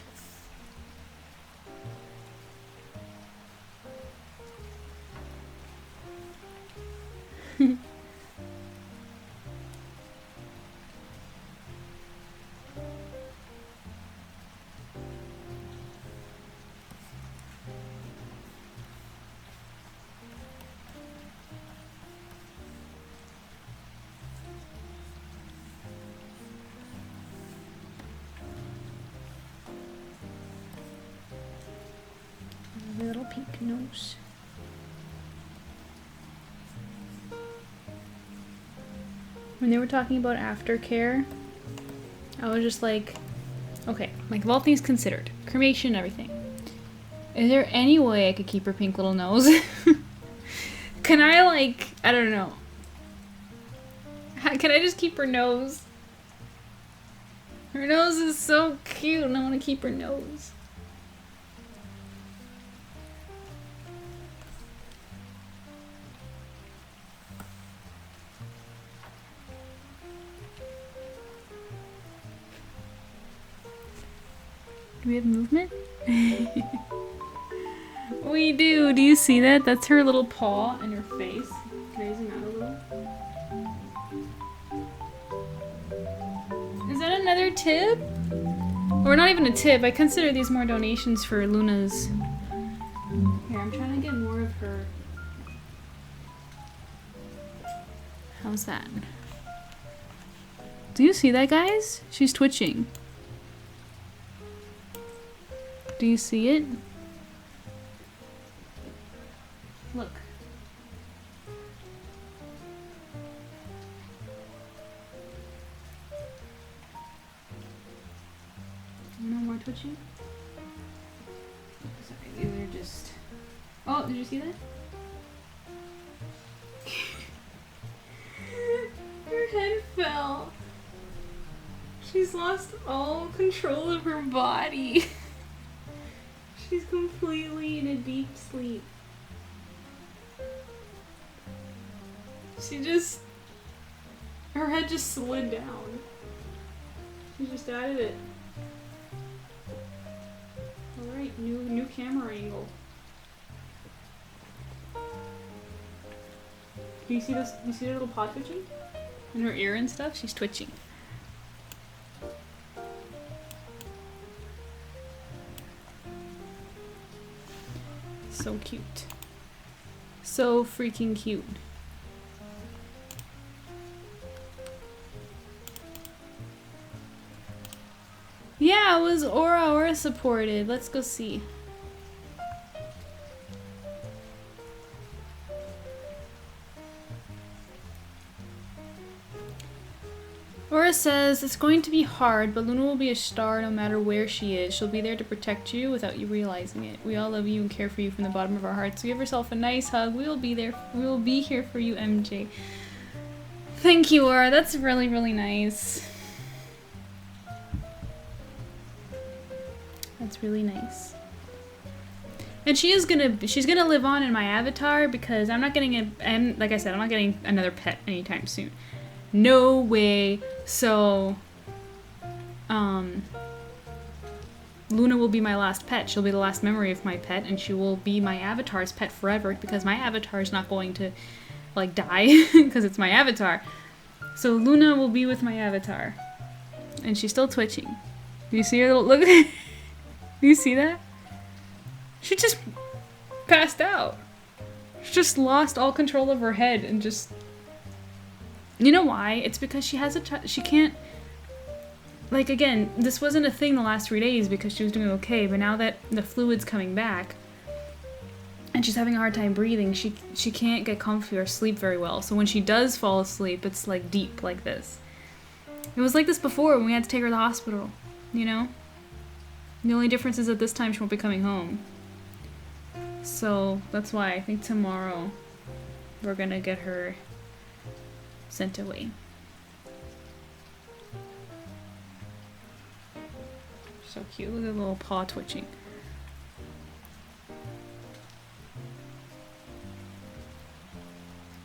little pink nose. When they were talking about aftercare, I was just like, okay, like of all things considered, cremation and everything. Is there any way I could keep her pink little nose? Can I like, I don't know. Can I just keep her nose? Her nose is so cute and I want to keep her nose. Do we have movement? We do. Do you see that? That's her little paw and her face. Can I zoom out a little? Is that another tip? Or not even a tip. I consider these more donations for Luna's. Here, I'm trying to get more of her. How's that? Do you see that, guys? She's twitching. Do you see it? Look. No more twitching? Sorry, these are just... Oh, did you see that? Her head fell. She's lost all control of her body. She's completely in a deep sleep. She just... Her head just slid down. She just added it. Alright, new camera angle. Do you see this? Do you see her little paw twitching? And her ear and stuff? She's twitching. So cute. So freaking cute. Yeah, it was Aura supported. Let's go see. Aura says, it's going to be hard, but Luna will be a star no matter where she is. She'll be there to protect you without you realizing it. We all love you and care for you from the bottom of our hearts. So give yourself a nice hug. We will be there. We will be here for you, MJ. Thank you, Aura. That's really, really nice. That's really nice. And she's gonna live on in my avatar because I'm not getting and like I said, I'm not getting another pet anytime soon. No way. So, Luna will be my last pet. She'll be the last memory of my pet, and she will be my avatar's pet forever because my avatar is not going to, like, die because it's my avatar. So Luna will be with my avatar, and she's still twitching. Do you see her little look? Do you see that? She just passed out. She just lost all control of her head and just. You know why? It's because she has she can't, like, again, this wasn't a thing the last 3 days because she was doing okay, but now that the fluid's coming back and she's having a hard time breathing, she can't get comfy or sleep very well. So when she does fall asleep, it's like deep like this. It was like this before when we had to take her to the hospital, you know? The only difference is that this time she won't be coming home. So that's why I think tomorrow we're gonna get her sent away. So cute. Look at the little paw twitching.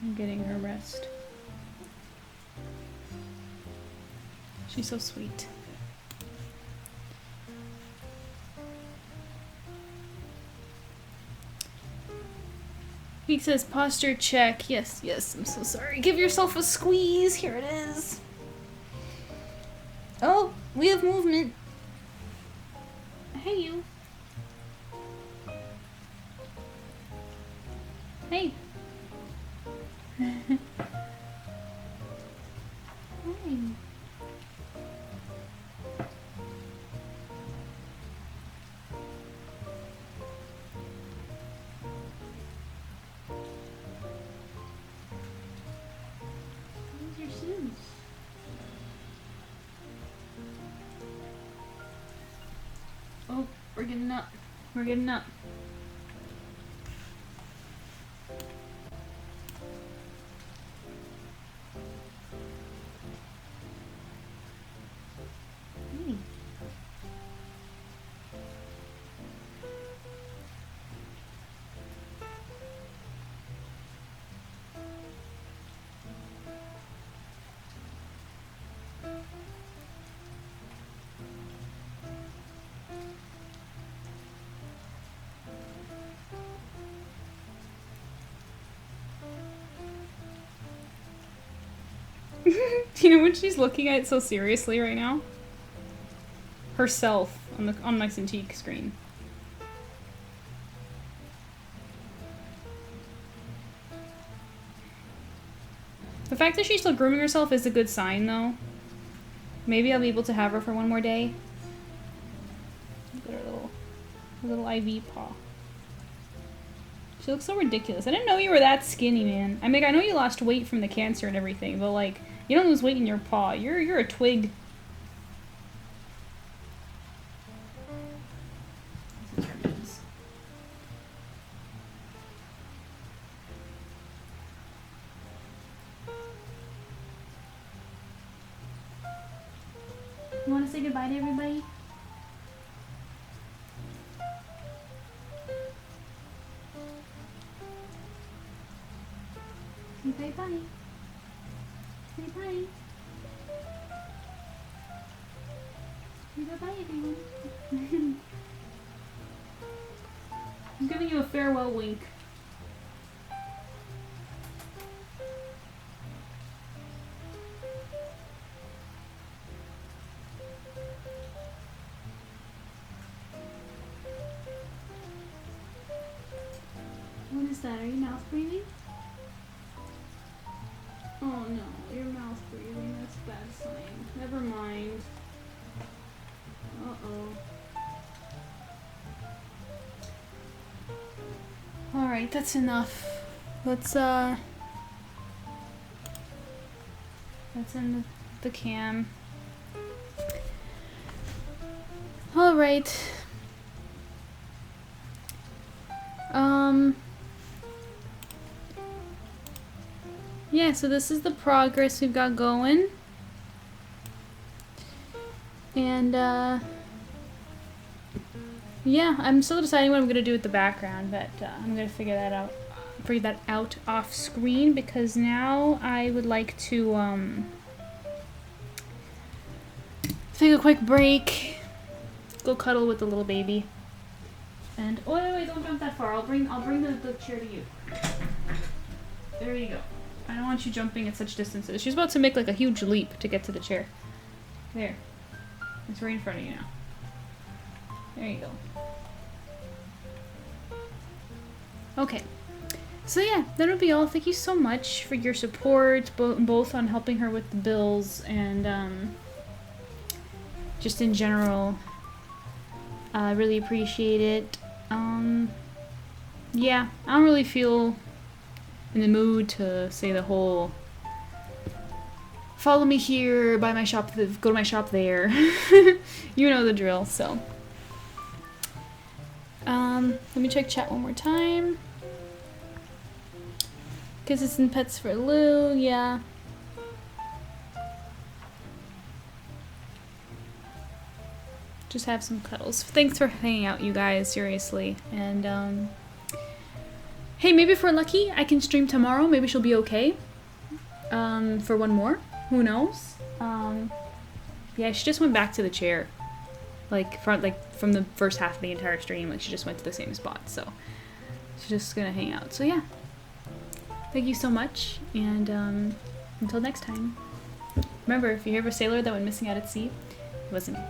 I'm getting her rest. She's so sweet. He says posture check. Yes, yes, I'm so sorry. Give yourself a squeeze. Here it is. Oh, we have movement. Hey, you. Hey. Hey. We're getting up. Hey. Do you know what she's looking at so seriously right now? Herself on my Cintiq screen. The fact that she's still grooming herself is a good sign, though. Maybe I'll be able to have her for one more day. Look at her little IV paw. She looks so ridiculous. I didn't know you were that skinny, man. I mean, I know you lost weight from the cancer and everything, but like, you don't lose weight in your paw. You're a twig. You want to say goodbye to everybody? Say bye-bye. Say bye. Say bye-bye, everyone. I'm giving you a farewell wink. What is that? Are you mouth breathing? Oh no, you're mouth breathing. That's a bad sign. Never mind. Uh-oh. Alright, that's enough. Let's end the cam. Alright. Yeah, so this is the progress we've got going. And, yeah, I'm still deciding what I'm gonna do with the background, but I'm gonna figure that out off screen, because now I would like to, take a quick break, go cuddle with the little baby. And, oh, wait, don't jump that far. I'll bring the chair to you. There you go. I don't want you jumping at such distances. She's about to make like a huge leap to get to the chair. There. It's right in front of you now. There you go. Okay. So yeah, that'll be all. Thank you so much for your support, both on helping her with the bills and just in general. I really appreciate it. Yeah, I don't really feel in the mood to say the whole follow me here, buy my shop, go to my shop there. You know the drill, so. Let me check chat one more time. Kisses and pets for Lou, yeah. Just have some cuddles. Thanks for hanging out, you guys, seriously. And, hey, maybe if we're lucky, I can stream tomorrow. Maybe she'll be okay. For one more. Who knows? Yeah, she just went back to the chair. Like, from the first half of the entire stream, like, she just went to the same spot, so. She's just gonna hang out. So, yeah. Thank you so much, and, until next time. Remember, if you hear of a sailor that went missing out at sea, it wasn't me.